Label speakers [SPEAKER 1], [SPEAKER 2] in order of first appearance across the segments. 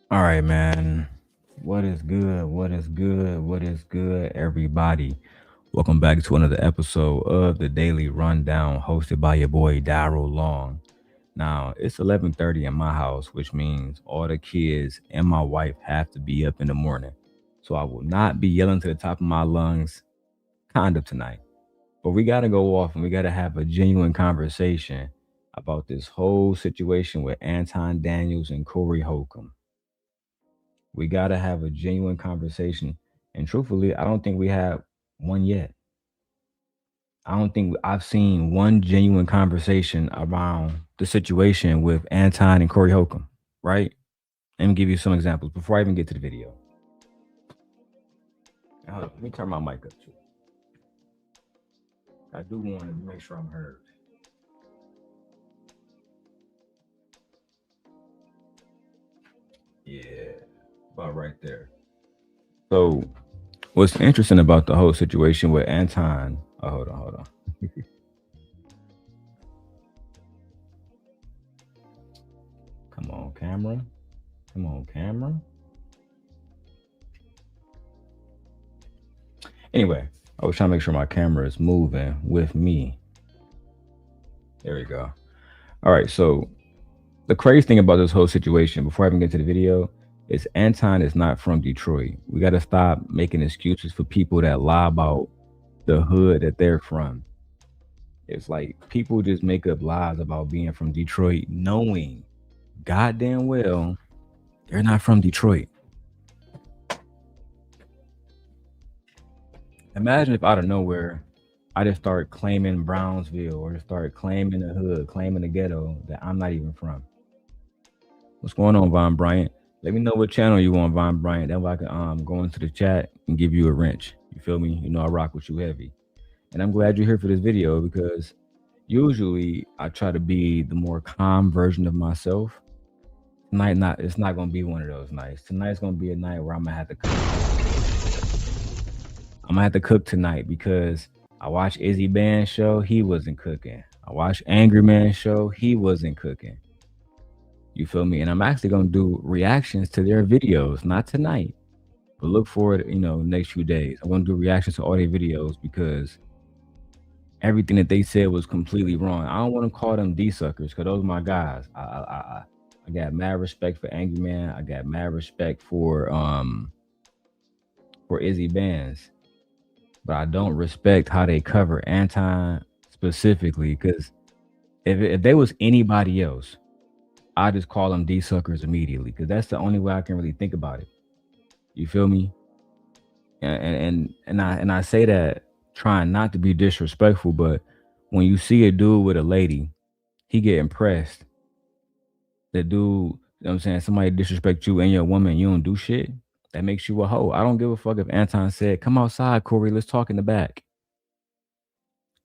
[SPEAKER 1] All right, man. What is good? What is good? What is good, everybody? Welcome back to another episode of the Daily Rundown, hosted by your boy Daryl Long. Now it's 11:30 in my house, which means all the kids and my wife have to be up in the morning. So I will not be yelling to the top of my lungs, kind of tonight. But we got to go off and we got to have a genuine conversation about this whole situation with Anton Daniels and Corey Holcomb. We got to have a genuine conversation. And truthfully, I don't think we have one yet. I don't think I've seen one genuine conversation around the situation with Anton and Corey Holcomb, right? Let me give you some examples before I even get to the video. Let me turn my mic up too. I do want to make sure I'm heard. Yeah, about right there. So, what's interesting about the whole situation with Anton? Oh, hold on. Come on, camera. Come on, camera. Anyway, I was trying to make sure my camera is moving with me. There we go. All right. So the crazy thing about this whole situation, before I even get to the video, is Anton is not from Detroit. We got to stop making excuses for people that lie about the hood that they're from. It's like people just make up lies about being from Detroit, knowing goddamn well they're not from Detroit. Imagine if out of nowhere I just start claiming Brownsville or just start claiming the hood, claiming the ghetto that I'm not even from. What's going on, Von Bryant? Let me know what channel you on, Von Bryant. That way I can go into the chat and give you a wrench. You feel me? You know I rock with you heavy. And I'm glad you're here for this video because usually I try to be the more calm version of myself. Tonight not it's not gonna be one of those nights. Tonight's gonna be a night where I'm gonna have to cook. I'm gonna have to cook tonight because I watched Izzy Band's show, he wasn't cooking. I watched Angry Man's show, he wasn't cooking. You feel me? And I'm actually gonna do reactions to their videos, not tonight, but look forward, next few days. I'm gonna do reactions to all their videos because everything that they said was completely wrong. I don't want to call them D suckers because those are my guys. I got mad respect for Angry Man. I got mad respect for Izzy Bands, but I don't respect how they cover Anton specifically because if they was anybody else, I just call them D suckers immediately because that's the only way I can really think about it. You feel me? And I say that trying not to be disrespectful, but when you see a dude with a lady, he get impressed. The dude, what I'm saying, somebody disrespect you and your woman, you don't do shit. That makes you a hoe. I don't give a fuck if Anton said, "Come outside, Corey, let's talk in the back."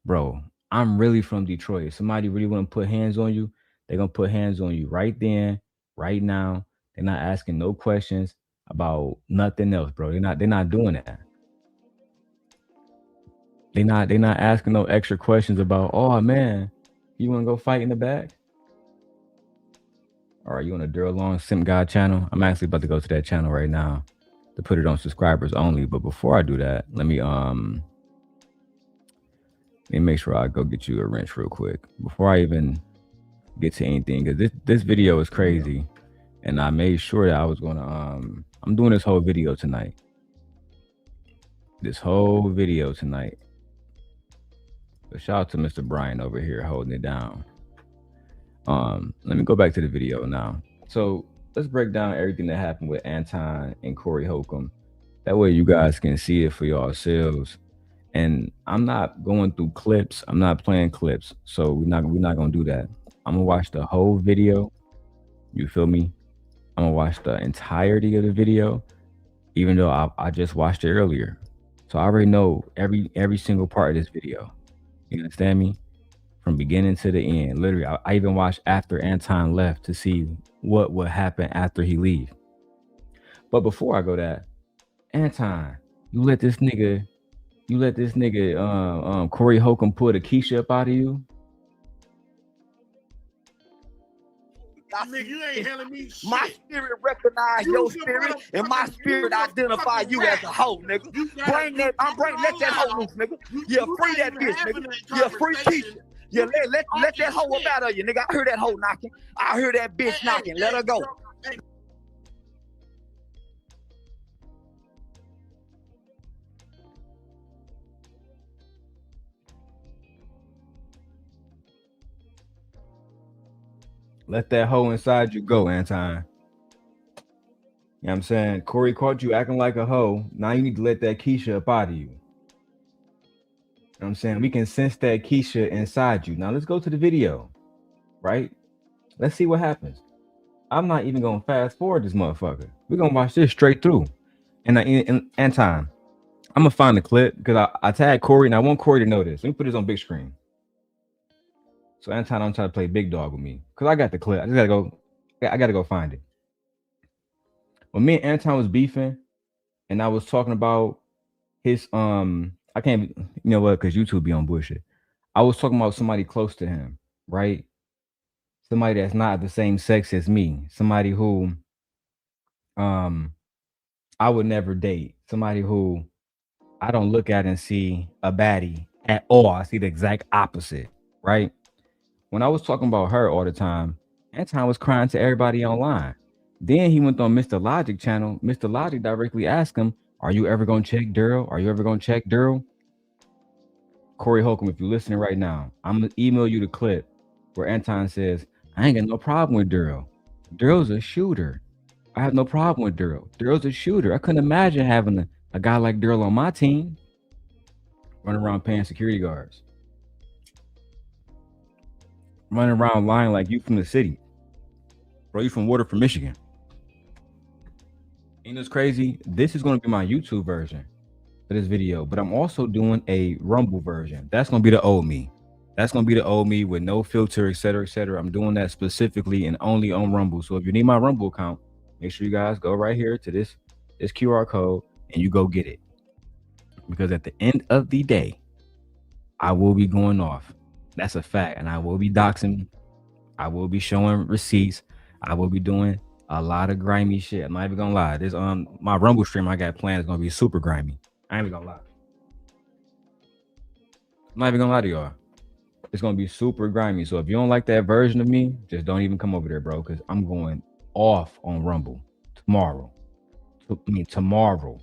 [SPEAKER 1] Bro, I'm really from Detroit. If somebody really want to put hands on you, they're gonna put hands on you right then, right now. They're not asking no questions about nothing else, bro. They're not doing that. They're not asking no extra questions about, oh man, you wanna go fight in the back? All right, you on a Daryl Long Simp God channel? I'm actually about to go to that channel right now to put it on subscribers only. But before I do that, let me make sure I go get you a wrench real quick before I even get to anything because this video is crazy, and I made sure that I was gonna I'm doing this whole video tonight. This whole video tonight. So shout out to Mr. Brian over here holding it down. Let me go back to the video now. So let's break down everything that happened with Anton and Corey Holcomb. That way you guys can see it for yourselves. And I'm not going through clips. I'm not playing clips. So we're not gonna do that. I'm gonna watch the whole video. You feel me? I'm gonna watch the entirety of the video, even though I just watched it earlier. So I already know every single part of this video. You understand me? From beginning to the end. Literally, I even watched after Anton left to see what would happen after he leave. But before I go that, Anton, you let this nigga, Corey Holcomb pull the Keisha up out of you.
[SPEAKER 2] Nigga, you ain't telling me shit.
[SPEAKER 3] My spirit recognize your spirit, and my spirit identify you as a hoe, nigga. Let that hoe loose, nigga. Yeah, free that bitch, nigga. Yeah, free Keisha. Yeah, let that hoe up out of you, nigga. I heard that hoe knocking. I heard that bitch knocking. Let her go.
[SPEAKER 1] Let that hoe inside you go, Anton. You know what I'm saying? Corey caught you acting like a hoe. Now you need to let that Keisha up out of you. You know what I'm saying? We can sense that Keisha inside you. Now let's go to the video, right? Let's see what happens. I'm not even going to fast forward this motherfucker. We're going to watch this straight through. And Anton, I'm going to find the clip because I tagged Corey and I want Corey to know this. Let me put this on big screen. So Anton don't try to play big dog with me because I got the clip. I just got to go find it. When me and Anton was beefing and I was talking about his, I can't, you know what, because YouTube be on bullshit. I was talking about somebody close to him, right? Somebody that's not the same sex as me. Somebody who I would never date. Somebody who I don't look at and see a baddie at all. I see the exact opposite, right? When I was talking about her all the time, Anton was crying to everybody online. Then he went on Mr. Logic channel. Mr. Logic directly asked him, "Are you ever gonna check Daryl? Are you ever gonna check Daryl?" Corey Holcomb, if you're listening right now, I'm gonna email you the clip where Anton says, "I ain't got no problem with Daryl. Daryl's a shooter. I have no problem with Daryl. Daryl's a shooter. I couldn't imagine having a guy like Daryl on my team running around paying security guards, running around lying like you from the city. Bro, you from Waterford, Michigan." You know what's crazy? This is going to be my YouTube version of this video, but I'm also doing a Rumble version. That's going to be the old me. That's going to be the old me with no filter, etc., etc. I'm doing that specifically and only on Rumble. So if you need my Rumble account, make sure you guys go right here to this QR code and you go get it. Because at the end of the day, I will be going off. That's a fact. And I will be doxing. I will be showing receipts. I will be doing a lot of grimy shit. I'm not even gonna lie. This my Rumble stream I got planned is gonna be super grimy. I ain't even gonna lie. I'm not even gonna lie to y'all. It's gonna be super grimy. So if you don't like that version of me, just don't even come over there, bro. Because I'm going off on Rumble tomorrow. Tomorrow.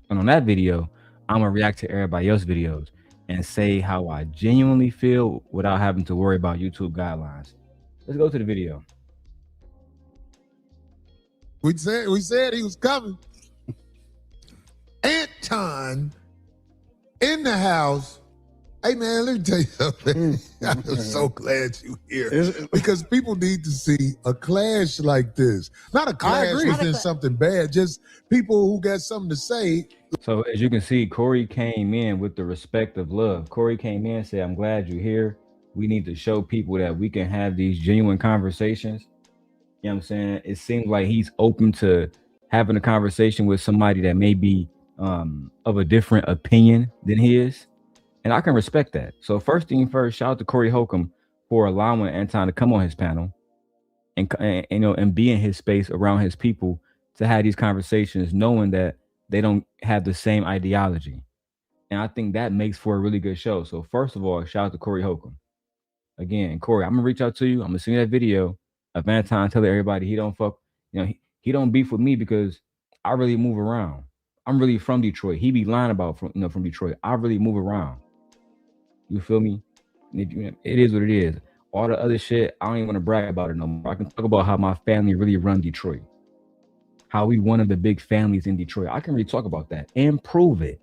[SPEAKER 1] And on that video, I'm gonna react to everybody else's videos and say how I genuinely feel without having to worry about YouTube guidelines. Let's go to the video.
[SPEAKER 4] We said he was coming. Anton in the house. Hey man, let me tell you something. I'm so glad you're here because people need to see a clash like this. Not a clash within something bad, just people who got something to say.
[SPEAKER 1] So as you can see, Corey came in with the respect of love. Corey came in and said, "I'm glad you're here. We need to show people that we can have these genuine conversations." You know what I'm saying? It seems like he's open to having a conversation with somebody that may be of a different opinion than his. And I can respect that. So first thing first, shout out to Corey Holcomb for allowing Anton to come on his panel and you know, and be in his space around his people to have these conversations, knowing that they don't have the same ideology. And I think that makes for a really good show. So first of all, shout out to Corey Holcomb. Again, Corey, I'm gonna reach out to you. I'm gonna send you that video of Anton telling everybody he don't fuck, you know, he don't beef with me because I really move around. I'm really from Detroit. He be lying about from Detroit. I really move around. You feel me? It is what it is. All the other shit, I don't even want to brag about it no more. I can talk about how my family really run Detroit. How we one of the big families in Detroit. I can really talk about that and prove it.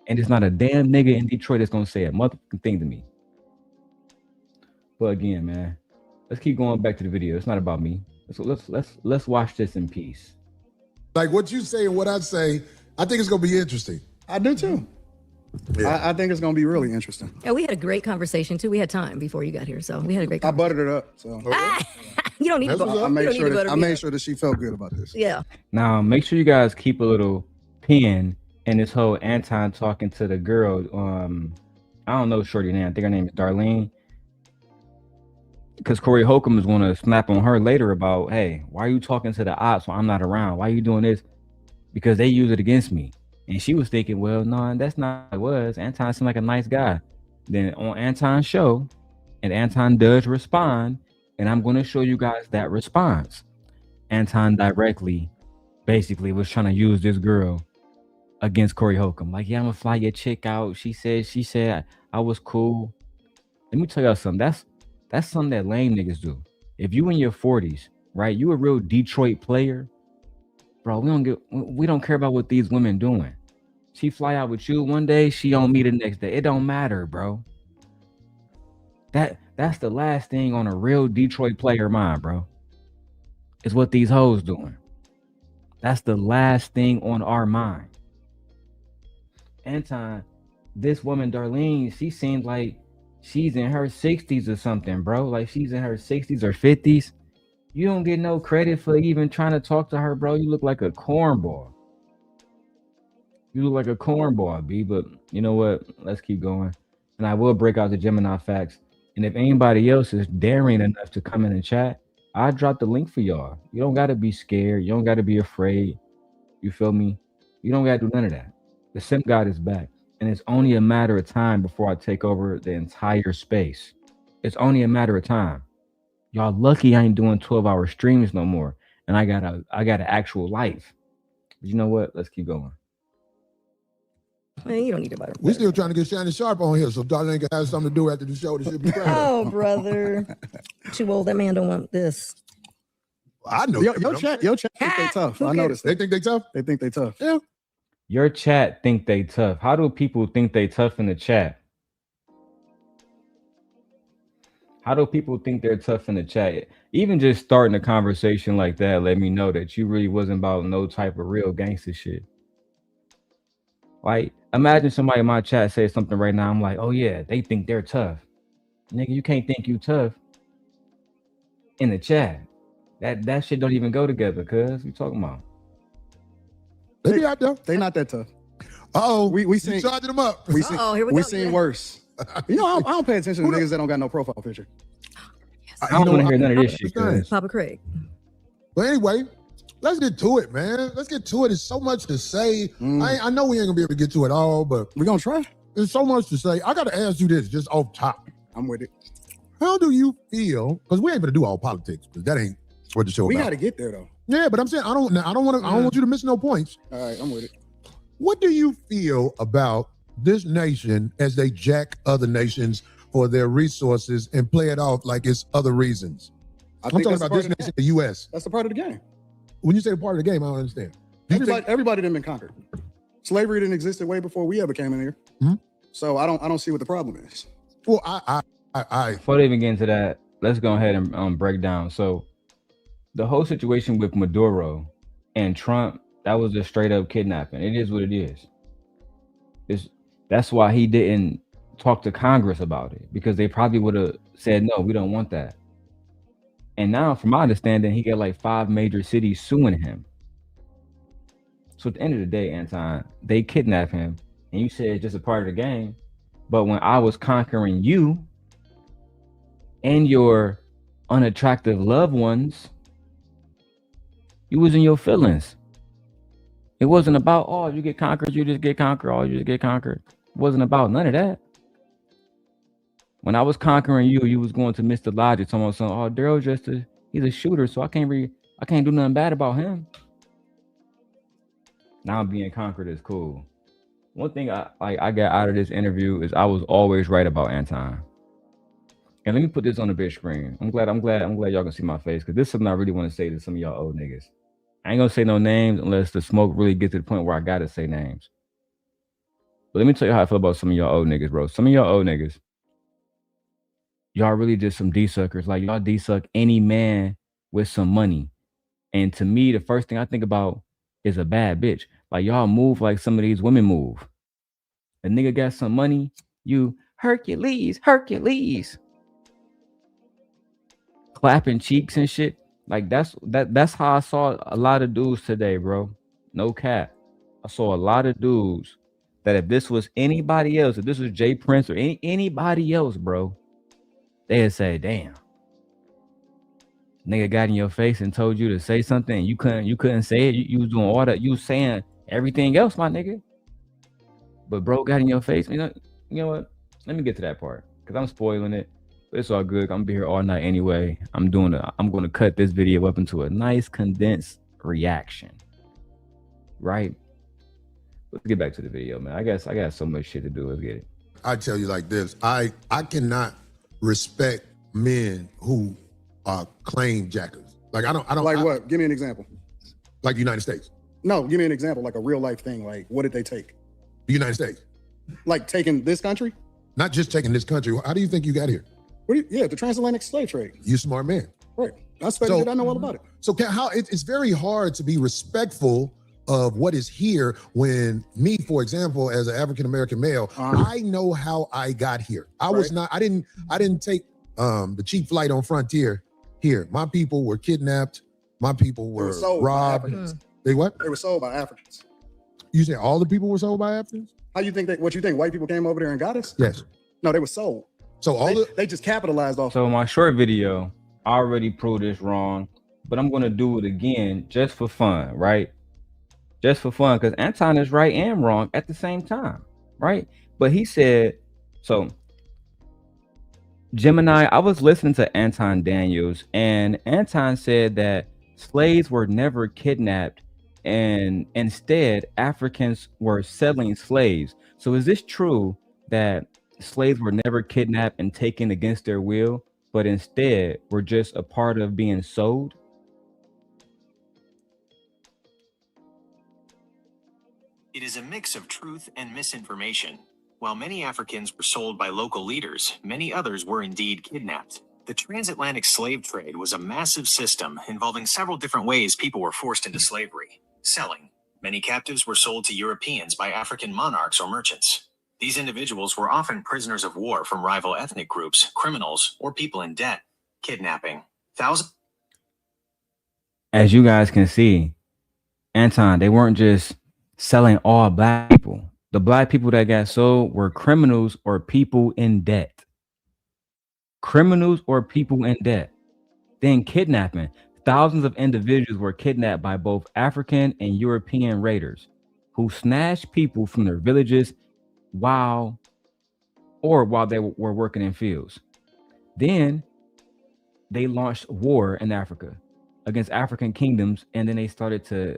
[SPEAKER 1] And it's not a damn nigga in Detroit that's gonna say a motherfucking thing to me. But again, man, let's keep going back to the video. It's not about me. Let's watch this in peace.
[SPEAKER 4] Like what you say and what I say, I think it's gonna be interesting.
[SPEAKER 5] I do too. Yeah. I think it's gonna be really interesting.
[SPEAKER 6] Yeah, we had a great conversation too. We had time before you got here, so we had a great
[SPEAKER 5] I
[SPEAKER 6] conversation.
[SPEAKER 5] buttered it up. So
[SPEAKER 6] you don't need to go.
[SPEAKER 5] I made sure that she felt good about this.
[SPEAKER 6] Yeah.
[SPEAKER 1] Now make sure you guys keep a little pin in this whole Anton talking to the girl. I don't know shorty name. I think her name is Darlene. because Corey Holcomb is going to snap on her later about, hey, why are you talking to the ops when I'm not around? Why are you doing this? Because they use it against me. And she was thinking, well, no, that's not what it was. Anton seemed like a nice guy. Then on Anton's show, and Anton does respond, and I'm going to show you guys that response. Anton directly, basically, was trying to use this girl against Corey Holcomb. Like, yeah, I'm gonna fly your chick out. She said I was cool. Let me tell y'all something. That's something that lame niggas do. If you in your 40s, right, you a real Detroit player, bro. We don't care about what these women doing. She fly out with you one day, she on me the next day. It don't matter, bro. That's the last thing on a real Detroit player mind, bro. Is what these hoes doing. That's the last thing on our mind. Anton, this woman Darlene, she seems like she's in her 60s or something, bro. Like she's in her 60s or 50s. You don't get no credit for even trying to talk to her, bro. You look like a cornball. You look like a cornball, B. But you know what? Let's keep going. And I will break out the Gemini facts. And if anybody else is daring enough to come in and chat, I drop the link for y'all. You don't got to be scared. You don't got to be afraid. You feel me? You don't got to do none of that. The simp god is back. And it's only a matter of time before I take over the entire space. It's only a matter of time. Y'all lucky I ain't doing 12-hour streams no more. And I got an actual life. But you know what? Let's keep going.
[SPEAKER 6] Man, you don't need to buy
[SPEAKER 4] We're still trying to get Shannon Sharp on here, so Darlene can have something to do after the show. That should be proud.
[SPEAKER 6] Oh, brother. Too old. That man don't want this.
[SPEAKER 4] I know.
[SPEAKER 5] Your chat think they tough. I noticed.
[SPEAKER 4] They think they tough?
[SPEAKER 5] They think they tough.
[SPEAKER 4] Yeah.
[SPEAKER 1] Your chat think they tough. How do people think they tough in the chat? How do people think they're tough in the chat? Even just starting a conversation like that, let me know that you really wasn't about no type of real gangster shit. Like, imagine somebody in my chat say something right now. I'm like, oh yeah, they think they're tough. Nigga, you can't think you tough in the chat. That shit don't even go together, cuz. You talking about?
[SPEAKER 4] They be out there.
[SPEAKER 5] They not that tough.
[SPEAKER 4] Uh-oh.
[SPEAKER 5] We seen
[SPEAKER 4] charging them up.
[SPEAKER 5] We seen,
[SPEAKER 6] here we
[SPEAKER 5] we
[SPEAKER 6] go.
[SPEAKER 5] seen
[SPEAKER 6] Yeah.
[SPEAKER 5] worse. You know, I don't pay attention to niggas that don't got no profile picture.
[SPEAKER 1] I don't want to hear none of this shit, cuz.
[SPEAKER 6] Papa Craig.
[SPEAKER 4] But anyway, let's get to it, man. Let's get to it. There's so much to say. I know we ain't gonna be able to get to it all, but
[SPEAKER 5] We gonna try.
[SPEAKER 4] there's so much to say. I gotta ask you this, just off top.
[SPEAKER 5] I'm with it.
[SPEAKER 4] How do you feel? Because we ain't gonna do all politics, because that ain't what the show
[SPEAKER 5] We
[SPEAKER 4] about.
[SPEAKER 5] got to get there though.
[SPEAKER 4] Yeah, but I'm saying I don't want you to miss no points.
[SPEAKER 5] All right, I'm with it.
[SPEAKER 4] What do you feel about this nation as they jack other nations for their resources and play it off like it's other reasons?
[SPEAKER 5] I
[SPEAKER 4] I'm
[SPEAKER 5] think
[SPEAKER 4] talking
[SPEAKER 5] that's a
[SPEAKER 4] about
[SPEAKER 5] part
[SPEAKER 4] this
[SPEAKER 5] of the
[SPEAKER 4] nation,
[SPEAKER 5] game.
[SPEAKER 4] the U.S.
[SPEAKER 5] That's a part of the game.
[SPEAKER 4] When you say part of the game, I don't understand. Do you think-
[SPEAKER 5] Everybody done been conquered. Slavery didn't exist way before we ever came in here.
[SPEAKER 4] Mhm.
[SPEAKER 5] So I don't see what the problem is.
[SPEAKER 4] well, I
[SPEAKER 1] Before they even get into that, let's go ahead and break down. So the whole situation with Maduro and Trump, that was a straight up kidnapping. It is what it is. That's why he didn't talk to Congress about it, because they probably would have said, no, we don't want that. And now, from my understanding, he got like 5 major cities suing him. So at the end of the day, Anton, they kidnapped him, and you said it's just a part of the game. But when I was conquering you and your unattractive loved ones, you was in your feelings. It wasn't about, oh, you get conquered, you just get conquered, oh, you just get conquered. It wasn't about none of that. When I was conquering you, you was going to Mr. Logic, talking about something, oh, Daryl's he's a shooter, so I can't do nothing bad about him. Now being conquered is cool. One thing I got out of this interview is I was always right about Anton. And let me put this on the big screen. I'm glad y'all can see my face, because this is something I really want to say to some of y'all old niggas. I ain't gonna say no names unless the smoke really gets to the point where I gotta say names. But let me tell you how I feel about some of y'all old niggas, bro. Some of y'all old niggas, y'all really just some D-suckers. Like, y'all D-suck any man with some money. And to me, the first thing I think about is a bad bitch. Like, y'all move like some of these women move. A nigga got some money, you Hercules. Clapping cheeks and shit. Like, that's how I saw a lot of dudes today, bro. No cap. I saw a lot of dudes that if this was anybody else, if this was Jay Prince or anybody else, bro, they'd say, damn, Nigga got in your face and told you to say something and you couldn't say it. You was doing all that. You was saying everything else, my nigga. But bro got in your face. You know what? Let me get to that part because I'm spoiling it. But it's all good. I'm gonna be here all night anyway. I'm gonna cut this video up into a nice condensed reaction. Right? Let's get back to the video, man. I got so much shit to do. Let's get it.
[SPEAKER 4] I tell you like this, I cannot respect men who are claim jackers. Like I don't
[SPEAKER 5] Like what? Give me an example.
[SPEAKER 4] Like the United States.
[SPEAKER 5] No, give me an example, like a real life thing. Like what did they take?
[SPEAKER 4] The United States.
[SPEAKER 5] Like taking this country?
[SPEAKER 4] Not just taking this country. How do you think you got here?
[SPEAKER 5] The transatlantic slave trade.
[SPEAKER 4] You smart man.
[SPEAKER 5] Right. I studied it. I know all about it.
[SPEAKER 4] So it's very hard to be respectful of what is here when me, for example, as an African-American male, I know how I got here. I didn't take the cheap flight on Frontier here. My people were kidnapped. My people were robbed. They what?
[SPEAKER 5] They were sold by Africans.
[SPEAKER 4] You say all the people were sold by Africans?
[SPEAKER 5] How you think what you think white people came over there and got us?
[SPEAKER 4] Yes.
[SPEAKER 5] No, they were sold.
[SPEAKER 4] So
[SPEAKER 5] they just capitalized off.
[SPEAKER 1] So my short video, I already proved this wrong, but I'm gonna do it again just for fun, right? Just for fun, because Anton is right and wrong at the same time, right? But he said, so Gemini, I was listening to Anton Daniels, and Anton said that slaves were never kidnapped, and instead Africans were selling slaves. So is this true that slaves were never kidnapped and taken against their will, but instead were just a part of being sold?
[SPEAKER 2] It is a mix of truth and misinformation. While many Africans were sold by local leaders, many others were indeed kidnapped. The transatlantic slave trade was a massive system involving several different ways people were forced into slavery. Selling. Many captives were sold to Europeans by African monarchs or merchants. These individuals were often prisoners of war from rival ethnic groups, criminals, or people in debt. Kidnapping.
[SPEAKER 1] As you guys can see, Anton, they weren't just selling all black people. The black people that got sold were criminals or people in debt. Criminals or people in debt. Then kidnapping. Thousands of individuals were kidnapped by both African and European raiders who snatched people from their villages while they were working in fields. Then they launched war in Africa against African kingdoms, and then they started to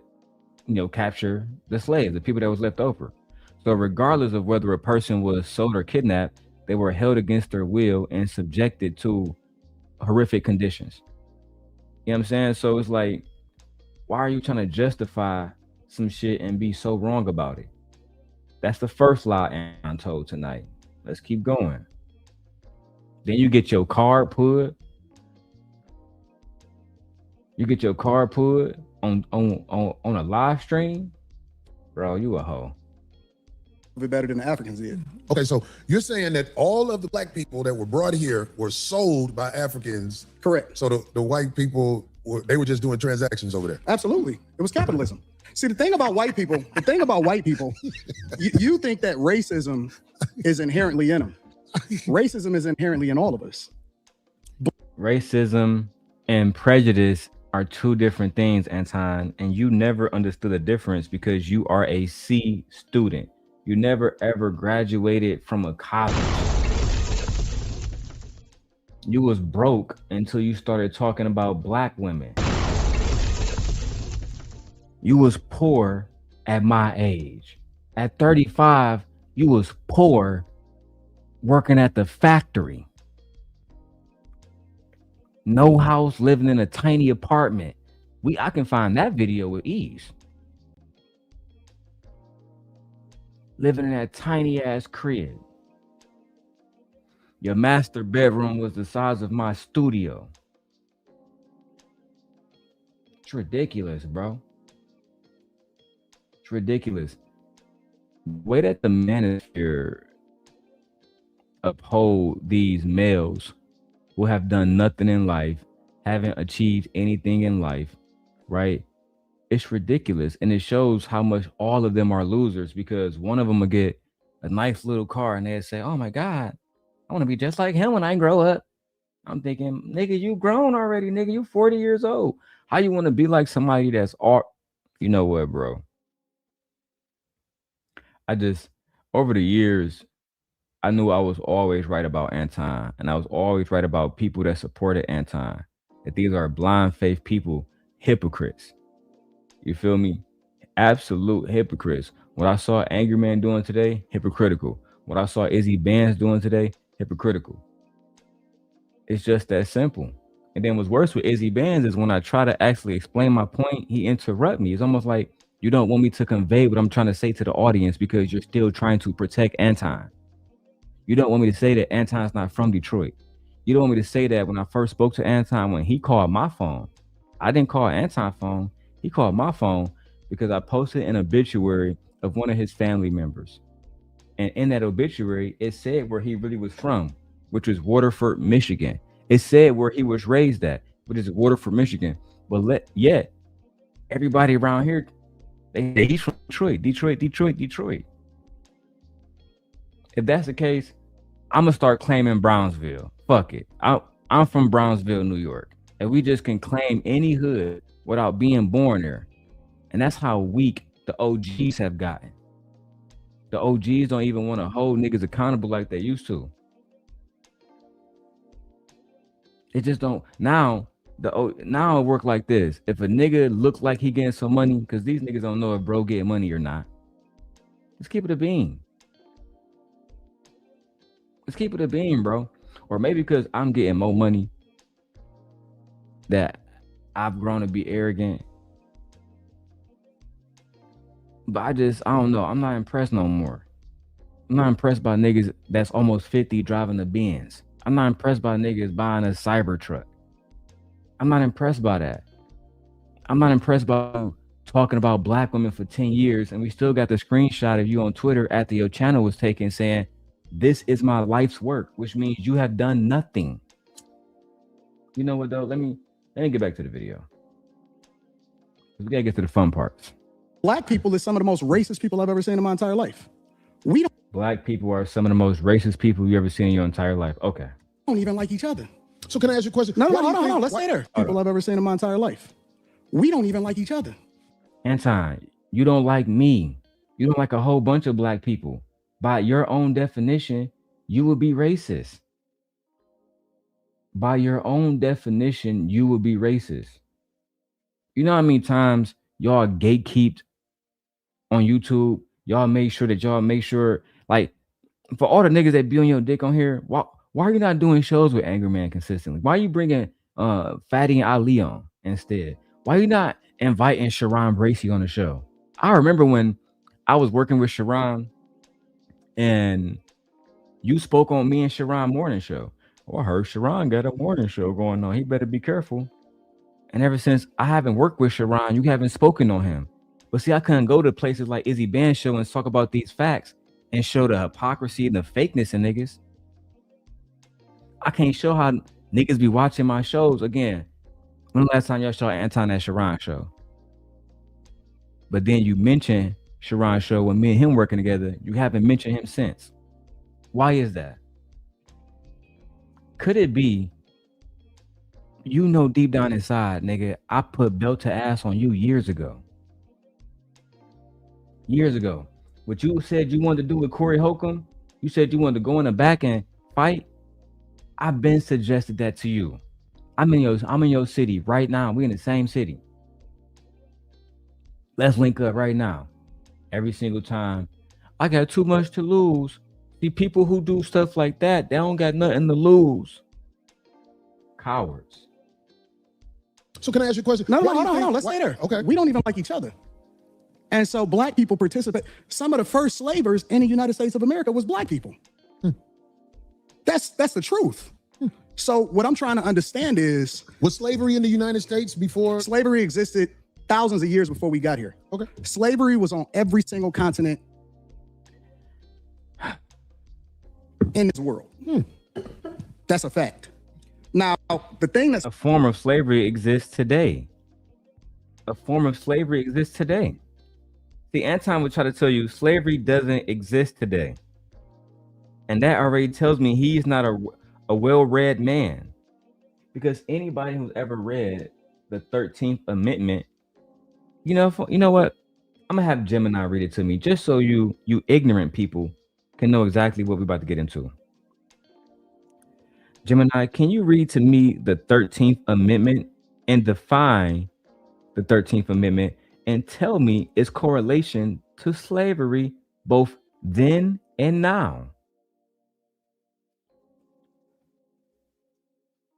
[SPEAKER 1] capture the slaves, the people that was left over. So regardless of whether a person was sold or kidnapped, they were held against their will and subjected to horrific conditions. You know what I'm saying? So it's like, why are you trying to justify some shit and be so wrong about it? That's the first lie I'm told tonight. Let's keep going. Then you get your card put. You get your card put on a live stream, bro. You a hoe.
[SPEAKER 5] Bit better than the Africans did.
[SPEAKER 4] Okay, so you're saying that all of the black people that were brought here were sold by Africans.
[SPEAKER 5] Correct.
[SPEAKER 4] So the white people they were just doing transactions over there.
[SPEAKER 5] Absolutely, it was capitalism. See, the thing about white people, you think that racism is inherently in them. Racism is inherently in all of us.
[SPEAKER 1] Racism and prejudice are two different things, Anton, and you never understood the difference because you are a C student. You never ever graduated from a college. You was broke until you started talking about black women. You was poor at my age. At 35, you was poor working at the factory. No house, living in a tiny apartment. I can find that video with ease. Living in that tiny ass crib. Your master bedroom was the size of my studio. It's ridiculous, bro. It's ridiculous. The way that the manosphere uphold these males who have done nothing in life, haven't achieved anything in life, right? It's ridiculous. And it shows how much all of them are losers, because one of them will get a nice little car and they'll say, oh my God, I want to be just like him when I grow up. I'm thinking, nigga, you grown already, nigga. You 40 years old. How you want to be like somebody that's all? You know what, bro? I just over the years, I knew I was always right about Anton, and I was always right about people that supported Anton. That these are blind faith people, hypocrites. You feel me? Absolute hypocrites. What I saw Angry Man doing today, hypocritical. What I saw Izzy Bands doing today, hypocritical. It's just that simple. And then what's worse with Izzy Bands is when I try to actually explain my point, he interrupt me. It's almost like you don't want me to convey what I'm trying to say to the audience because you're still trying to protect Anton. You don't want me to say that Anton's not from Detroit. You don't want me to say that when I first spoke to Anton, when he called my phone, I didn't call Anton's phone. He called my phone because I posted an obituary of one of his family members. And in that obituary, it said where he really was from, which was Waterford, Michigan. It said where he was raised at, which is Waterford, Michigan. But yet, everybody around here, he's from Detroit. If that's the case, I'm gonna start claiming Brownsville. Fuck it. I'm from Brownsville, New York. And we just can claim any hood without being born there. And that's how weak the OGs have gotten. The OGs don't even want to hold niggas accountable like they used to. It just don't. Now it work like this. If a nigga look like he getting some money, because these niggas don't know if bro getting money or not. Let's keep it a bean. Let's keep it a bean, bro. Or maybe because I'm getting more money that I've grown to be arrogant. But I don't know. I'm not impressed no more. I'm not impressed by niggas that's almost 50 driving the Benz. I'm not impressed by niggas buying a Cybertruck. I'm not impressed by that. I'm not impressed by talking about black women for 10 years and we still got the screenshot of you on Twitter after your channel was taken saying, this is my life's work, which means you have done nothing. You know what though? Let me get back to the video. We gotta get to the fun parts.
[SPEAKER 5] Black people is some of the most racist people I've ever seen in my entire life.
[SPEAKER 1] Black people are some of the most racist people you ever seen in your entire life. Okay.
[SPEAKER 5] Don't even like each other.
[SPEAKER 4] So can I ask you a question?
[SPEAKER 5] No, hold on. Let's stay there. People I've ever seen in my entire life. We don't even like each other.
[SPEAKER 1] Anton, you don't like me. You don't like a whole bunch of black people. By your own definition, you would be racist. By your own definition, you would be racist. You know how many times y'all gatekeeped on YouTube? Y'all make sure, like, for all the niggas that be on your dick on here, why are you not doing shows with Angry Man consistently? Why are you bringing Fatty and Ali on instead? Why are you not inviting Sharon Bracey on the show? I remember when I was working with Sharon and you spoke on me and Sharon morning show. Oh, I heard Sharon got a morning show going on. He better be careful. And ever since I haven't worked with Sharon, you haven't spoken on him. But see, I couldn't go to places like Izzy Band show and talk about these facts and show the hypocrisy and the fakeness in niggas. I can't show how niggas be watching my shows. Again, when the last time y'all saw Anton at Sharon show? But then you mention Sharon show when me and him working together. You haven't mentioned him since. Why is that? Could it be, you know, deep down inside, nigga, I put belt to ass on you years ago. Years ago. What you said you wanted to do with Corey Holcomb, you said you wanted to go in the back and fight. I've been suggested that to you. I'm in your city right now. We in the same city. Let's link up right now. Every single time. I got too much to lose. See, people who do stuff like that, they don't got nothing to lose. Cowards.
[SPEAKER 4] So can I ask you a question?
[SPEAKER 5] No, hold on. Let's stay there.
[SPEAKER 4] Okay.
[SPEAKER 5] We don't even like each other. And so black people participate. Some of the first slavers in the United States of America was black people. That's the truth. So what I'm trying to understand is,
[SPEAKER 4] was slavery in the United States before?
[SPEAKER 5] Slavery existed thousands of years before we got here.
[SPEAKER 4] Okay.
[SPEAKER 5] Slavery was on every single continent in this world. That's a fact. Now, the thing that's
[SPEAKER 1] a form of slavery exists today. A form of slavery exists today. See, Anton would try to tell you slavery doesn't exist today. And that already tells me he's not a well-read man. because anybody who's ever read the 13th Amendment, you know what? I'm gonna have Gemini read it to me, just so you ignorant people can know exactly what we're about to get into. Gemini, can you read to me the 13th Amendment and define the 13th Amendment and tell me its correlation to slavery both then and now?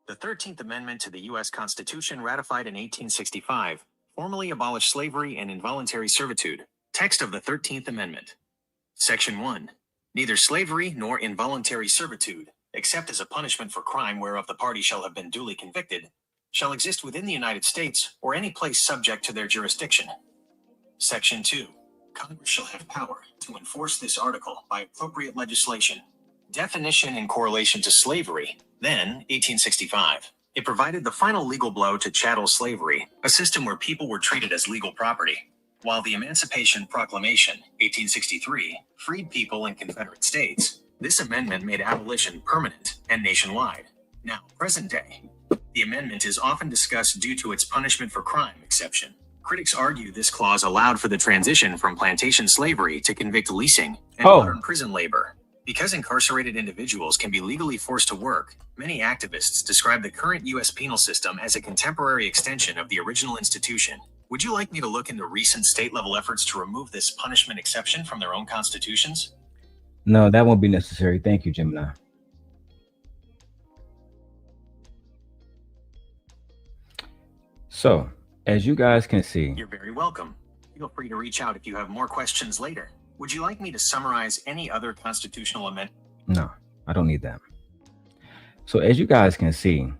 [SPEAKER 2] The 13th Amendment to the U.S. Constitution, ratified in 1865, formally abolished slavery and involuntary servitude. Text of the 13th Amendment. Section 1. Neither slavery nor involuntary servitude, except as a punishment for crime whereof the party shall have been duly convicted, shall exist within the United States or any place subject to their jurisdiction. Section 2. Congress shall have power to enforce this article by appropriate legislation. Definition in correlation to slavery, then 1865. It provided the final legal blow to chattel slavery, a system where people were treated as legal property. While the Emancipation Proclamation, 1863, freed people in Confederate states, this amendment made abolition permanent and nationwide. Now, present day, the amendment is often discussed due to its punishment for crime exception. Critics argue this clause allowed for the transition from plantation slavery to convict leasing and modern prison labor. Because incarcerated individuals can be legally forced to work, many activists describe the current U.S. penal system as a contemporary extension of the original institution. Would you like me to look into recent state-level efforts to remove this punishment exception from their own constitutions?
[SPEAKER 1] No, that won't be necessary. Thank you, Gemini. So, as you guys can see,
[SPEAKER 2] you're very welcome. Feel free to reach out if you have more questions later. Would you like me to summarize any other constitutional amendment?
[SPEAKER 1] No, I don't need that. So as you guys can see,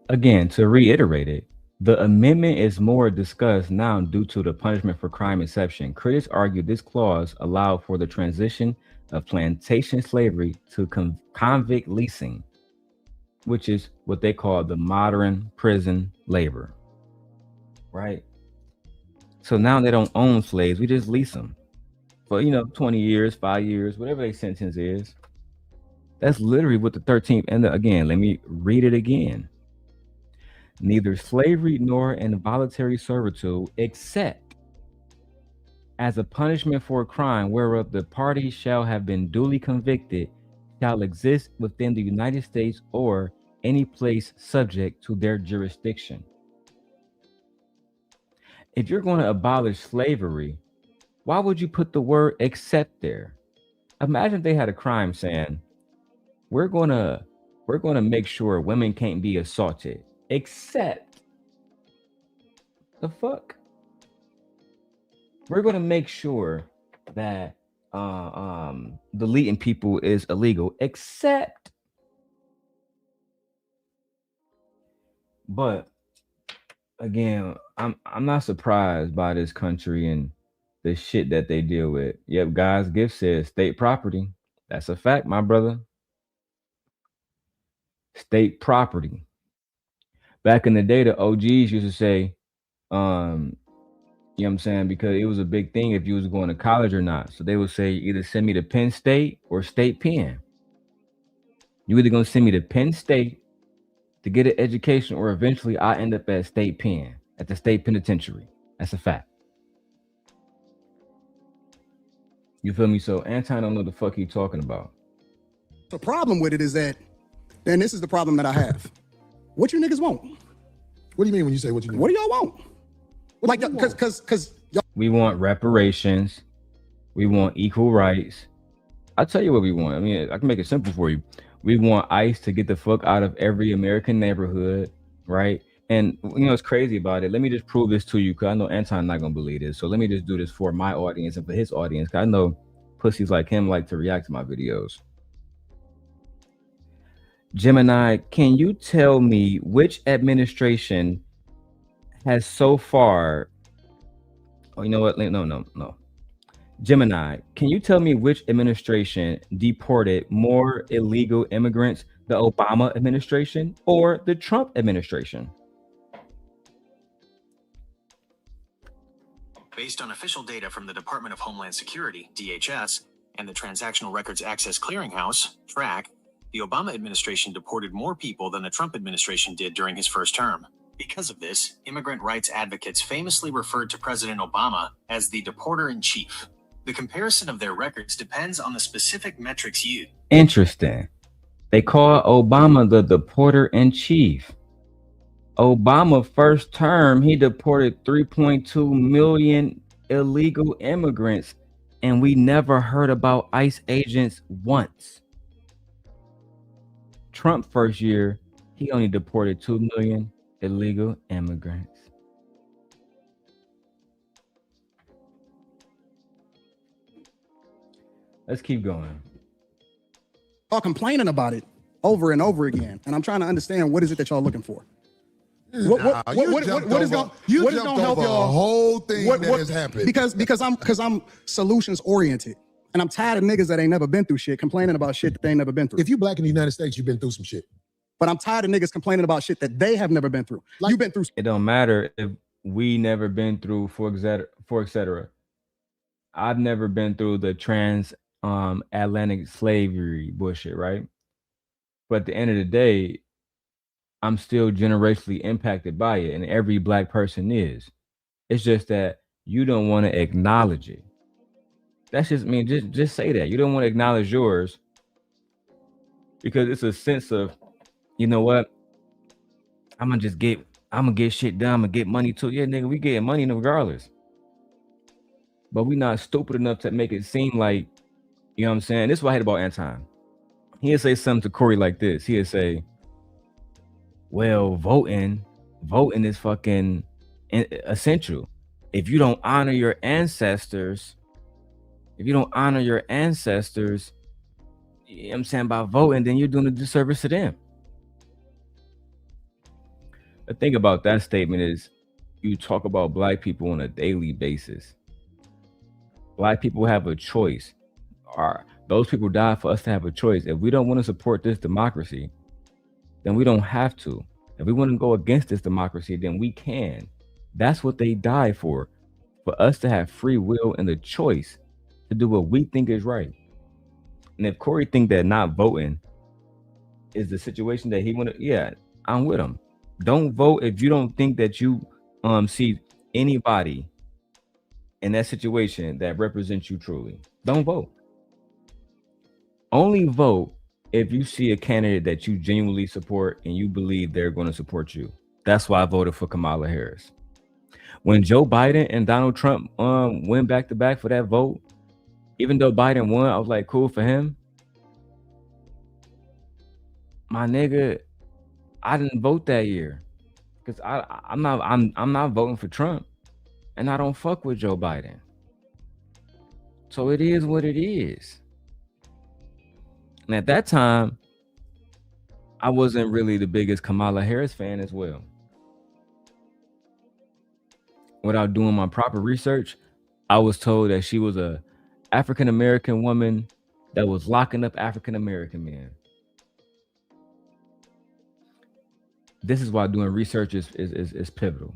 [SPEAKER 1] again, to reiterate it, the amendment is more discussed now due to the punishment for crime exception. Critics argue this clause allowed for the transition of plantation slavery to convict leasing, which is what they call the modern prison labor, right? So now they don't own slaves. We just lease them for, 20 years, 5 years, whatever their sentence is. That's literally what the 13th. And again, let me read it again. Neither slavery nor involuntary servitude, except as a punishment for a crime whereof the party shall have been duly convicted, shall exist within the United States or any place subject to their jurisdiction. If you're going to abolish slavery, why would you put the word except there? Imagine if they had a crime saying, we're going to make sure women can't be assaulted, except the fuck. We're going to make sure that deleting people is illegal, except. But again, I'm not surprised by this country and the shit that they deal with. Yep, God's gift says state property. That's a fact, my brother. State property. Back in the day, the OGs used to say, you know what I'm saying, because it was a big thing if you was going to college or not. So they would say, either send me to Penn State or State Penn. You either gonna send me to Penn State to get an education, or eventually I end up at State Penn, at the state penitentiary. That's a fact. You feel me? So Anton don't know the fuck he talking about.
[SPEAKER 5] The problem with it is that, and this is the problem that I have. What you niggas want?
[SPEAKER 4] What do you mean when you say what you mean?
[SPEAKER 5] What do y'all want? Like, because y'all.
[SPEAKER 1] We want reparations. We want equal rights. I'll tell you what we want. I mean, I can make it simple for you. We want ICE to get the fuck out of every American neighborhood, right? And what's crazy about it? Let me just prove this to you, because I know Anton not gonna believe this. So let me just do this for my audience and for his audience, because I know pussies like him like to react to my videos. Gemini, can you tell me which administration has so far? Oh, you know what? No. Gemini, can you tell me which administration deported more illegal immigrants, the Obama administration or the Trump administration?
[SPEAKER 2] Based on official data from the Department of Homeland Security, DHS, and the Transactional Records Access Clearinghouse, TRAC, The Obama administration deported more people than the Trump administration did during his first term. Because of this, immigrant rights advocates famously referred to President Obama as the deporter-in-chief. The comparison of their records depends on the specific metrics used.
[SPEAKER 1] Interesting. They call Obama the deporter-in-chief. Obama first term, he deported 3.2 million illegal immigrants, and we never heard about ICE agents once. Trump first year, he only deported 2 million illegal immigrants. Let's keep going.
[SPEAKER 5] Y'all complaining about it over and over again, and I'm trying to understand what is it that y'all looking for. What is going to help y'all?
[SPEAKER 4] A whole thing that has happened.
[SPEAKER 5] Because I'm solutions oriented, and I'm tired of niggas that ain't never been through shit complaining about shit that they ain't never been through.
[SPEAKER 4] If you black in the United States, you've been through some shit.
[SPEAKER 5] But I'm tired of niggas complaining about shit that they have never been through. Like, you've been through.
[SPEAKER 1] It don't matter if we never been through, for etc. I've never been through the transatlantic slavery bullshit, right? But at the end of the day, I'm still generationally impacted by it, and every black person is. It's just that you don't want to acknowledge it. That's just, I mean, just say that. You don't want to acknowledge yours because it's a sense of, you know what? I'm gonna get shit done. I'm gonna get money too. Yeah, nigga, we getting money regardless. But we not stupid enough to make it seem like, you know what I'm saying? This is what I hate about Anton. He'd say something to Corey like this. He'd say, well, voting is fucking essential. If you don't honor your ancestors, you know what I'm saying, by voting, then you're doing a disservice to them. The thing about that statement is you talk about black people on a daily basis. Black people have a choice. Those people died for us to have a choice. If we don't want to support this democracy, then we don't have to. If we want to go against this democracy, then we can. That's what they died for us to have free will and the choice to do what we think is right. And if Corey think that not voting is the situation that he want to, yeah, I'm with him. Don't vote if you don't think that you see anybody in that situation that represents you truly. Don't vote. Only vote if you see a candidate that you genuinely support and you believe they're going to support you. That's why I voted for Kamala Harris. When Joe Biden and Donald Trump went back to back for that vote, even though Biden won, I was like, cool for him. My nigga, I didn't vote that year because I'm not voting for Trump, and I don't fuck with Joe Biden. So it is what it is. And at that time, I wasn't really the biggest Kamala Harris fan as well. Without doing my proper research, I was told that she was a African-American woman that was locking up African-American men. This is why doing research is pivotal.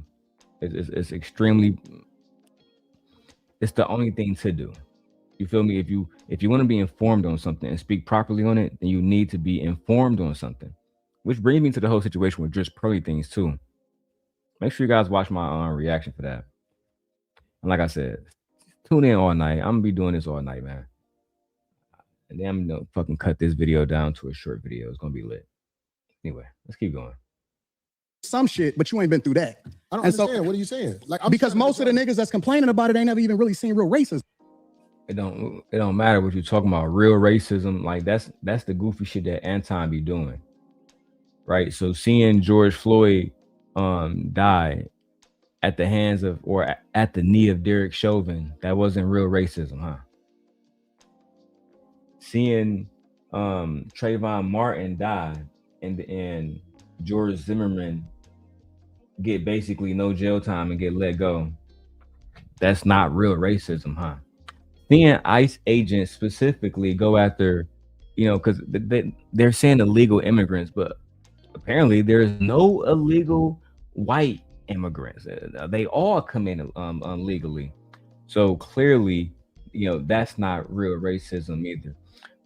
[SPEAKER 1] It's extremely, it's the only thing to do. You feel me? If you want to be informed on something and speak properly on it, then you need to be informed on something. Which brings me to the whole situation with just pearly things too. Make sure you guys watch my reaction for that. And like I said, tune in all night. I'm gonna be doing this all night, man. And then I'm gonna fucking cut this video down to a short video. It's gonna be lit. Anyway, let's keep going.
[SPEAKER 5] Some shit, but you ain't been through that.
[SPEAKER 4] I don't understand. What are you saying? Like,
[SPEAKER 5] because most of the niggas that's complaining about it ain't never even really seen real racism.
[SPEAKER 1] It don't matter what you're talking about. Real racism, like that's the goofy shit that Anton be doing, right? So seeing George Floyd die at the hands of or at the knee of Derek Chauvin, that wasn't real racism, huh? Seeing Trayvon Martin die and George Zimmerman get basically no jail time and get let go, that's not real racism, huh? Seeing ICE agents specifically go after, because they're saying illegal immigrants, but apparently there's no illegal white immigrants. They all come in illegally. So clearly, that's not real racism either.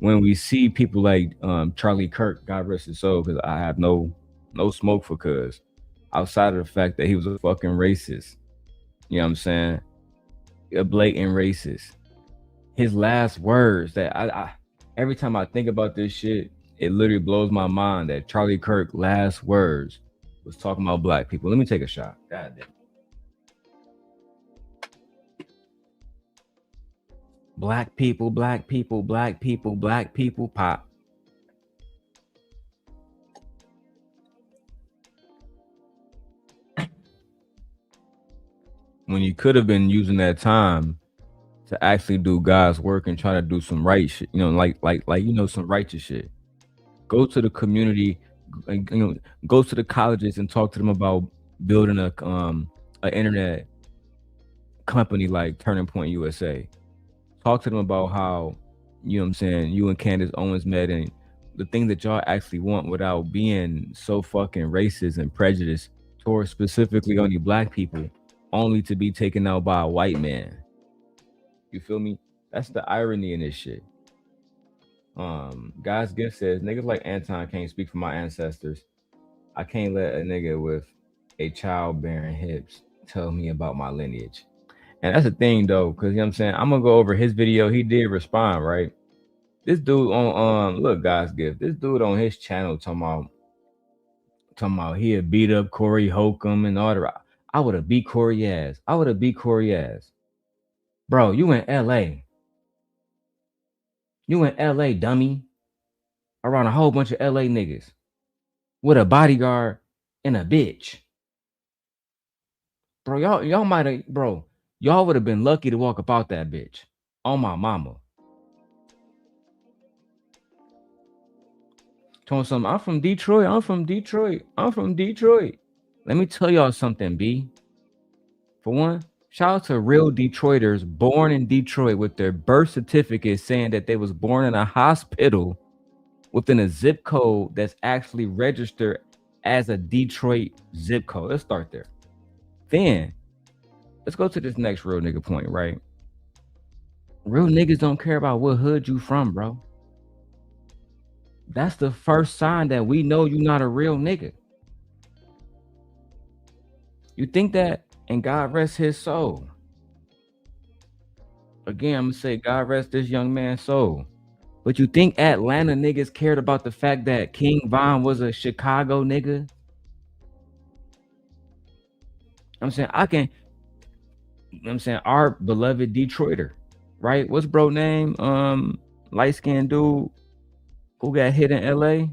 [SPEAKER 1] when we see people like Charlie Kirk, God rest his soul, because I have no smoke for cuz, outside of the fact that he was a fucking racist. You know what I'm saying? A blatant racist. His last words that I every time I think about this shit, it literally blows my mind that Charlie Kirk last words was talking about black people. Let me take a shot. God damn. Black people, black people, black people, black people, pop. When you could have been using that time to actually do God's work and try to do some right shit, some righteous shit. Go to the community, go to the colleges and talk to them about building a internet company like Turning Point USA. Talk to them about how, you know what I'm saying, you and Candace Owens met and the thing that y'all actually want without being so fucking racist and prejudiced towards specifically only black people, only to be taken out by a white man. You feel me? That's the irony in this shit. God's gift says niggas like Anton can't speak for my ancestors. I can't let a nigga with a childbearing hips tell me about my lineage. And that's the thing though, because you know what I'm saying, I'm gonna go over his video. He did respond, right? This dude on look, God's gift. This dude on his channel talking about he had beat up Corey Holcomb and all that. I would have beat Corey ass. Bro, you in LA. You in LA, dummy. Around a whole bunch of LA niggas. With a bodyguard and a bitch. Bro, y'all might have, bro. Y'all would have been lucky to walk about that bitch. On my mama. Told something. I'm from Detroit. Let me tell y'all something, B. For one, shout out to real Detroiters born in Detroit with their birth certificate saying that they was born in a hospital within a zip code that's actually registered as a Detroit zip code. Let's start there. Then, let's go to this next real nigga point, right? Real niggas don't care about what hood you from, bro. That's the first sign that we know you're not a real nigga. You think that, and God rest his soul. Again, I'm gonna say God rest this young man's soul. But you think Atlanta niggas cared about the fact that King Von was a Chicago nigga? I'm saying our beloved Detroiter, right? What's bro name? Light-skinned dude who got hit in LA?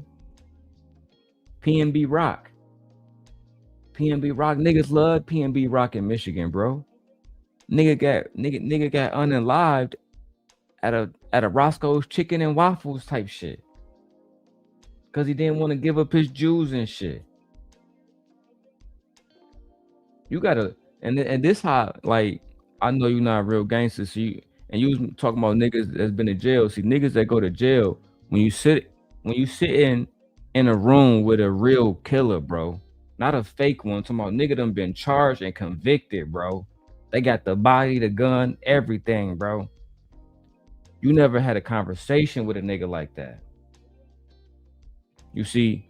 [SPEAKER 1] PNB Rock. PNB Rock. Niggas love PNB Rock in Michigan, bro. Nigga got unalived at a Roscoe's Chicken and Waffles type shit. Cause he didn't want to give up his Jews and shit. You gotta, and this how, like, I know you're not a real gangster, so you was talking about niggas that's been in jail. See, niggas that go to jail, when you sit in a room with a real killer, bro, not a fake one. Talking about nigga done been charged and convicted, bro. They got the body, the gun, everything, bro. You never had a conversation with a nigga like that. You see,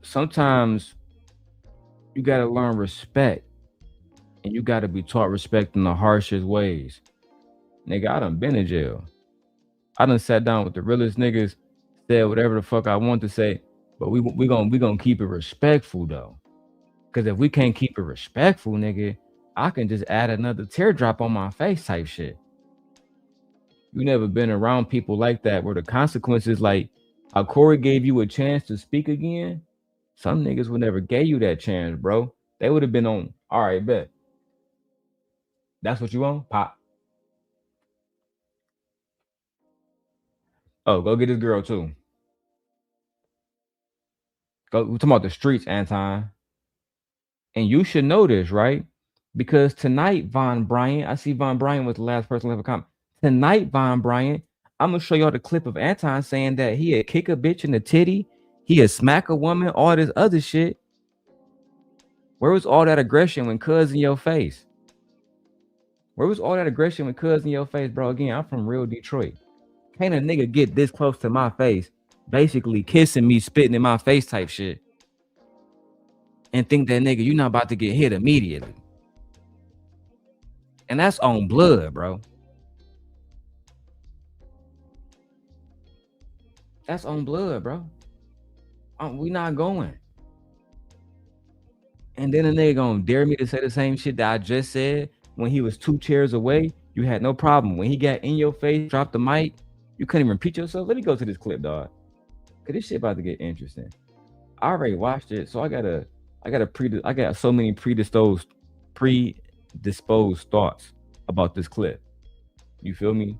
[SPEAKER 1] sometimes you gotta learn respect, and you gotta be taught respect in the harshest ways. Nigga, I done been in jail. I done sat down with the realest niggas, said whatever the fuck I want to say, but we gonna keep it respectful though. Cause if we can't keep it respectful, nigga, I can just add another teardrop on my face type shit. You never been around people like that where the consequences, like how Corey gave you a chance to speak again. Some niggas would never gave you that chance, bro. They would have been on, all right, bet. That's what you want? Pop. Oh, go get this girl too. We're talking about the streets, Anton. And you should know this, right? Because tonight, Von Bryant, I see Von Bryant was the last person to have a comment. Tonight, Von Bryant, I'm gonna show y'all the clip of Anton saying that he had kick a bitch in the titty, he had smack a woman, all this other shit. Where was all that aggression when cuz in your face? Where was all that aggression when cuz in your face, bro? Again, I'm from real Detroit. Can't a nigga get this close to my face, basically kissing me, spitting in my face type shit, and think that nigga, you not about to get hit immediately. And that's on blood, bro. That's on blood, bro. We not going. And then a nigga gonna dare me to say the same shit that I just said when he was 2 chairs away. You had no problem. When he got in your face, dropped the mic, you couldn't even repeat yourself. Let me go to this clip, dog. Cause this shit about to get interesting. I already watched it, so I got so many predisposed thoughts about this clip. You feel me?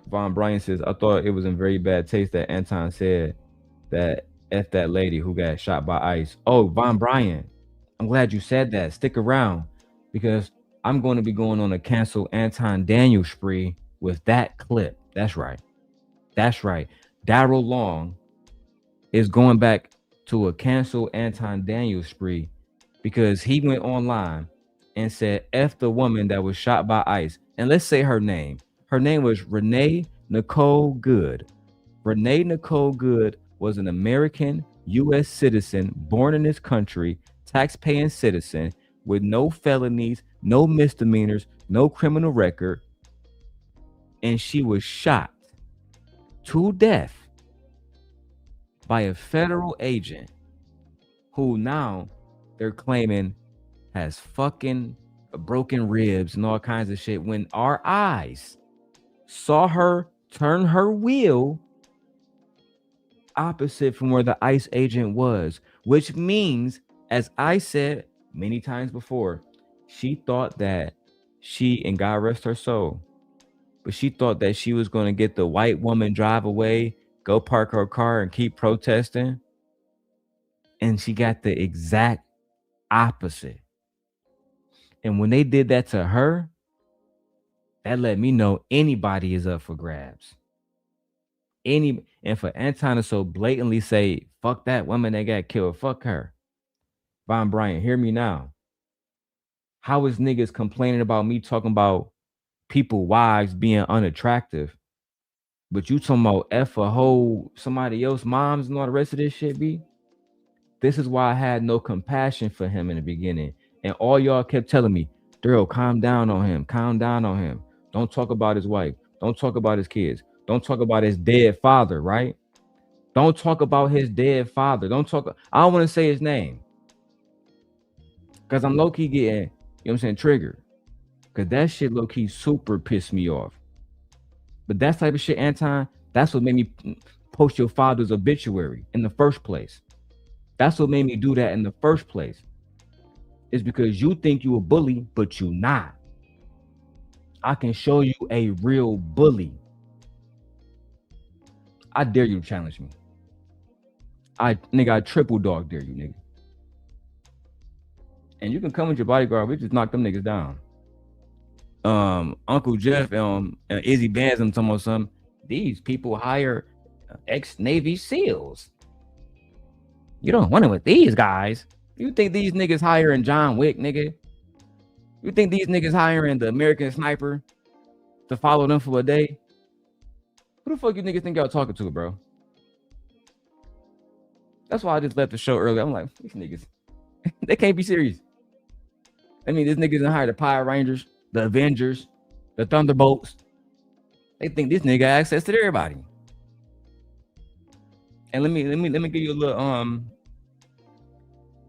[SPEAKER 1] Von Bryan says, I thought it was in very bad taste that Anton said that F that lady who got shot by ICE. Oh, Von Bryan, I'm glad you said that. Stick around because I'm going to be going on a cancel Anton Daniels spree with that clip. That's right. That's right. Darryl Long is going back to a cancel Anton Daniels spree because he went online and said F the woman that was shot by ICE. And let's say her name. Her name was Renee Nicole Good. Renee Nicole Good was an American U.S. citizen born in this country, tax-paying citizen with no felonies, no misdemeanors, no criminal record. And she was shot to death by a federal agent who now they're claiming has fucking broken ribs and all kinds of shit when our eyes saw her turn her wheel opposite from where the ICE agent was, which means, as I said many times before, she thought that she, and God rest her soul, but she thought that she was going to get the white woman drive away, go park her car and keep protesting. And she got the exact opposite. And when they did that to her, that let me know anybody is up for grabs. And for Anton to so blatantly say, fuck that woman that got killed, fuck her. Von Bryan, hear me now. How is niggas complaining about me talking about people wives being unattractive, but you talking about F a whole somebody else moms and all the rest of this shit, B? This is why I had no compassion for him in the beginning. And all y'all kept telling me, Daryl, calm down on him. Calm down on him. Don't talk about his wife. Don't talk about his kids. Don't talk about his dead father, right? Don't talk about his dead father. Don't talk. I don't want to say his name. Because I'm low-key getting, you know what I'm saying, triggered. Because that shit low-key super pissed me off. But that type of shit, Anton, that's what made me post your father's obituary in the first place. That's what made me do that in the first place. It's because you think you a bully, but you not. I can show you a real bully. I dare you to challenge me. I triple dog dare you, nigga. And you can come with your bodyguard. We just knock them niggas down. Uncle Jeff and Izzy Bands and talking about something. These people hire ex-Navy SEALs. You don't want it with these guys. You think these niggas hiring John Wick, nigga? You think these niggas hiring the American Sniper to follow them for a day? Who the fuck you niggas think y'all talking to, bro? That's why I just left the show early. I'm like, these niggas, they can't be serious. I mean, this niggas done hired the Power Rangers, the Avengers, the Thunderbolts. They think this nigga got access to everybody. And let me give you a little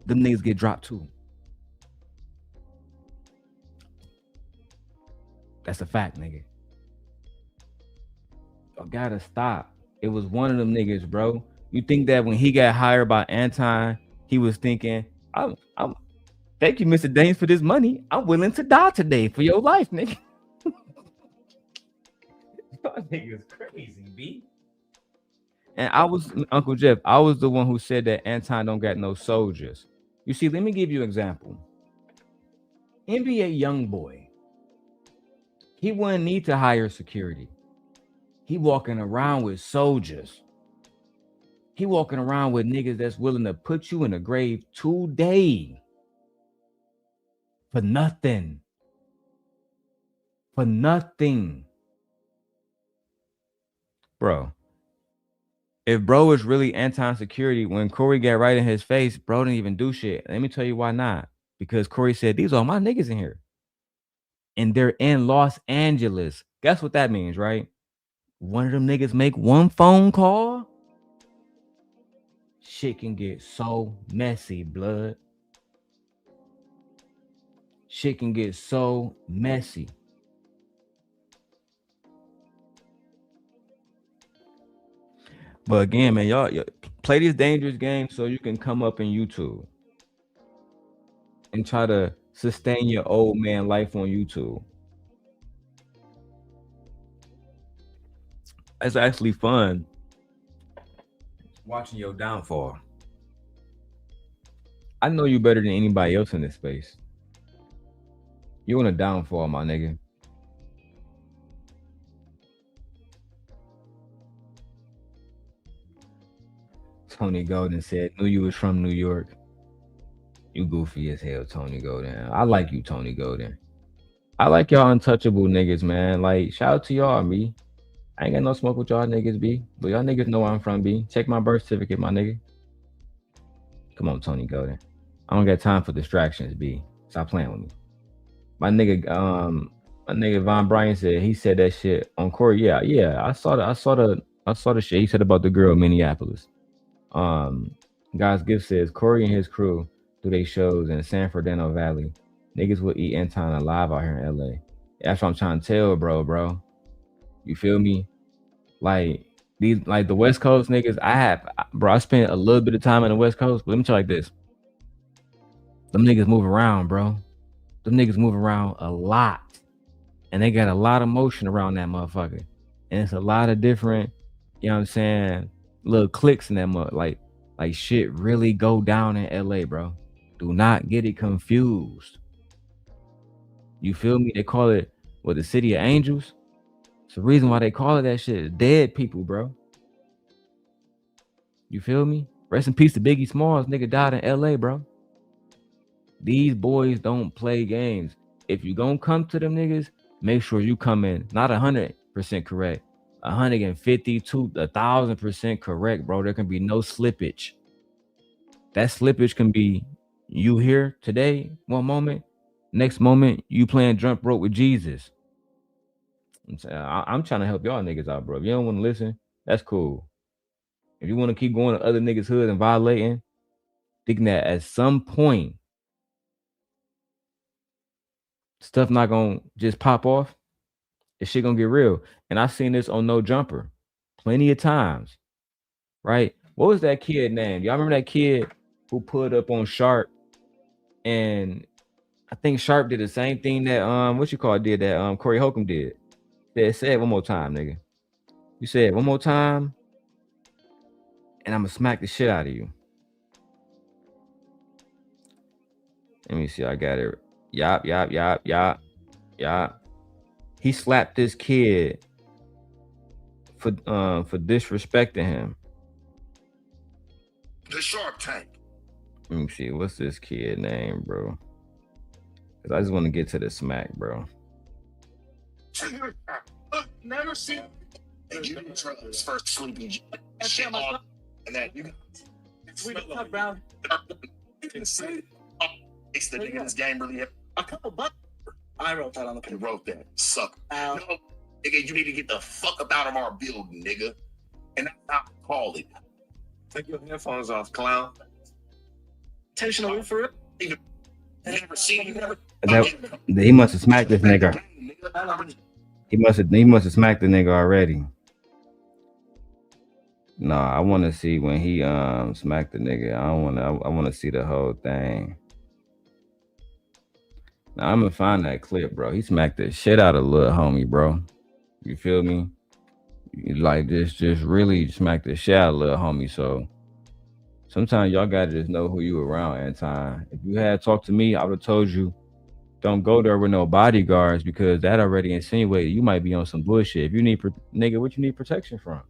[SPEAKER 1] them niggas get dropped too. That's a fact, nigga. I gotta stop. It was one of them niggas, bro. You think that when he got hired by Anton, he was thinking, I'm thank you, Mr. Danes, for this money. I'm willing to die today for your life, nigga. That nigga's crazy, B. And I was, Uncle Jeff, I was the one who said that Anton don't got no soldiers. You see, let me give you an example. NBA YoungBoy, he wouldn't need to hire security. He walking around with soldiers. He walking around with niggas that's willing to put you in the grave today for nothing. For nothing. bro. If bro was really anti-security, when Corey got right in his face, bro didn't even do shit. Let me tell you why not. Because Corey said, these are my niggas in here. And they're in Los Angeles. Guess what that means, right? One of them niggas make one phone call, shit can get so messy, blood. Shit can get so messy. But again, man, y'all play these dangerous games so you can come up in YouTube and try to sustain your old man life on YouTube. It's actually fun watching your downfall. I know you better than anybody else in this space. You on a downfall, my nigga. Tony Golden said, knew you was from New York. You goofy as hell, Tony Golden. I like you, Tony Golden. I like y'all untouchable niggas, man. Like, shout out to y'all, B. I ain't got no smoke with y'all niggas, B. But y'all niggas know where I'm from, B. Check my birth certificate, my nigga. Come on, Tony Golden. I don't got time for distractions, B. Stop playing with me. My nigga Von Bryan said he said that shit on Corey. Yeah. I saw the shit he said about the girl in Minneapolis. Guys Gift says Corey and his crew do they shows in San Fernando Valley. Niggas will eat Anton alive out here in LA. That's what I'm trying to tell, bro. You feel me? Like these, like the West Coast niggas. I spent a little bit of time in the West Coast, but let me tell you like this. Them niggas move around, bro. Them niggas move around a lot. And they got a lot of motion around that motherfucker. And it's a lot of different, you know what I'm saying, little clicks in that mother. Like shit really go down in LA, bro. Do not get it confused. You feel me? They call it the city of angels. It's the reason why they call it that shit. Dead people, bro. You feel me? Rest in peace to Biggie Smalls. Nigga died in LA, bro. These boys don't play games. If you gonna come to them niggas, make sure you come in not 100% correct, 150 to 1,000% correct, bro. There can be no slippage. That slippage can be you here today, one moment, next moment you playing jump rope with Jesus. I'm trying to help y'all niggas out, bro. If you don't want to listen, that's cool. If you want to keep going to other niggas' hood and violating, thinking that at some point stuff not gonna just pop off, this shit gonna get real. And I've seen this on No Jumper plenty of times, right? What was that kid name? Y'all remember that kid who put up on Sharp? And I think Sharp did the same thing that did that Corey Holcomb did. Say it one more time, nigga. You say it one more time, and I'm gonna smack the shit out of you. Let me see. I got it. Yop. He slapped this kid for disrespecting him.
[SPEAKER 7] The Shark Tank.
[SPEAKER 1] Let me see. What's this kid name, bro? Cause I just want to get to the smack, bro.
[SPEAKER 7] Never seen. And you didn't try his first sleepy shit on, and then you got brown. You can see. It's the nigga this game really have a couple bucks. I wrote that on the paper. You wrote that. Suck. No, nigga, you need to get the fuck up out of our building, nigga. And that's how I call it. Take your headphones off, clown. Intentionally for it. You never seen you never.
[SPEAKER 1] He must have smacked this nigga. He must have smacked the nigga already. No, I want to see when he smacked the nigga. I want to see the whole thing. Now I'm gonna find that clip, bro. He smacked the shit out of little homie, bro. You feel me? Like just really smacked the shit out of little homie. So sometimes y'all gotta just know who you around at time. If you had talked to me, I would have told you don't go there with no bodyguards because that already insinuated you might be on some bullshit. If you need nigga, what you need protection from?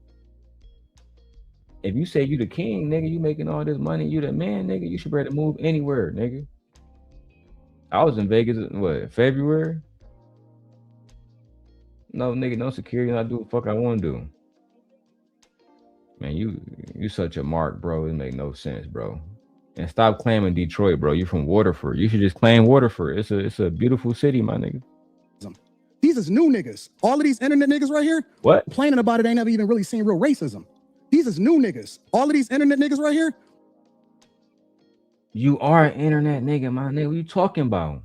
[SPEAKER 1] If you say you the king, nigga, you making all this money, you the man, nigga, you should be able to move anywhere, nigga. I was in Vegas, February? No, nigga, no security, not do what the fuck I want to do. Man, you such a mark, bro. It make no sense, bro. And stop claiming Detroit, bro. You from Waterford. You should just claim Waterford. It's a beautiful city, my nigga.
[SPEAKER 5] These is new niggas. All of these internet niggas right here,
[SPEAKER 1] What?
[SPEAKER 5] complaining about it, ain't never even really seen real racism. These is new niggas. All of these internet niggas right here.
[SPEAKER 1] You are an internet nigga, my nigga. What you talking about?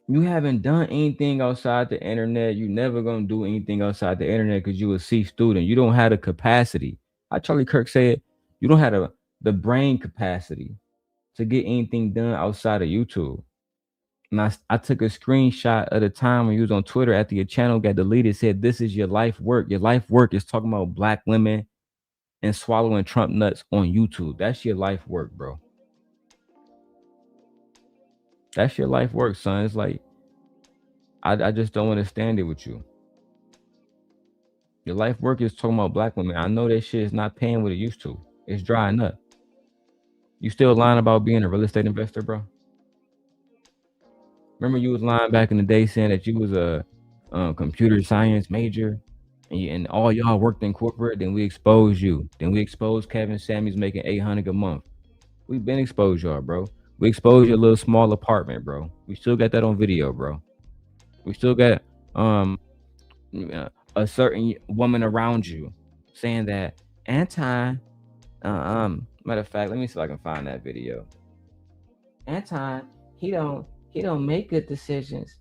[SPEAKER 1] You haven't done anything outside the internet. You never gonna do anything outside the internet because you a C student. You don't have the capacity. How Charlie Kirk said, you don't have the brain capacity to get anything done outside of YouTube. And I took a screenshot of the time when you was on Twitter after your channel got deleted, said this is your life work. Your life work is talking about black women and swallowing Trump nuts on YouTube. That's your life work, bro. That's your life work, son. It's like, I just don't understand it with you. Your life work is talking about black women. I know that shit is not paying what it used to. It's drying up. You still lying about being a real estate investor, bro? Remember you was lying back in the day saying that you was a computer science major and all y'all worked in corporate, then we exposed you. Then we exposed Kevin Samuels making $800 a month. We've been exposed y'all, bro. We exposed your little small apartment, bro. We still got that on video, bro. We still got a certain woman around you saying that Anton, matter of fact, let me see if I can find that video. Anton, he don't make good decisions.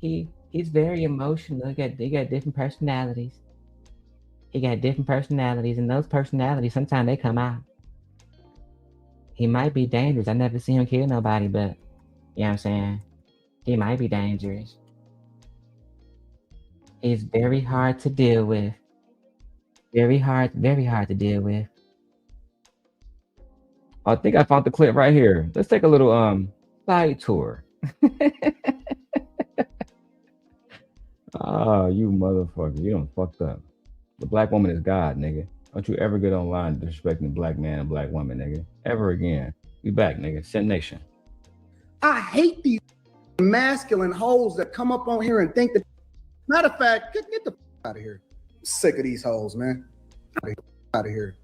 [SPEAKER 1] He's very emotional. They got different personalities. He got different personalities, and those personalities sometimes they come out. He might be dangerous. I never seen him kill nobody, but you know what I'm saying? He might be dangerous. He's very hard to deal with. Very hard to deal with. I think I found the clip right here. Let's take a little side tour. Oh, you motherfucker. You done fucked up. The black woman is God, nigga. Don't you ever get online disrespecting the black man and black woman, nigga. Ever again. We back, nigga. Sin Nation.
[SPEAKER 5] I hate these masculine hoes that come up on here and think that. Matter of fact, get the out of here. I'm sick of these hoes, man. Out of here.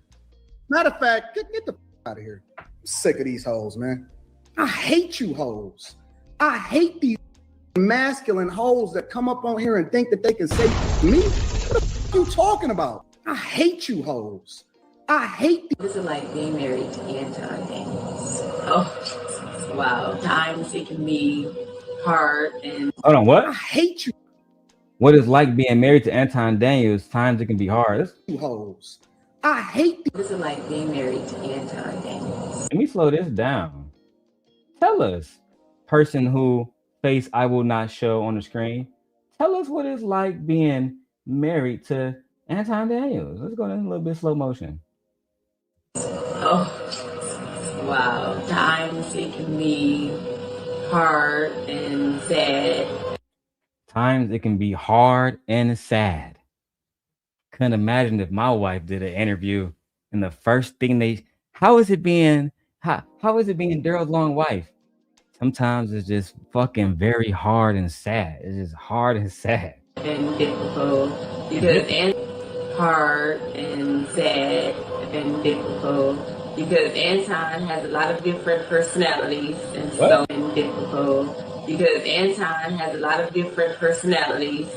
[SPEAKER 5] Matter of fact, get the out of here. I'm sick of these hoes, man. I hate you hoes. I hate these masculine hoes that come up on here and think that they can say me. What the fuck you talking about? I hate you hoes. I hate these.
[SPEAKER 8] This is like being married to Anton Daniels. Oh, wow. Times it can be hard and.
[SPEAKER 1] Hold on, what?
[SPEAKER 5] I hate you.
[SPEAKER 1] What it's like being married to Anton Daniels, times it can be hard.
[SPEAKER 5] You hoes. I hate these.
[SPEAKER 8] This is like being married to Anton Daniels.
[SPEAKER 1] Let me slow this down. Tell us, person who face I will not show on the screen, tell us what it's like being married to Anton Daniels. Let's go in a little bit slow motion.
[SPEAKER 8] Oh, wow. Times it can be hard and sad.
[SPEAKER 1] Times it can be hard and sad. Couldn't imagine if my wife did an interview and the first thing how is it being Daryl's long wife? Sometimes it's just fucking very hard and sad. It's just hard and sad.
[SPEAKER 8] And difficult because hard and sad and difficult because Anton has a lot of different personalities and so and difficult because Anton has a lot of different personalities.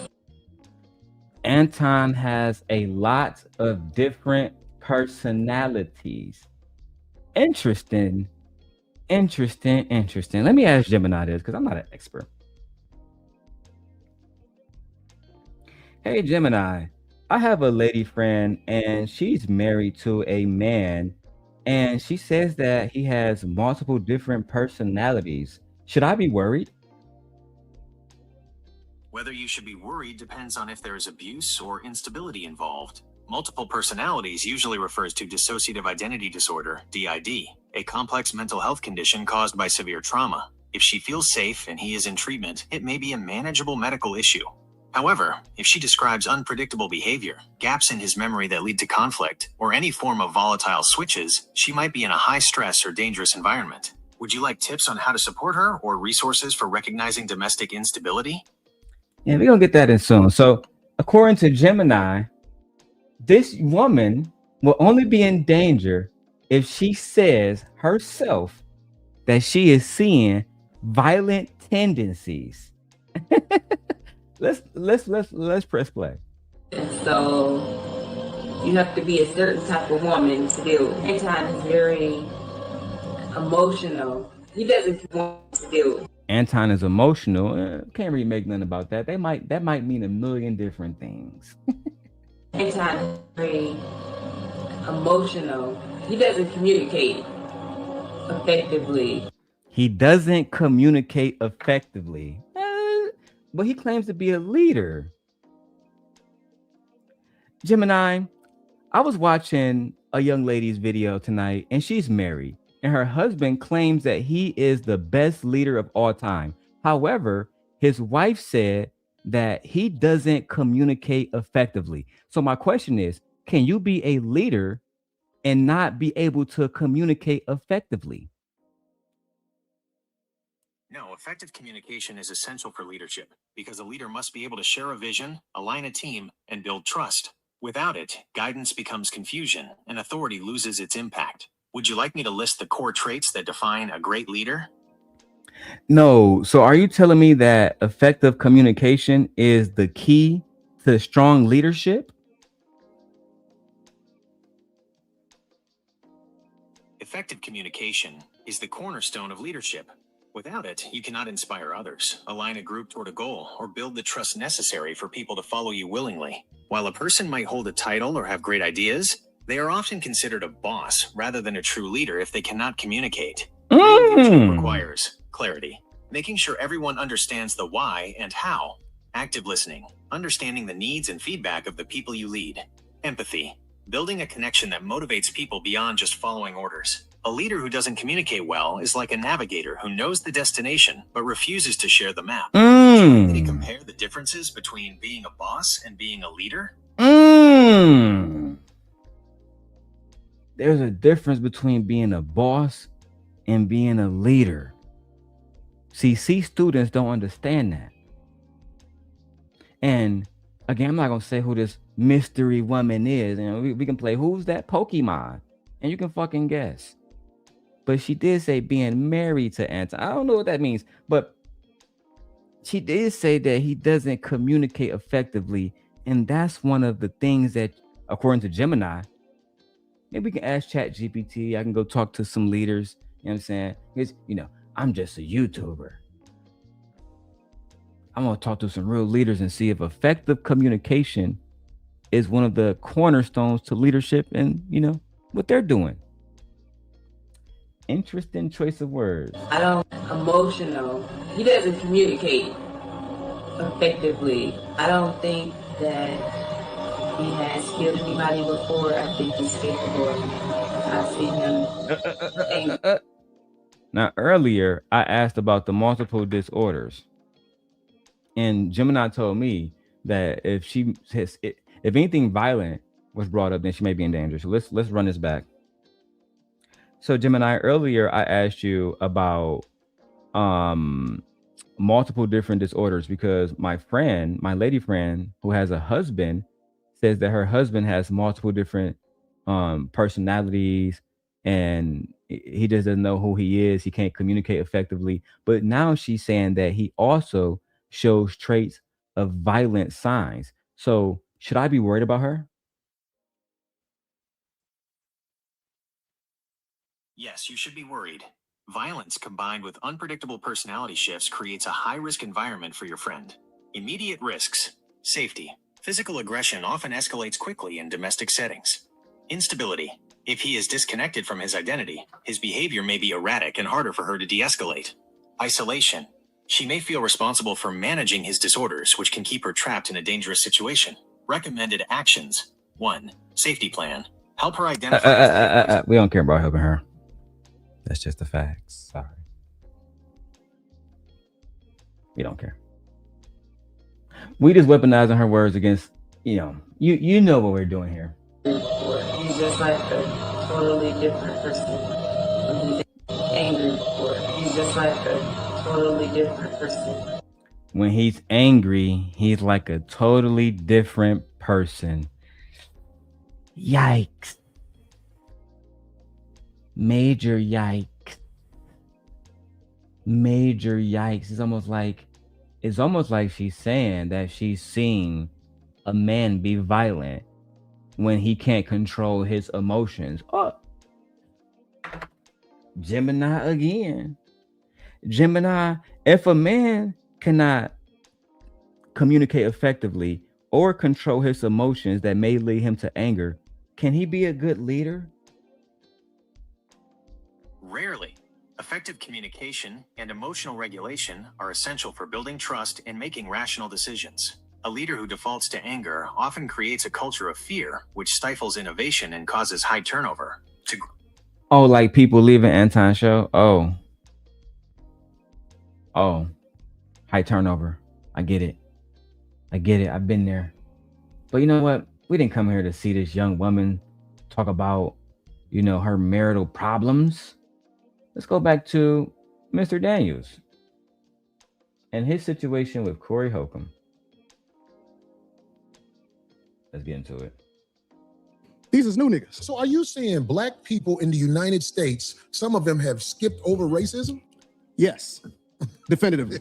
[SPEAKER 1] Anton has a lot of different personalities. Interesting. Let me ask Gemini this because I'm not an expert. Hey, Gemini, I have a lady friend and she's married to a man and she says that he has multiple different personalities. Should I be worried?
[SPEAKER 2] Whether you should be worried depends on if there is abuse or instability involved. Multiple personalities usually refers to dissociative identity disorder, DID, a complex mental health condition caused by severe trauma. If she feels safe and he is in treatment, it may be a manageable medical issue. However, if she describes unpredictable behavior, gaps in his memory that lead to conflict, or any form of volatile switches, she might be in a high stress or dangerous environment. Would you like tips on how to support her or resources for recognizing domestic instability?
[SPEAKER 1] Yeah, we're gonna get that in soon. So according to Gemini, This woman will only be in danger if she says herself that she is seeing violent tendencies. let's press play.
[SPEAKER 8] And so you have to be a certain type of woman to deal with. Anton is very emotional. He doesn't want to deal with.
[SPEAKER 1] Anton is emotional. Can't really make nothing about that. That might mean a million different things.
[SPEAKER 8] Anton is very emotional. He doesn't communicate effectively.
[SPEAKER 1] He doesn't communicate effectively. But he claims to be a leader. Gemini, I was watching a young lady's video tonight, and she's married, and her husband claims that he is the best leader of all time. However, his wife said that he doesn't communicate effectively. So my question is, can you be a leader and not be able to communicate effectively?
[SPEAKER 2] No, effective communication is essential for leadership because a leader must be able to share a vision, align a team, and build trust. Without it, guidance becomes confusion and authority loses its impact. Would you like me to list the core traits that define a great leader?
[SPEAKER 1] No. So are you telling me that effective communication is the key to strong leadership?
[SPEAKER 2] Effective communication is the cornerstone of leadership. Without it, you cannot inspire others, align a group toward a goal, or build the trust necessary for people to follow you willingly. While a person might hold a title or have great ideas, they are often considered a boss rather than a true leader if they cannot communicate. Real leadership requires clarity, making sure everyone understands the why and how, active listening, understanding the needs and feedback of the people you lead, empathy, building a connection that motivates people beyond just following orders. A leader who doesn't communicate well is like a navigator who knows the destination but refuses to share the map. Can you compare the differences between being a boss and being a leader?
[SPEAKER 1] There's a difference between being a boss and being a leader. See, students don't understand that. And again, I'm not gonna say who this mystery woman is. And we can play who's that Pokemon, and you can fucking guess. But she did say being married to Anton. I don't know what that means, but she did say that he doesn't communicate effectively. And that's one of the things that, according to Gemini, maybe we can ask ChatGPT. I can go talk to some leaders. You know what I'm saying? Because, I'm just a YouTuber. I'm going to talk to some real leaders and see if effective communication is one of the cornerstones to leadership and, what they're doing. Interesting choice of words.
[SPEAKER 8] Emotional. He doesn't communicate effectively. I don't think that he has killed anybody before. I think he's capable. I've seen him.
[SPEAKER 1] Now, earlier, I asked about the multiple disorders. And Gemini told me that if anything violent was brought up, then she may be in danger. So let's run this back. So Gemini, earlier I asked you about multiple different disorders because my lady friend who has a husband says that her husband has multiple different personalities and he just doesn't know who he is. He can't communicate effectively. But now she's saying that he also shows traits of violent signs. So should I be worried about her?
[SPEAKER 2] Yes, you should be worried. Violence combined with unpredictable personality shifts creates a high-risk environment for your friend. Immediate risks. Safety. Physical aggression often escalates quickly in domestic settings. Instability. If he is disconnected from his identity, his behavior may be erratic and harder for her to de-escalate. Isolation. She may feel responsible for managing his disorders, which can keep her trapped in a dangerous situation. Recommended actions. 1. Safety plan. Help her identify.
[SPEAKER 1] We don't care about helping her. That's just the facts. Sorry. We don't care. We just weaponizing her words against, you know what we're doing here.
[SPEAKER 8] He's just like a totally different person. When he's angry, he's just like a totally different person.
[SPEAKER 1] When he's angry, he's like a totally different person. Yikes. Major yikes. Major yikes. It's almost like she's saying that she's seeing a man be violent when he can't control his emotions. Oh, Gemini again. Gemini, if a man cannot communicate effectively or control his emotions that may lead him to anger, can he be a good leader?
[SPEAKER 2] Rarely. Effective communication and emotional regulation are essential for building trust and making rational decisions. A leader who defaults to anger often creates a culture of fear, which stifles innovation and causes high turnover.
[SPEAKER 1] Oh, like people leaving Anton show? Oh, high turnover. I get it. I've been there. But you know what? We didn't come here to see this young woman talk about, her marital problems. Let's go back to Mr. Daniels and his situation with Corey Holcomb. Let's get into it.
[SPEAKER 5] These is new niggas.
[SPEAKER 4] So are you saying black people in the United States, some of them have skipped over racism?
[SPEAKER 5] Yes, definitively.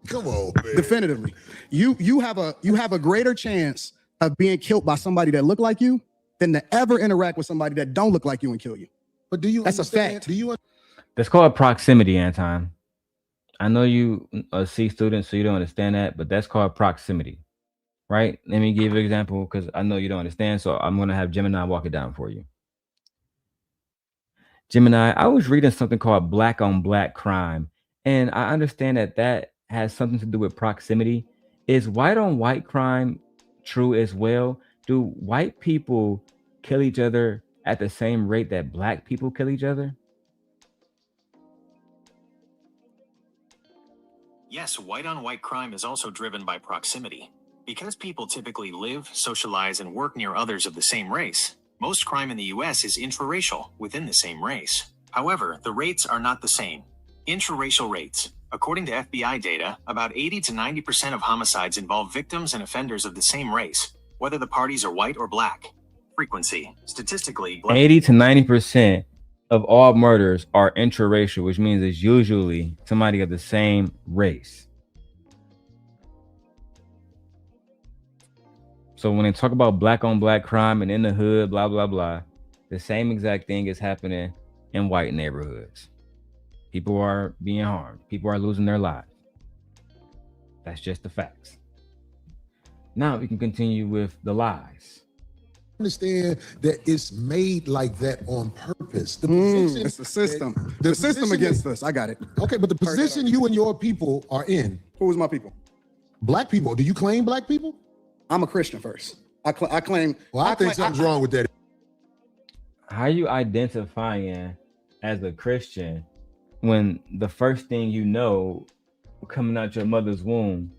[SPEAKER 4] Come on, man.
[SPEAKER 5] Definitively. You have a greater chance of being killed by somebody that look like you than to ever interact with somebody that don't look like you and kill you.
[SPEAKER 4] But do you
[SPEAKER 5] That's
[SPEAKER 4] understand?
[SPEAKER 5] a fact.
[SPEAKER 4] Do you
[SPEAKER 1] That's called proximity, Anton. I know you a C student, so you don't understand that, but that's called proximity, right? Let me give you an example because I know you don't understand, so I'm going to have Gemini walk it down for you. Gemini, I was reading something called black on black crime, and I understand that has something to do with proximity. Is white on white crime true as well? Do white people kill each other at the same rate that black people kill each other?
[SPEAKER 2] Yes, white-on-white crime is also driven by proximity. Because people typically live, socialize, and work near others of the same race, most crime in the US is intraracial within the same race. However, the rates are not the same. Intraracial rates. According to FBI data, about 80 to 90% of homicides involve victims and offenders of the same race, whether the parties are white or black. Frequency. Statistically,
[SPEAKER 1] 80 to 90% of all murders are intraracial, which means it's usually somebody of the same race. So when they talk about black on black crime and in the hood, blah, blah, blah, the same exact thing is happening in white neighborhoods. People are being harmed. People are losing their lives. That's just the facts. Now we can continue with the lies.
[SPEAKER 4] understand that it's made like that on purpose?
[SPEAKER 5] It's the system. The system against us. I got it.
[SPEAKER 4] Okay, but the position you and your people are in.
[SPEAKER 5] Who is my people?
[SPEAKER 4] Black people. Do you claim black people?
[SPEAKER 5] I'm a Christian first. I claim.
[SPEAKER 4] Well, I think something's wrong with that.
[SPEAKER 1] How are you identifying as a Christian when the first thing you know coming out your mother's womb,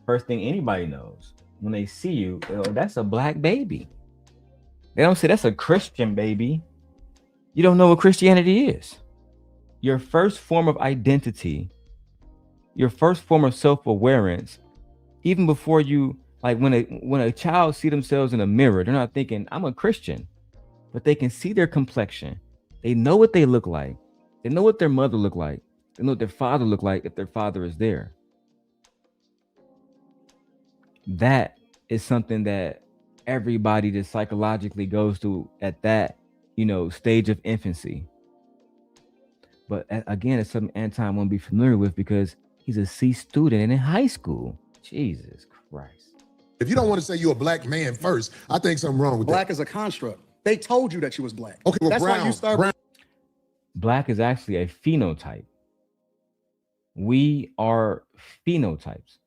[SPEAKER 1] first thing anybody knows when they see you, that's a black baby. They don't say that's a Christian baby. You don't know what Christianity is. Your first form of identity, your first form of self-awareness, even before you, like when a child see themselves in a mirror, they're not thinking, I'm a Christian, but they can see their complexion. They know what they look like. They know what their mother looked like. They know what their father looked like if their father is there. That is something that everybody that psychologically goes through at that, stage of infancy. But again, it's something Anton won't be familiar with because he's a C student and in high school. Jesus Christ.
[SPEAKER 4] If you don't want to say you're a black man first, I think something wrong with
[SPEAKER 5] Black
[SPEAKER 4] that.
[SPEAKER 5] is a construct. They told you that you was black.
[SPEAKER 4] Okay, well,
[SPEAKER 5] that's
[SPEAKER 4] brown,
[SPEAKER 5] why you start.
[SPEAKER 4] brown.
[SPEAKER 1] Black is actually a phenotype. We are phenotypes.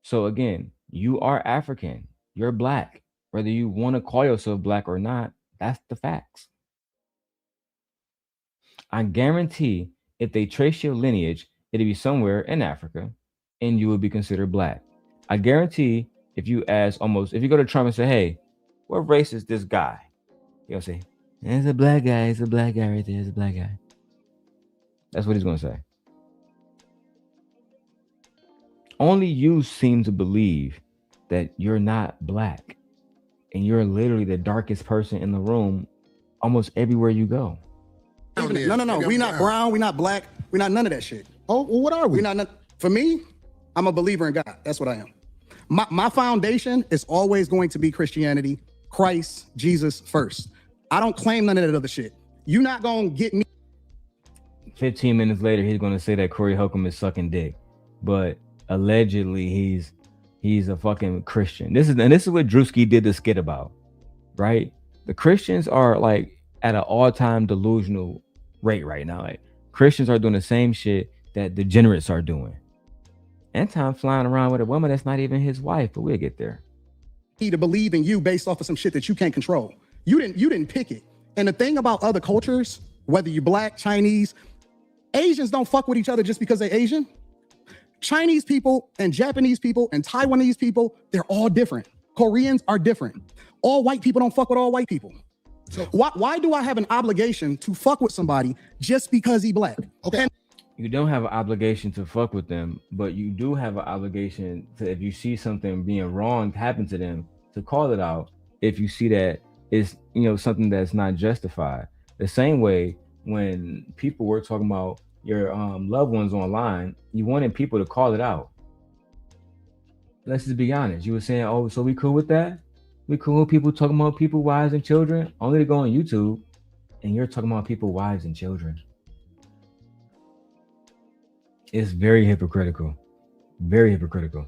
[SPEAKER 1] So again, you are African, you're black. Whether you want to call yourself black or not, that's the facts. I guarantee if they trace your lineage, it'll be somewhere in Africa and you will be considered black. I guarantee if you go to Trump and say, hey, what race is this guy? He'll say, it's a black guy. It's a black guy right there. It's a black guy. That's what he's going to say. Only you seem to believe that you're not black. and you're literally the darkest person in the room almost everywhere you go.
[SPEAKER 5] No. We not brown. We not black. We not none of that shit.
[SPEAKER 4] Oh, well, what are we?
[SPEAKER 5] We not. For me, I'm a believer in God. That's what I am. My foundation is always going to be Christianity, Christ, Jesus first. I don't claim none of that other shit. You're not gonna get me.
[SPEAKER 1] 15 minutes later, he's gonna say that Corey Holcomb is sucking dick, but allegedly he's a fucking Christian. This is what Drewski did the skit about, right? The Christians are like at an all-time delusional rate right now. Like Christians are doing the same shit that degenerates are doing. Anton flying around with a woman that's not even his wife, but we'll get there.
[SPEAKER 5] To believe in you based off of some shit that you can't control. You didn't pick it. And the thing about other cultures, whether you're black, Chinese, Asians don't fuck with each other just because they're Asian. Chinese people and Japanese people and Taiwanese people, they're all different. Koreans are different. All white people don't fuck with all white people. So why do I have an obligation to fuck with somebody just because he black? Okay. And
[SPEAKER 1] you don't have an obligation to fuck with them, but you do have an obligation to, if you see something being wrong happen to them, to call it out. If you see that it's, something that's not justified. The same way when people were talking about your loved ones online, you wanted people to call it out. Let's just be honest. You were saying, oh, so we cool with that? We cool with people talking about people, wives and children, only to go on YouTube, and you're talking about people, wives and children. It's very hypocritical. Very hypocritical.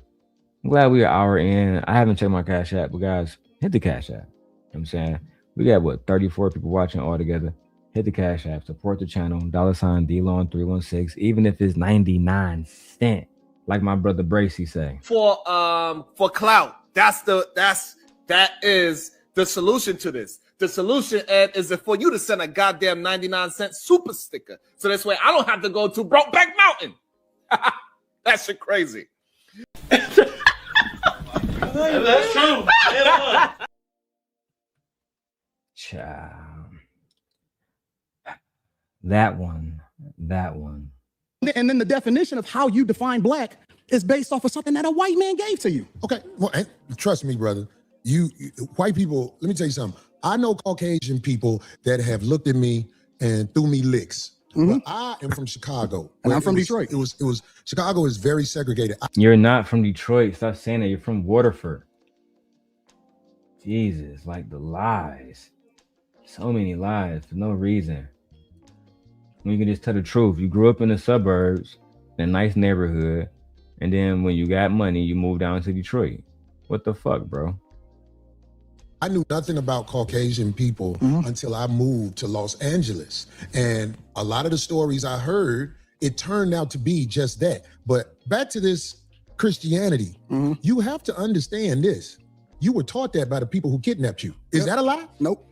[SPEAKER 1] I'm glad we are an hour in. I haven't checked my Cash App, but guys, hit the Cash App. You know what I'm saying? We got 34 people watching all together. Hit the Cash App, support the channel, $DLon316, even if it's 99 cents, like my brother Bracy say.
[SPEAKER 9] For clout. That is the solution to this. The solution, Ed, is for you to send a goddamn 99-cent super sticker. So this way I don't have to go to Brokeback Mountain. That shit crazy.
[SPEAKER 10] That's true.
[SPEAKER 1] Child. That one.
[SPEAKER 5] And then the definition of how you define black is based off of something that a white man gave to you.
[SPEAKER 4] Okay, well, trust me, brother. You white people, let me tell you something. I know Caucasian people that have looked at me and threw me licks. But I am from Chicago.
[SPEAKER 5] And I'm from Detroit.
[SPEAKER 4] It was Chicago is very segregated.
[SPEAKER 1] You're not from Detroit. Stop saying that. You're from Waterford. Jesus, like the lies. So many lies for no reason. When you can just tell the truth. You grew up in the suburbs, in a nice neighborhood, and then when you got money, you moved down to Detroit. What the fuck, bro?
[SPEAKER 4] I knew nothing about Caucasian people until I moved to Los Angeles. And a lot of the stories I heard, it turned out to be just that. But back to this Christianity, you have to understand this. You were taught that by the people who kidnapped you. Is that a lie?
[SPEAKER 5] Nope.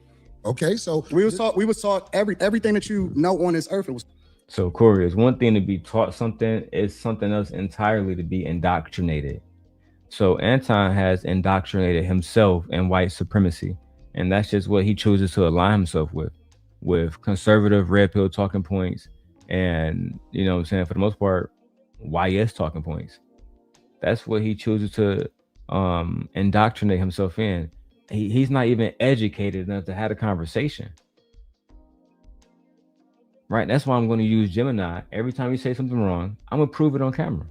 [SPEAKER 4] Okay, so
[SPEAKER 5] we was taught everything that you know on this earth. It was.
[SPEAKER 1] So Corey, it's one thing to be taught something, it's something else entirely to be indoctrinated. So Anton has indoctrinated himself in white supremacy, and that's just what he chooses to align himself with conservative red pill talking points, and you know what I'm saying, for the most part, YS talking points. That's what he chooses to indoctrinate himself in. He's not even educated enough to have a conversation. Right? That's why I'm going to use Gemini. Every time you say something wrong, I'm going to prove it on camera.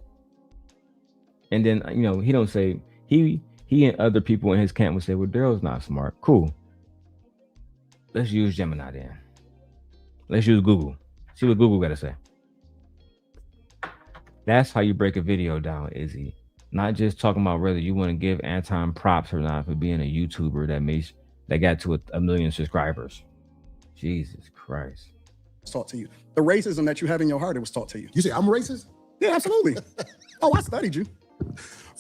[SPEAKER 1] And then, you know, he don't say, he and other people in his camp would say, well, Daryl's not smart. Cool. Let's use Gemini then. Let's use Google. See what Google got to say. That's how you break a video down, Izzy. Not just talking about whether you want to give Anton props or not for being a YouTuber that got to a million subscribers. Jesus Christ.
[SPEAKER 5] Taught to you. The racism that you have in your heart, it was taught to you.
[SPEAKER 4] You say I'm racist?
[SPEAKER 5] Yeah, absolutely. Oh, I studied you.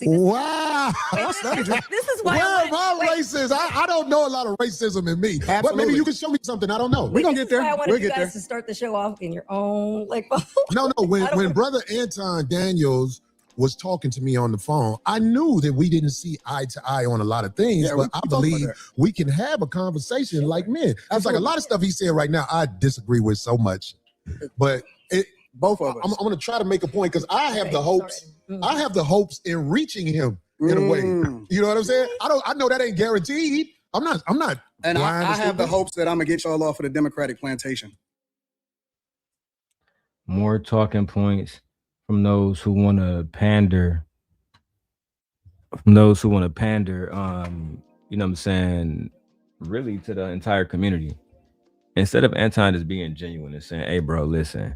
[SPEAKER 4] Wow.
[SPEAKER 5] I studied you.
[SPEAKER 6] This is why.
[SPEAKER 4] Where am I racist? I don't know a lot of racism in me.
[SPEAKER 5] Absolutely.
[SPEAKER 4] But maybe you can show me something I don't know.
[SPEAKER 5] We're going to get there.
[SPEAKER 6] I wanted
[SPEAKER 5] We'll
[SPEAKER 6] you
[SPEAKER 5] get
[SPEAKER 6] guys
[SPEAKER 5] there.
[SPEAKER 6] to start the show off in your own, like.
[SPEAKER 4] No. When brother Anton Daniels was talking to me on the phone, I knew that we didn't see eye to eye on a lot of things, but I believe we can have a conversation like men. It's like a lot of stuff he said right now, I disagree with so much. But
[SPEAKER 5] both of us.
[SPEAKER 4] I'm going to try to make a point because I have the hopes. I have the hopes in reaching him in a way. You know what I'm saying? I know that ain't guaranteed. I'm not.
[SPEAKER 5] And
[SPEAKER 4] blind
[SPEAKER 5] I
[SPEAKER 4] to
[SPEAKER 5] have the
[SPEAKER 4] stupid.
[SPEAKER 5] hopes that I'm gonna get y'all off of the Democratic plantation.
[SPEAKER 1] More talking points from those who want to pander. From those who want to pander, you know what I'm saying, really to the entire community. Instead of Anton just being genuine and saying, hey, bro, listen,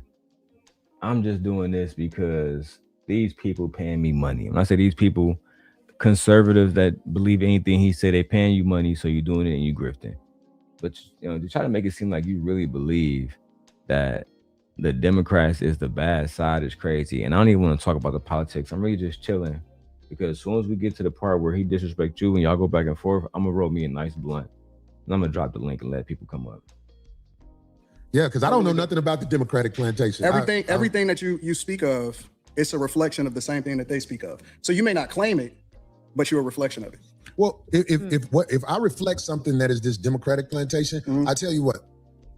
[SPEAKER 1] I'm just doing this because these people paying me money. When I say these people, conservatives that believe anything he said, they paying you money, so you're doing it and you grifting. But you know, to try to make it seem like you really believe that the Democrats is the bad side is crazy. And I don't even want to talk about the politics. I'm really just chilling because as soon as we get to the part where he disrespects you and y'all go back and forth, I'm gonna roll me a nice blunt and I'm gonna drop the link and let people come up.
[SPEAKER 4] Yeah, because I don't know nothing about the Democratic plantation.
[SPEAKER 5] Everything that you speak of, it's a reflection of the same thing that they speak of. So you may not claim it, but you're a reflection of it.
[SPEAKER 4] Well, if I reflect something that is this Democratic plantation, I tell you what,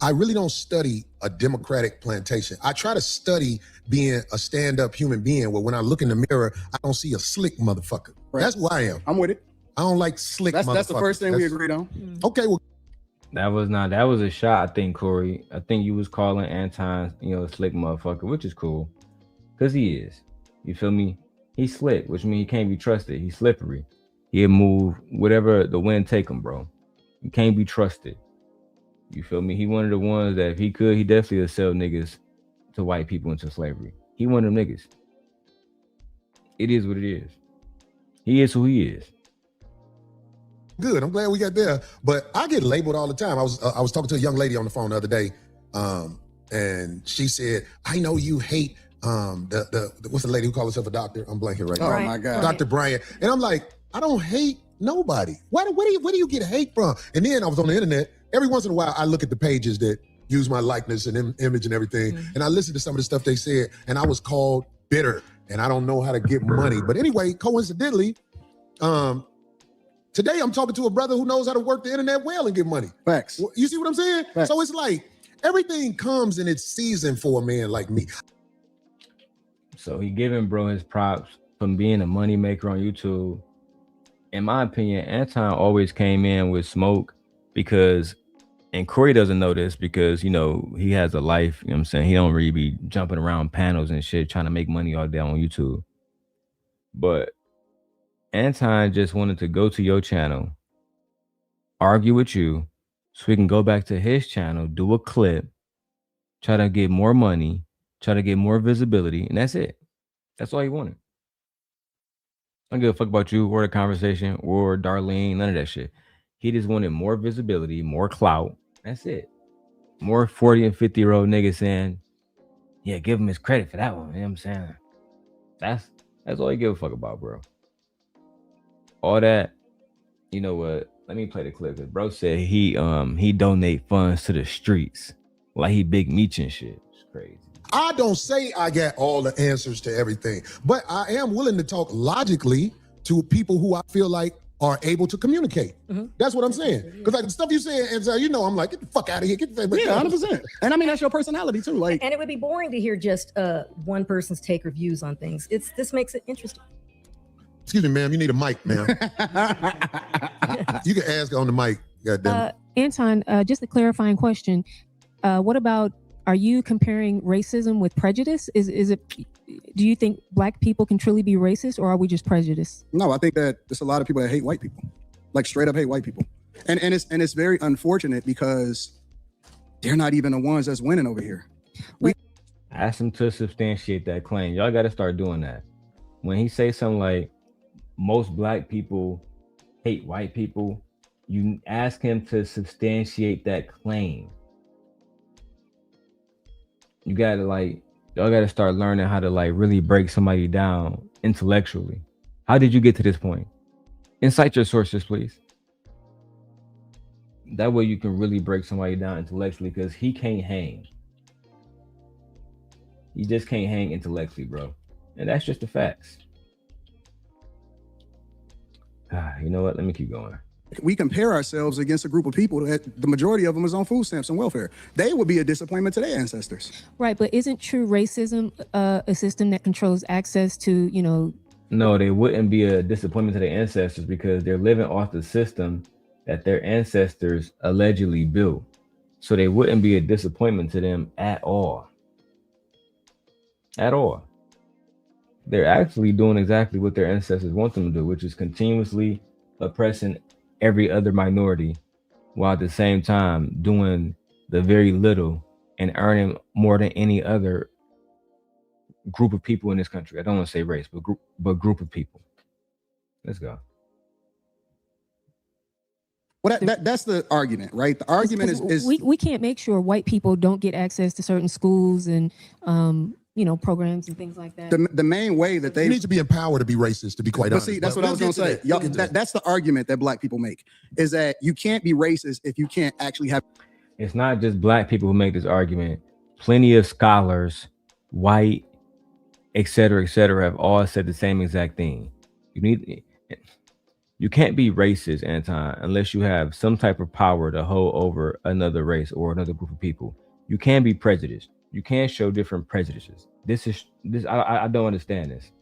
[SPEAKER 4] I really don't study a Democratic plantation. I try to study being a stand-up human being where when I look in the mirror, I don't see a slick motherfucker. Right. That's who I am.
[SPEAKER 5] I'm with it.
[SPEAKER 4] I don't like slick motherfuckers.
[SPEAKER 5] That's the first thing we agreed on.
[SPEAKER 4] Okay, well.
[SPEAKER 1] That was a shot, I think, Corey. I think you was calling Anton, you know, a slick motherfucker, which is cool. Because he is. You feel me? He's slick, which means he can't be trusted. He's slippery. He'll move whatever the wind take him, bro. You can't be trusted. You feel me? He one of the ones that if he could, he definitely would sell niggas to white people into slavery. He one of them niggas. It is what it is. He is who he is.
[SPEAKER 4] Good. I'm glad we got there. But I get labeled all the time. I was talking to a young lady on the phone the other day, and she said, "I know you hate the what's the lady who calls herself a doctor? I'm blanking right now.
[SPEAKER 5] Oh my God,
[SPEAKER 4] Dr. Bryant." And I'm like, I don't hate nobody. Where do you get hate from? And then I was on the internet. Every once in a while, I look at the pages that use my likeness and image and everything, and I listen to some of the stuff they said, and I was called bitter, and I don't know how to get money. But anyway, coincidentally, today I'm talking to a brother who knows how to work the internet well and get money.
[SPEAKER 5] Facts.
[SPEAKER 4] You see what I'm saying?
[SPEAKER 5] Facts.
[SPEAKER 4] So it's like everything comes in its season for a man like me.
[SPEAKER 1] So he giving bro his props from being a money maker on YouTube. In my opinion, Anton always came in with smoke because, and Corey doesn't know this because, you know, he has a life, you know what I'm saying? He don't really be jumping around panels and shit trying to make money all day on YouTube. But Anton just wanted to go to your channel, argue with you, so we can go back to his channel, do a clip, try to get more money, try to get more visibility, and that's it. That's all he wanted. I don't give a fuck about you or the conversation or Darlene, none of that shit. He just wanted more visibility, more clout. That's it. More 40 and 50-year-old niggas saying, yeah, give him his credit for that one. You know what I'm saying? That's all he give a fuck about, bro. All that, you know what? Let me play the clip. Bro said he donate funds to the streets. Like he Big Meech and shit. It's crazy.
[SPEAKER 4] I don't say I got all the answers to everything, but I am willing to talk logically to people who I feel like are able to communicate. That's what I'm saying. Because like the stuff you say, and so you know, I'm like, get the fuck out of here. Get the
[SPEAKER 5] yeah, 100%. And I mean, that's your personality too. Like,
[SPEAKER 6] and it would be boring to hear just one person's take or views on things. This makes it interesting.
[SPEAKER 4] Excuse me, ma'am. You need a mic, ma'am. You can ask on the mic. Goddamn.
[SPEAKER 10] Anton, just a clarifying question. What about, are you comparing racism with prejudice? Is it, do you think black people can truly be racist, or are we just prejudiced?
[SPEAKER 5] No, I think that there's a lot of people that hate white people, like straight up hate white people. And it's very unfortunate because they're not even the ones that's winning over here.
[SPEAKER 1] Ask him to substantiate that claim. Y'all got to start doing that. When he say something like, most black people hate white people, you ask him to substantiate that claim. You gotta y'all gotta start learning how to really break somebody down intellectually. How did you get to this point? Incite your sources, please. That way you can really break somebody down intellectually, because he can't hang. He just can't hang intellectually, bro. And that's just the facts. You know what? Let me keep going.
[SPEAKER 5] We compare ourselves against a group of people that the majority of them is on food stamps and welfare. They would be a disappointment to their ancestors.
[SPEAKER 10] Right, but isn't true racism a system that controls access to, you know?
[SPEAKER 1] No, they wouldn't be a disappointment to their ancestors because they're living off the system that their ancestors allegedly built, so they wouldn't be a disappointment to them at all. At all. They're actually doing exactly what their ancestors want them to do, which is continuously oppressing every other minority, while at the same time doing the very little and earning more than any other group of people in this country. I don't want to say race, but group of people. Let's go.
[SPEAKER 5] Well, that's the argument, right? The argument is
[SPEAKER 10] we can't make sure white people don't get access to certain schools and programs and things like that.
[SPEAKER 5] The main way that they
[SPEAKER 4] need to be empowered to be racist, to be quite honest.
[SPEAKER 5] See, that's what I was going to say. Y'all, that's the argument that black people make, is that you can't be racist if you can't actually have.
[SPEAKER 1] It's not just black people who make this argument. Plenty of scholars, white, et cetera, have all said the same exact thing. You can't be racist, Anton, unless you have some type of power to hold over another race or another group of people. You can't be prejudiced. You can't show different prejudices. I don't understand this.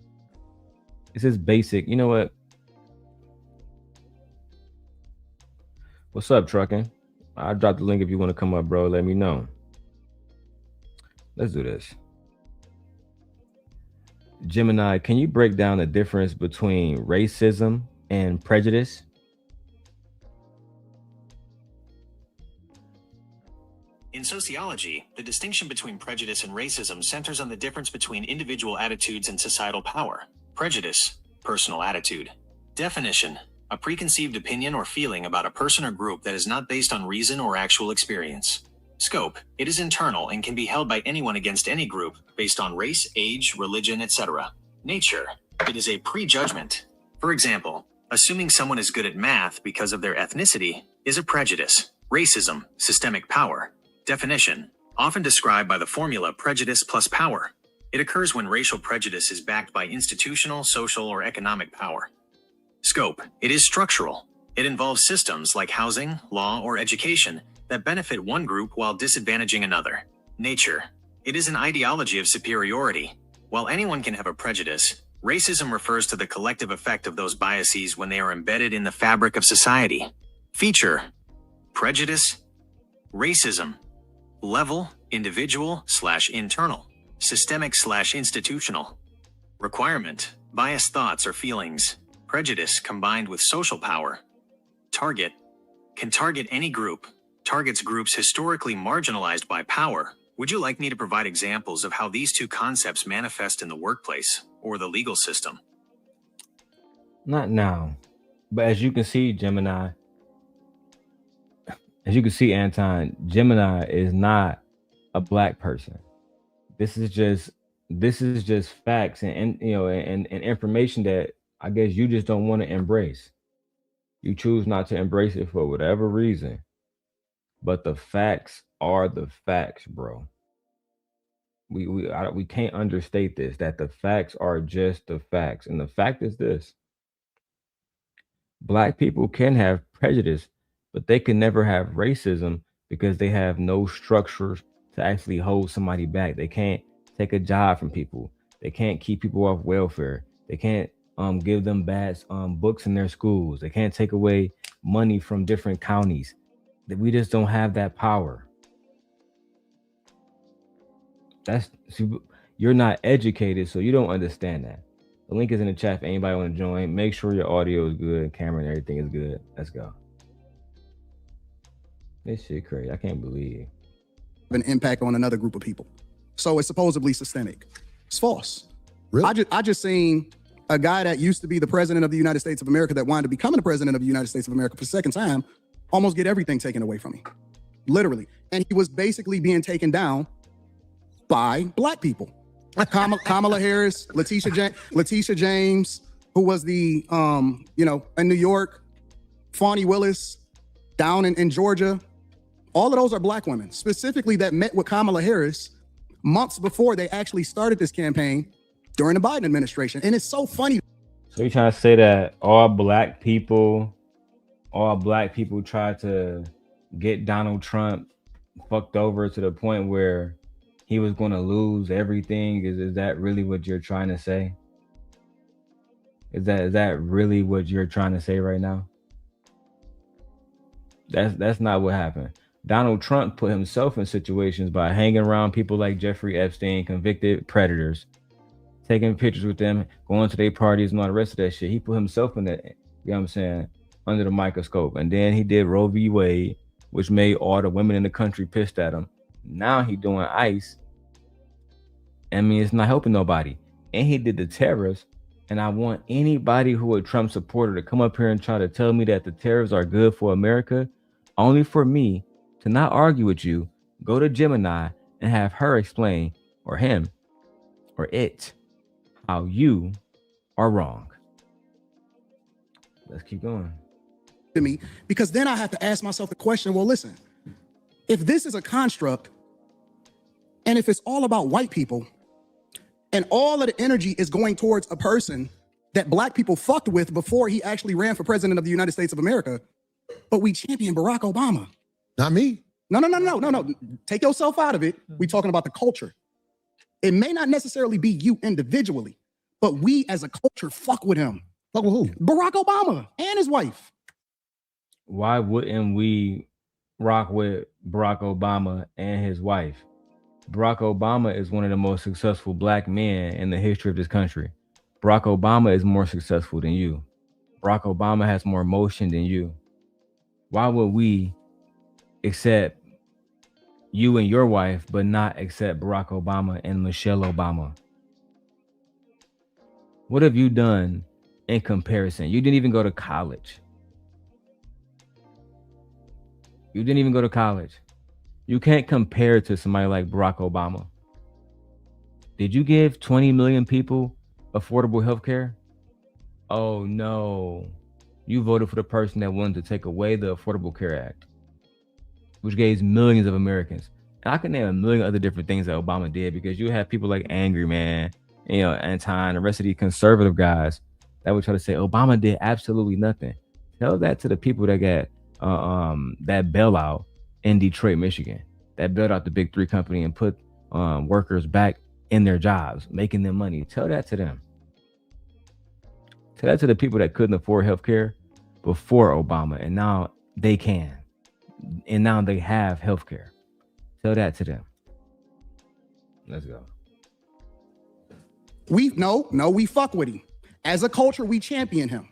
[SPEAKER 1] This is basic. You know what? What's up, Trucking? I'll drop the link if you want to come up, bro. Let me know. Let's do this. Gemini, can you break down the difference between racism and prejudice?
[SPEAKER 2] In sociology, the distinction between prejudice and racism centers on the difference between individual attitudes and societal power. Prejudice, personal attitude. Definition, a preconceived opinion or feeling about a person or group that is not based on reason or actual experience. Scope, it is internal and can be held by anyone against any group based on race, age, religion, etc. Nature, it is a prejudgment. For example, assuming someone is good at math because of their ethnicity is a prejudice. Racism, systemic power. Definition, often described by the formula prejudice plus power. It occurs when racial prejudice is backed by institutional, social, or economic power. Scope, it is structural. It involves systems like housing, law, or education that benefit one group while disadvantaging another. Nature, it is an ideology of superiority. While anyone can have a prejudice, racism refers to the collective effect of those biases when they are embedded in the fabric of society. Feature, prejudice, racism. Level, individual/internal, systemic/institutional. Requirement, biased thoughts or feelings. Prejudice combined with social power. Target, can target any group. Targets groups historically marginalized by power. Would you like me to provide examples of how these two concepts manifest in the workplace or the legal system?
[SPEAKER 1] Not now, but as you can see, Gemini, as you can see, Anton, Gemini is not a black person. This is just facts and information that I guess you just don't want to embrace. You choose not to embrace it for whatever reason. But the facts are the facts, bro. We can't understate this, that the facts are just the facts. And the fact is this: black people can have prejudice, but they can never have racism because they have no structures to actually hold somebody back. They can't take a job from people. They can't keep people off welfare. They can't give them bad books in their schools. They can't take away money from different counties. We just don't have that power. You're not educated, so you don't understand that. The link is in the chat for anybody want to join. Make sure your audio is good, camera and everything is good. Let's go. This shit crazy. I can't believe
[SPEAKER 5] an impact on another group of people. So it's supposedly systemic. It's false. Really? I just seen a guy that used to be the president of the United States of America that wanted to become the president of the United States of America for the second time almost get everything taken away from him. Literally. And he was basically being taken down by black people. Kamala Harris, Letitia James, who was the, in New York, Fani Willis, down in Georgia. All of those are black women, specifically that met with Kamala Harris months before they actually started this campaign during the Biden administration. And it's so funny.
[SPEAKER 1] So you're trying to say that all black people tried to get Donald Trump fucked over to the point where he was going to lose everything? Is that really what you're trying to say? Is that really what you're trying to say right now? That's not what happened. Donald Trump put himself in situations by hanging around people like Jeffrey Epstein, convicted predators, taking pictures with them, going to their parties and all the rest of that shit. He put himself in that, you know what I'm saying, under the microscope. And then he did Roe v. Wade, which made all the women in the country pissed at him. Now he doing ICE. I mean, it's not helping nobody. And he did the tariffs. And I want anybody who a Trump supporter to come up here and try to tell me that the tariffs are good for America, only for me to not argue with you, go to Gemini and have her explain, or him, or it, how you are wrong. Let's keep going.
[SPEAKER 5] To me, because then I have to ask myself the question, well, listen, if this is a construct, and if it's all about white people, and all of the energy is going towards a person that black people fucked with before he actually ran for president of the United States of America, but we champion Barack Obama.
[SPEAKER 4] Not me.
[SPEAKER 5] No. Take yourself out of it. We talking about the culture. It may not necessarily be you individually, but we as a culture fuck with him.
[SPEAKER 4] Fuck with who?
[SPEAKER 5] Barack Obama and his wife.
[SPEAKER 1] Why wouldn't we rock with Barack Obama and his wife? Barack Obama is one of the most successful black men in the history of this country. Barack Obama is more successful than you. Barack Obama has more motion than you. Why would we accept you and your wife, but not accept Barack Obama and Michelle Obama? What have you done in comparison? You didn't even go to college. You didn't even go to college. You can't compare to somebody like Barack Obama. Did you give 20 million people affordable health care? Oh no. You voted for the person that wanted to take away the Affordable Care Act, which gave millions of Americans. And I can name a million other different things that Obama did, because you have people like Angry Man, you know, Anton, the rest of these conservative guys that would try to say Obama did absolutely nothing. Tell that to the people that got that bailout in Detroit, Michigan, that bailed out the big three company and put workers back in their jobs, making them money. Tell that to them. Tell that to the people that couldn't afford healthcare before Obama, and now they can, and now they have healthcare. Tell that to them. Let's go.
[SPEAKER 5] We fuck with him. As a culture, we champion him.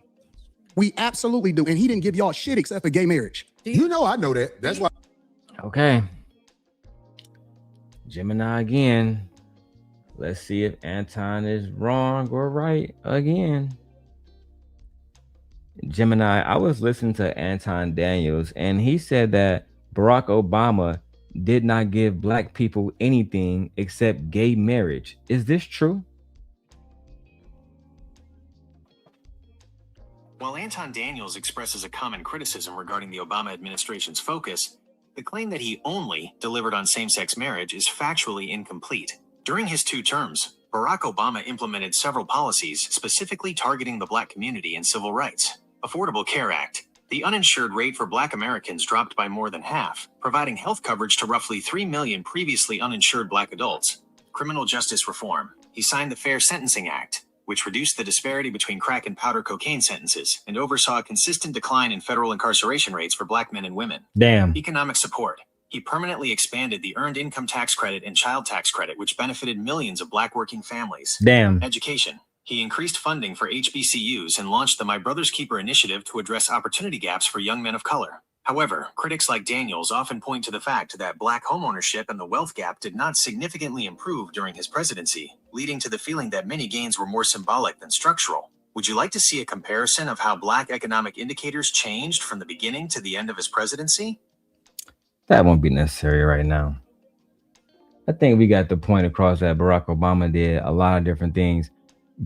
[SPEAKER 5] We absolutely do. And he didn't give y'all shit except for gay marriage.
[SPEAKER 4] You know I know that. That's why.
[SPEAKER 1] Okay. Gemini again. Let's see if Anton is wrong or right again. Gemini, I was listening to Anton Daniels, and he said that Barack Obama did not give black people anything except gay marriage. Is this true?
[SPEAKER 2] While Anton Daniels expresses a common criticism regarding the Obama administration's focus, the claim that he only delivered on same-sex marriage is factually incomplete. During his 2 terms, Barack Obama implemented several policies specifically targeting the black community and civil rights. Affordable Care Act. The uninsured rate for black Americans dropped by more than half, providing health coverage to roughly 3 million previously uninsured black adults. Criminal justice reform. He signed the Fair Sentencing Act, which reduced the disparity between crack and powder cocaine sentences and oversaw a consistent decline in federal incarceration rates for black men and women.
[SPEAKER 1] Damn.
[SPEAKER 2] Economic support. He permanently expanded the Earned Income Tax Credit and Child Tax Credit, which benefited millions of black working families.
[SPEAKER 1] Damn.
[SPEAKER 2] Education. He increased funding for HBCUs and launched the My Brother's Keeper initiative to address opportunity gaps for young men of color. However, critics like Daniels often point to the fact that black homeownership and the wealth gap did not significantly improve during his presidency, leading to the feeling that many gains were more symbolic than structural. Would you like to see a comparison of how black economic indicators changed from the beginning to the end of his presidency?
[SPEAKER 1] That won't be necessary right now. I think we got the point across that Barack Obama did a lot of different things.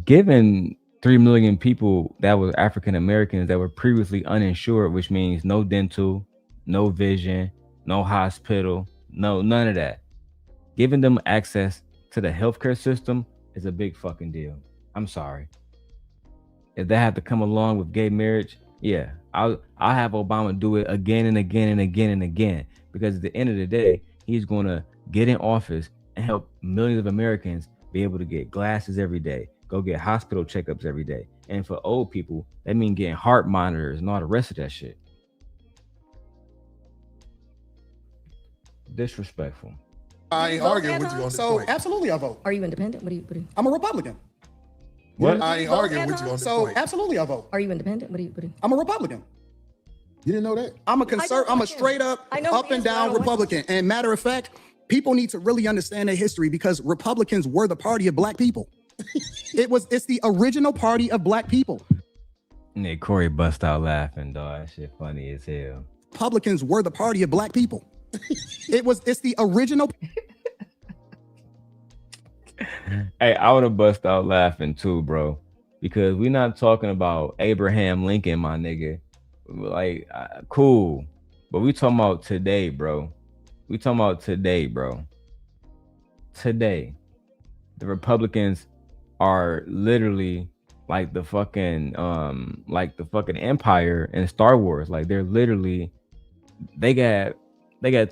[SPEAKER 1] Given 3 million people that were African Americans that were previously uninsured, which means no dental, no vision, no hospital, none of that. Giving them access to the healthcare system is a big fucking deal. I'm sorry. If they have to come along with gay marriage, yeah, I'll have Obama do it again and again and again and again, because at the end of the day, he's going to get in office and help millions of Americans be able to get glasses every day, go get hospital checkups every day. And for old people, that means getting heart monitors and all the rest of that shit. Disrespectful.
[SPEAKER 4] I ain't arguing with you on this
[SPEAKER 5] So
[SPEAKER 4] point.
[SPEAKER 5] absolutely I vote.
[SPEAKER 6] Are you independent? What do you?
[SPEAKER 5] I'm a Republican.
[SPEAKER 1] What?
[SPEAKER 4] I ain't arguing with you on this
[SPEAKER 5] So
[SPEAKER 4] point.
[SPEAKER 5] absolutely I vote.
[SPEAKER 6] Are you independent? What do you?
[SPEAKER 5] I'm a Republican.
[SPEAKER 4] You didn't know that?
[SPEAKER 5] I'm a straight up,
[SPEAKER 6] I know
[SPEAKER 5] up
[SPEAKER 6] the
[SPEAKER 5] and
[SPEAKER 6] answer, I
[SPEAKER 5] down
[SPEAKER 6] don't want
[SPEAKER 5] Republican. And matter of fact, people need to really understand their history because Republicans were the party of black people. It's the original party of black people.
[SPEAKER 1] Nick Corey bust out laughing, dog. That shit funny as hell.
[SPEAKER 5] Republicans were the party of black people. It's the original.
[SPEAKER 1] Hey, I would have bust out laughing too, bro, because we're not talking about Abraham Lincoln, my nigga. Like, cool, but we talking about today, bro. We talking about today, bro. Today, the Republicans are literally like the fucking Empire in Star Wars. Like, they're literally, they got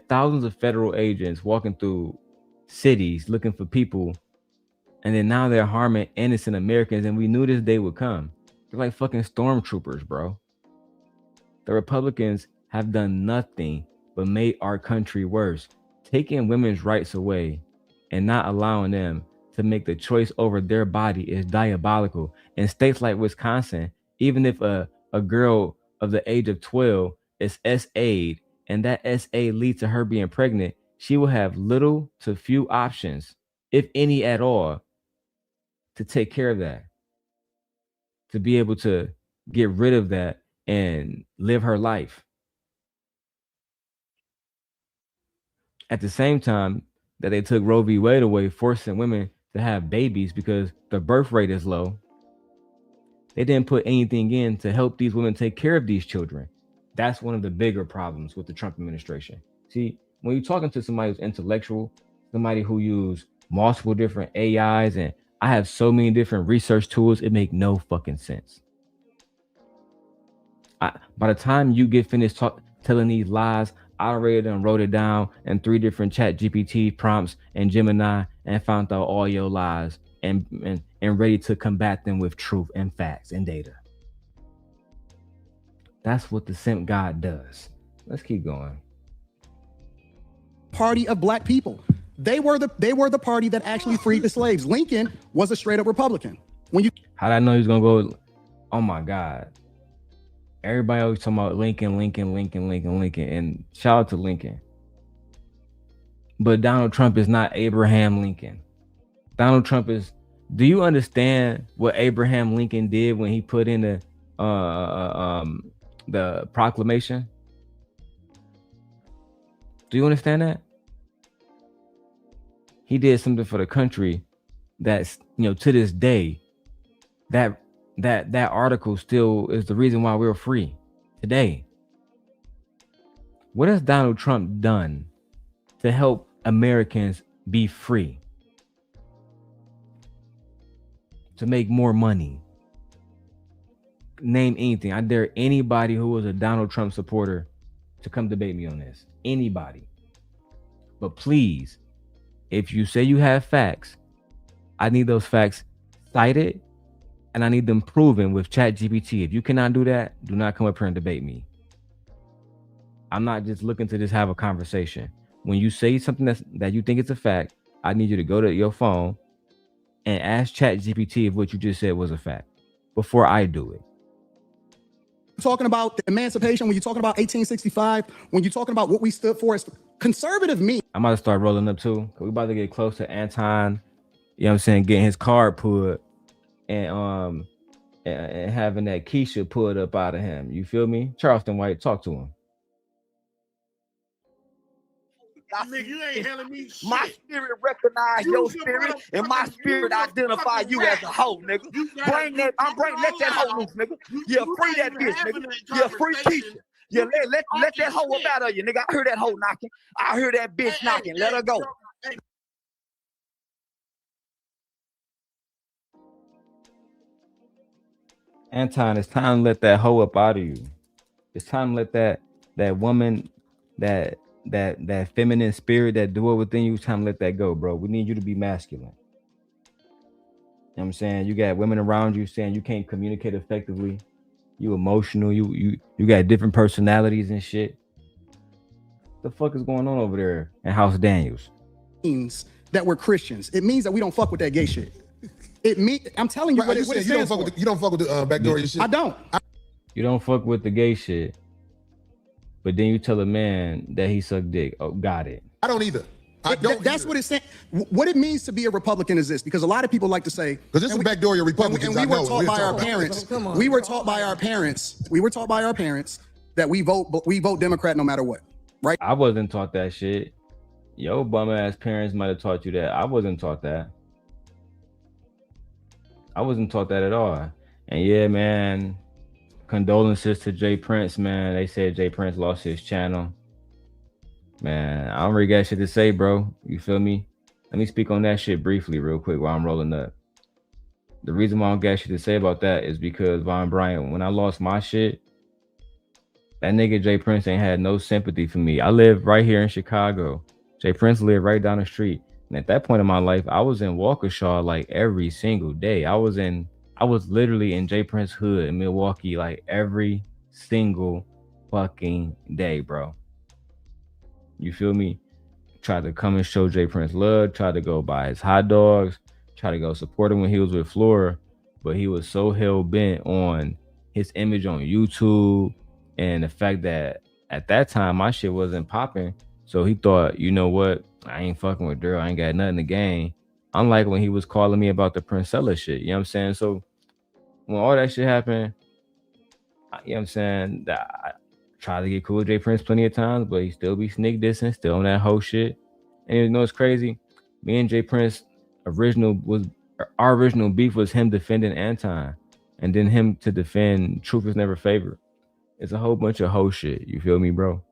[SPEAKER 1] thousands of federal agents walking through cities looking for people. And then now they're harming innocent Americans, and we knew this day would come. They're like fucking stormtroopers, bro. The Republicans have done nothing but made our country worse, taking women's rights away and not allowing them to make the choice over their body is diabolical. In states like Wisconsin, even if a girl of the age of 12 is SA'd and that SA leads to her being pregnant, she will have little to few options, if any at all, to take care of that, to be able to get rid of that and live her life. At the same time that they took Roe v. Wade away, forcing women to have babies because the birth rate is low, they didn't put anything in to help these women take care of these children. That's one of the bigger problems with the Trump administration. See, when you're talking to somebody who's intellectual, somebody who use multiple different AIs, and I have so many different research tools, it make no fucking sense. By the time you get finished telling these lies, I already done wrote it down in 3 different chat GPT prompts and Gemini and found out all your lies and ready to combat them with truth and facts and data. That's what the simp God does. Let's keep going.
[SPEAKER 5] Party of black people. They were the party that actually freed the slaves. Lincoln was a straight up Republican.
[SPEAKER 1] How did I know he was gonna go? Oh my God. Everybody always talking about Lincoln, and shout out to Lincoln. But Donald Trump is not Abraham Lincoln. Donald Trump is, do you understand what Abraham Lincoln did when he put in the proclamation? Do you understand that? He did something for the country that's, to this day, that article still is the reason why we're free today. What has Donald Trump done to help Americans be free? To make more money? Name anything. I dare anybody who was a Donald Trump supporter to come debate me on this. Anybody. But please, if you say you have facts, I need those facts cited and I need them proven with ChatGPT. If you cannot do that, do not come up here and debate me. I'm not just looking to just have a conversation. When you say something that you think is a fact, I need you to go to your phone and ask ChatGPT if what you just said was a fact before I do it.
[SPEAKER 5] Talking about the emancipation, when you're talking about 1865, when you're talking about what we stood for as conservative me.
[SPEAKER 1] I'm about to start rolling up too. We're about to get close to Anton, getting his card pulled and having that Keisha pulled up out of him. You feel me? Charleston White, talk to him.
[SPEAKER 3] Nigga, you ain't telling me shit. My spirit recognize your spirit, and my spirit identify you as a hoe, nigga. Let that hoe loose, nigga. Yeah, free that bitch, nigga. Yeah, free Keisha. Yeah, let that hoe up out of you, nigga. I heard that hoe knocking. I heard that bitch knocking. Let her go.
[SPEAKER 1] Anton, it's time to let that hoe up out of you. It's time to let that woman, that feminine spirit that dwell within you, it's time to let that go, bro. We need you to be masculine. You know what I'm saying? You got women around you saying you can't communicate effectively. You emotional. You got different personalities and shit. The fuck is going on over there in House Daniels?
[SPEAKER 5] Means that we're Christians. It means that we don't fuck with that gay shit. I'm telling you
[SPEAKER 4] Right,
[SPEAKER 5] what
[SPEAKER 4] you
[SPEAKER 5] it
[SPEAKER 4] said
[SPEAKER 5] stands for.
[SPEAKER 4] you don't fuck with the backdoor shit.
[SPEAKER 5] I don't.
[SPEAKER 1] You don't fuck with the gay shit, but then you tell a man that he sucked dick. Oh, got it.
[SPEAKER 4] I don't either.
[SPEAKER 5] That's what it's saying. What it means to be a Republican is this, because a lot of people like to say,
[SPEAKER 4] because this is backdoor your Republicans.
[SPEAKER 5] And we
[SPEAKER 4] I
[SPEAKER 5] were
[SPEAKER 4] know.
[SPEAKER 5] taught by our parents. We were taught by our parents. We were taught by our parents that we vote Democrat no matter what. Right?
[SPEAKER 1] I wasn't taught that shit. Yo, bum ass parents might have taught you that. I wasn't taught that. I wasn't taught that at all. And yeah, man, condolences to Jay Prince, man. They said Jay Prince lost his channel. Man, I don't really got shit to say, bro. You feel me? Let me speak on that shit briefly real quick while I'm rolling up. The reason why I don't got shit to say about that is because Von Bryant, when I lost my shit, that nigga Jay Prince ain't had no sympathy for me. I live right here in Chicago. Jay Prince lived right down the street. And at that point in my life, I was in Waukesha like every single day. I was literally in Jay Prince hood in Milwaukee like every single fucking day, bro. You feel me? Tried to come and show Jay Prince love, tried to go buy his hot dogs, tried to go support him when he was with Flora, but he was so hell-bent on his image on YouTube and the fact that at that time my shit wasn't popping. So he thought, you know what? I ain't fucking with Daryl. I ain't got nothing to gain. Unlike when he was calling me about the Princella shit. You know what I'm saying? So when all that shit happened, you know what I'm saying? I tried to get cool with Jay Prince plenty of times, but he still be sneak dissing, still on that whole shit. And you know what's crazy? Me and Jay Prince our original beef was him defending Anton, and then him to defend Truth is Never Favored. It's a whole bunch of hoe shit. You feel me, bro?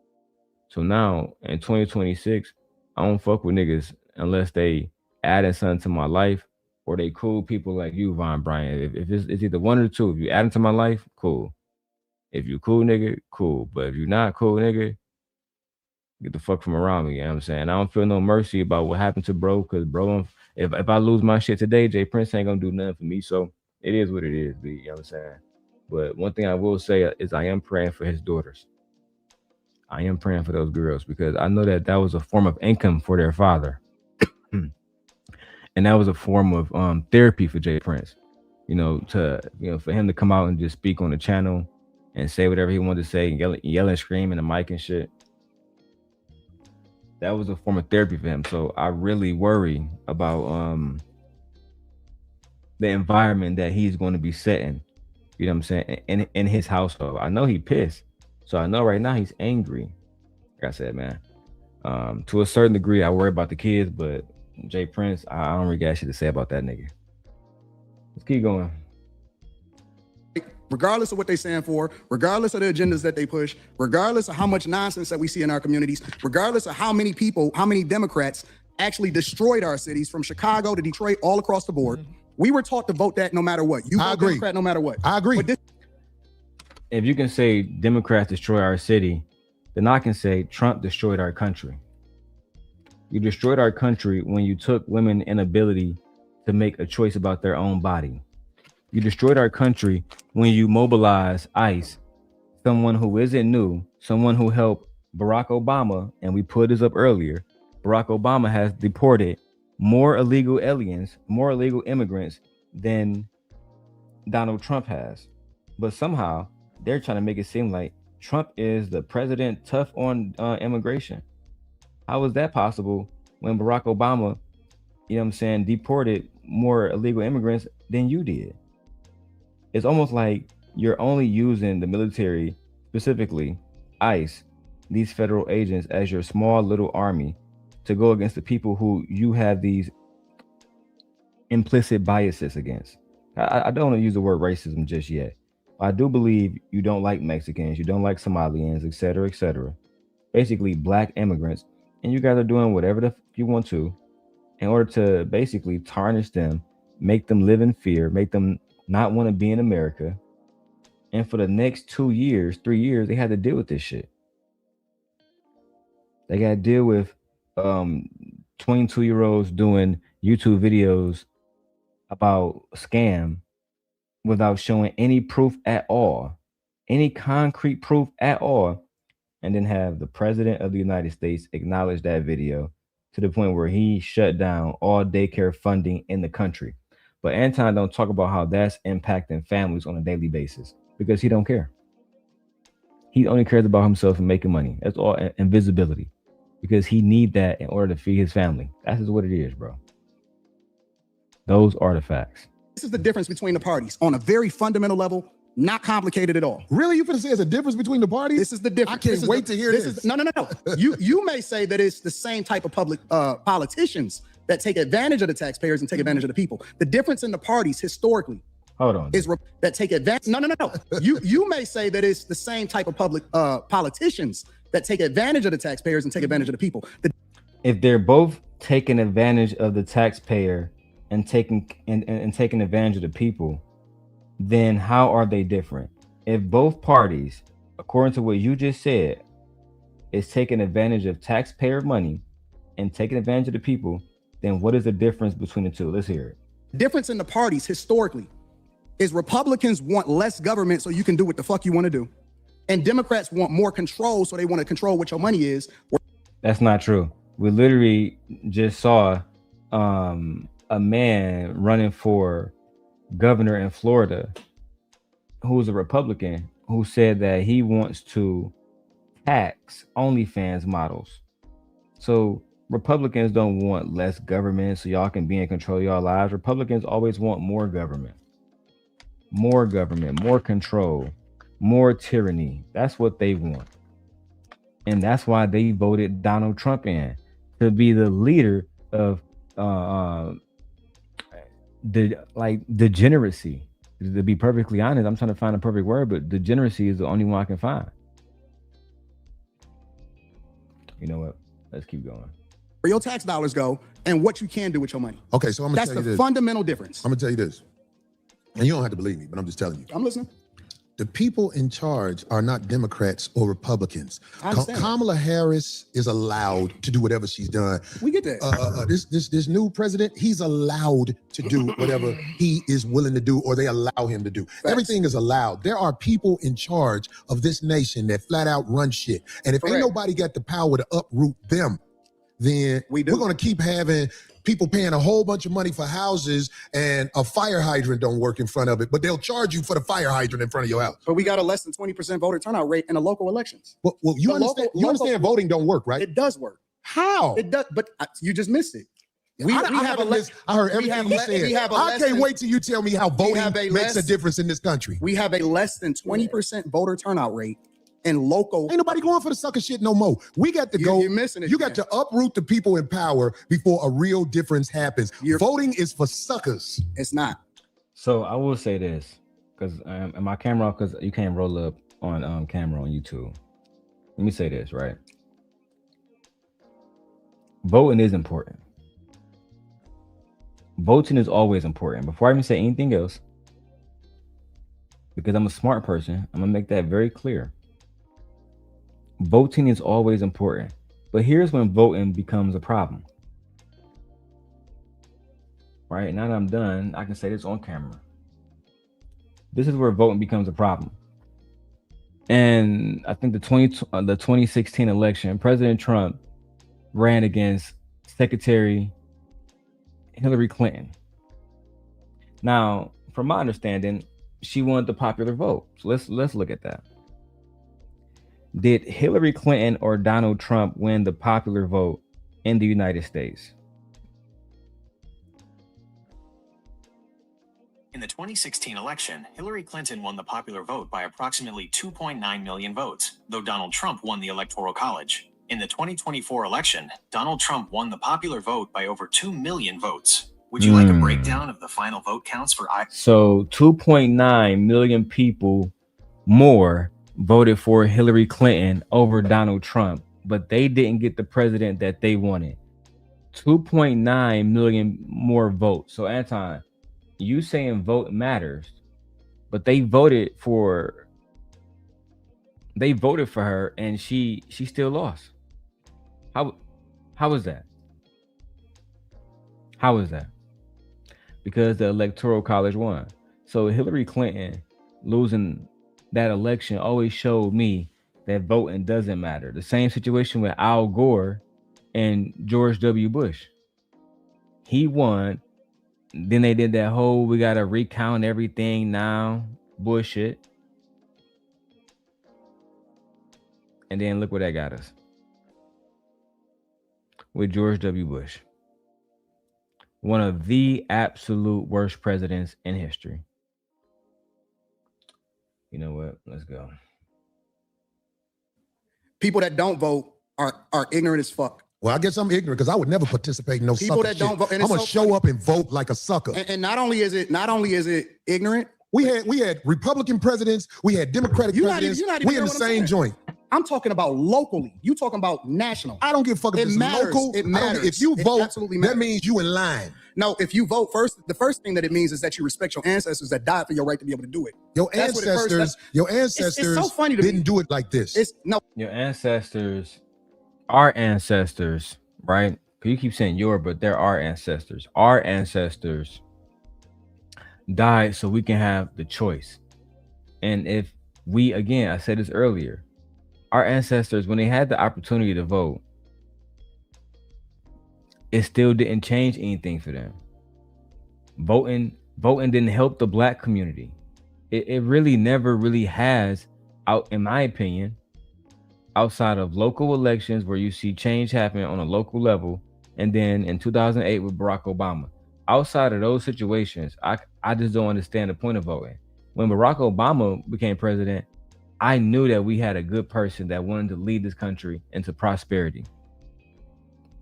[SPEAKER 1] So now in 2026, I don't fuck with niggas unless they adding something to my life or they cool people like you, Von Bryant. If it's either one or the two. If you add into my life, cool. If you cool, nigga, cool. But if you're not cool, nigga, get the fuck from around me. You know what I'm saying? I don't feel no mercy about what happened to bro, because bro, if I lose my shit today, Jay Prince ain't gonna do nothing for me. So it is what it is, B. You know what I'm saying? But one thing I will say is I am praying for his daughters. I am praying for those girls because I know that was a form of income for their father. And that was a form of therapy for Jay Prince. For him to come out and just speak on the channel and say whatever he wanted to say, yell and scream in the mic and shit. That was a form of therapy for him. So I really worry about the environment that he's going to be setting, you know what I'm saying, in his household. I know he pissed. So I know right now he's angry. Like I said, man, to a certain degree, I worry about the kids, but Jay Prince, I don't really got shit to say about that nigga. Let's keep going.
[SPEAKER 5] Regardless of what they stand for, regardless of the agendas that they push, regardless of how much nonsense that we see in our communities, regardless of how many people, how many Democrats actually destroyed our cities from Chicago to Detroit, all across the board. We were taught to vote that no matter what. You vote Democrat no matter what.
[SPEAKER 4] I agree.
[SPEAKER 1] If you can say Democrats destroy our city, then I can say Trump destroyed our country. You destroyed our country when you took women's inability to make a choice about their own body. You destroyed our country when you mobilized ICE, someone who isn't new, someone who helped Barack Obama, and we put this up earlier. Barack Obama has deported more illegal aliens, more illegal immigrants than Donald Trump has. But somehow they're trying to make it seem like Trump is the president tough on immigration. How is that possible when Barack Obama, you know what I'm saying, deported more illegal immigrants than you did? It's almost like you're only using the military, specifically ICE, these federal agents, as your small little army to go against the people who you have these implicit biases against. I don't want to use the word racism just yet. I do believe you don't like Mexicans, you don't like Somalians, etc., etc. Basically black immigrants, and you guys are doing whatever the you want to in order to basically tarnish them, make them live in fear, make them not want to be in America. And for the next 2 years, 3 years, they had to deal with this shit. They got to deal with 22-year-olds doing YouTube videos about scam without showing any proof at all, any concrete proof at all. and then have the president of the United States acknowledge that video to the point where he shut down all daycare funding in the country. But Anton don't talk about how that's impacting families on a daily basis because he don't care. He only cares about himself and making money. That's all, and visibility, because he need that in order to feed his family. That's just what it is, bro. Those are the facts.
[SPEAKER 5] This is the difference between the parties on a very fundamental level, not complicated at all.
[SPEAKER 4] Really? You finna say there's a difference between the parties?
[SPEAKER 5] This is the difference.
[SPEAKER 4] I can't wait to hear this.
[SPEAKER 5] No. You may say that it's the same type of public politicians that take advantage of the taxpayers and take advantage of the people. The difference in the parties historically
[SPEAKER 1] Hold on.
[SPEAKER 5] is that take advantage. No. You may say that it's the same type of public politicians that take advantage of the taxpayers and take advantage of the people.
[SPEAKER 1] If they're both taking advantage of the taxpayer and taking advantage of the people, then how are they different? If both parties, according to what you just said, is taking advantage of taxpayer money and taking advantage of the people, then what is the difference between the two? Let's hear it.
[SPEAKER 5] The difference in the parties historically is Republicans want less government so you can do what the fuck you want to do. And Democrats want more control, so they want to control what your money is.
[SPEAKER 1] That's not true. We literally just saw a man running for governor in Florida who's a Republican who said that he wants to tax OnlyFans models. So Republicans don't want less government so y'all can be in control of y'all lives. Republicans always want more government, more control, more tyranny. That's what they want. And that's why they voted Donald Trump in to be the leader of degeneracy. To be perfectly honest, I'm trying to find a perfect word, but degeneracy is the only one I can find. You know what? Let's keep going.
[SPEAKER 5] Where your tax dollars go and what you can do with your money.
[SPEAKER 4] Okay, so I'm gonna tell you this.
[SPEAKER 5] That's the fundamental difference.
[SPEAKER 4] I'm gonna tell you this. And you don't have to believe me, but I'm just telling you.
[SPEAKER 5] I'm listening.
[SPEAKER 4] The people in charge are not Democrats or Republicans.
[SPEAKER 5] I understand.
[SPEAKER 4] Kamala Harris is allowed to do whatever she's done.
[SPEAKER 5] We get that.
[SPEAKER 4] This new president, he's allowed to do whatever he is willing to do, or they allow him to do.
[SPEAKER 5] Facts.
[SPEAKER 4] Everything is allowed. There are people in charge of this nation that flat out run shit. And if ain't nobody got the power to uproot them, then we're gonna keep having people paying a whole bunch of money for houses and a fire hydrant don't work in front of it, but they'll charge you for the fire hydrant in front of your house.
[SPEAKER 5] But we got a less than 20% voter turnout rate in the local elections.
[SPEAKER 4] Well, you understand voting don't work, right?
[SPEAKER 5] It does work.
[SPEAKER 4] How?
[SPEAKER 5] It does, but you just missed it.
[SPEAKER 4] I heard everything you said. I can't wait till you tell me how voting makes a difference in this country.
[SPEAKER 5] We have a less than 20% voter turnout rate in local.
[SPEAKER 4] Ain't nobody going for the sucker shit no more. We got to go.
[SPEAKER 5] You're missing it.
[SPEAKER 4] You got to uproot the people in power before a real difference happens. Voting is for suckers.
[SPEAKER 5] It's not.
[SPEAKER 1] So I will say this, because my camera, because you can't roll up on camera on YouTube. Let me say this, right? Voting is important. Voting is always important. Before I even say anything else, because I'm a smart person, I'm gonna make that very clear. Voting is always important, but here's when voting becomes a problem. Right now that I'm done, I can say this on camera. This is where voting becomes a problem. And I think the 2016 election, President Trump ran against Secretary Hillary Clinton. Now, from my understanding, she won the popular vote. So let's look at that. Did Hillary Clinton or Donald Trump win the popular vote in the United States?
[SPEAKER 2] In the 2016 election, Hillary Clinton won the popular vote by approximately 2.9 million votes, though Donald Trump won the Electoral College. In the 2024 election, Donald Trump won the popular vote by over 2 million votes. Would you like a breakdown of the final vote counts for
[SPEAKER 1] So 2.9 million people more voted for Hillary Clinton over Donald Trump, but they didn't get the president that they wanted. 2.9 million more votes. So Anton, you saying vote matters, but they voted for her and she still lost. How is that? How is that? Because the Electoral College won. So Hillary Clinton losing that election always showed me that voting doesn't matter. The same situation with Al Gore and George W. Bush. He won. Then they did that whole we gotta recount everything now bullshit. And then look where that got us. With George W. Bush. One of the absolute worst presidents in history. You know what? Let's go.
[SPEAKER 5] People that don't vote are ignorant as fuck.
[SPEAKER 4] Well, I guess I'm ignorant because I would never participate in no
[SPEAKER 5] People
[SPEAKER 4] sucker
[SPEAKER 5] that
[SPEAKER 4] shit.
[SPEAKER 5] don't vote, and
[SPEAKER 4] I'm
[SPEAKER 5] it's
[SPEAKER 4] gonna
[SPEAKER 5] so
[SPEAKER 4] show
[SPEAKER 5] funny.
[SPEAKER 4] up and vote like a sucker.
[SPEAKER 5] And not only is it ignorant,
[SPEAKER 4] We had Republican presidents, we had Democratic presidents.
[SPEAKER 5] you're not even
[SPEAKER 4] We in the
[SPEAKER 5] hearing what I'm
[SPEAKER 4] same
[SPEAKER 5] saying.
[SPEAKER 4] joint.
[SPEAKER 5] I'm talking about locally. You talking about national.
[SPEAKER 4] I don't give a fuck if
[SPEAKER 5] It
[SPEAKER 4] it's
[SPEAKER 5] matters.
[SPEAKER 4] local.
[SPEAKER 5] It
[SPEAKER 4] I don't-
[SPEAKER 5] matters.
[SPEAKER 4] If you
[SPEAKER 5] It
[SPEAKER 4] vote,
[SPEAKER 5] absolutely
[SPEAKER 4] that
[SPEAKER 5] matters.
[SPEAKER 4] means you in line.
[SPEAKER 5] No, if you vote first, the first thing that it means is that you respect your ancestors that died for your right to be able to do it.
[SPEAKER 4] Your
[SPEAKER 5] That's what it first-
[SPEAKER 4] ancestors,
[SPEAKER 5] It's so funny to me.
[SPEAKER 4] didn't do it like this.
[SPEAKER 5] It's no.
[SPEAKER 1] Your ancestors, our ancestors, right? You keep saying your, but they're our ancestors. Our ancestors died so we can have the choice. And if we, again, I said this earlier, our ancestors, when they had the opportunity to vote, it still didn't change anything for them. Voting didn't help the black community. It really never really has, out in my opinion, outside of local elections where you see change happen on a local level, and then in 2008 with Barack Obama. Outside of those situations, I just don't understand the point of voting. When Barack Obama became president, I knew that we had a good person that wanted to lead this country into prosperity.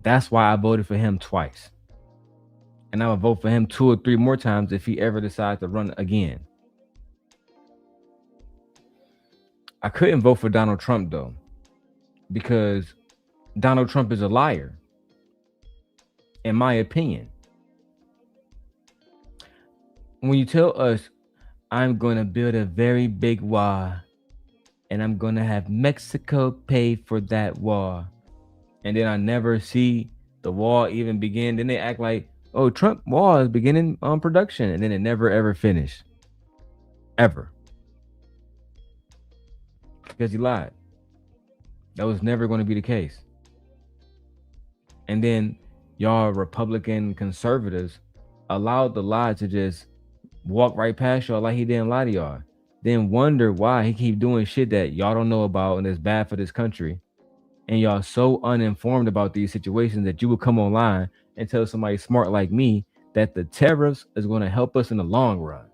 [SPEAKER 1] That's why I voted for him twice. And I would vote for him 2 or 3 more times if he ever decides to run again. I couldn't vote for Donald Trump though, because Donald Trump is a liar, in my opinion. When you tell us, I'm going to build a very big wall and I'm going to have Mexico pay for that wall, and then I never see the wall even begin, then they act like, oh, Trump wall is beginning on production, and then it never ever finished. Ever. Because he lied. That was never going to be the case. And then y'all Republican conservatives allowed the lie to just walk right past y'all like he didn't lie to y'all. Then wonder why he keep doing shit that y'all don't know about and is bad for this country. And y'all so uninformed about these situations that you would come online and tell somebody smart like me that the tariffs is going to help us in the long run.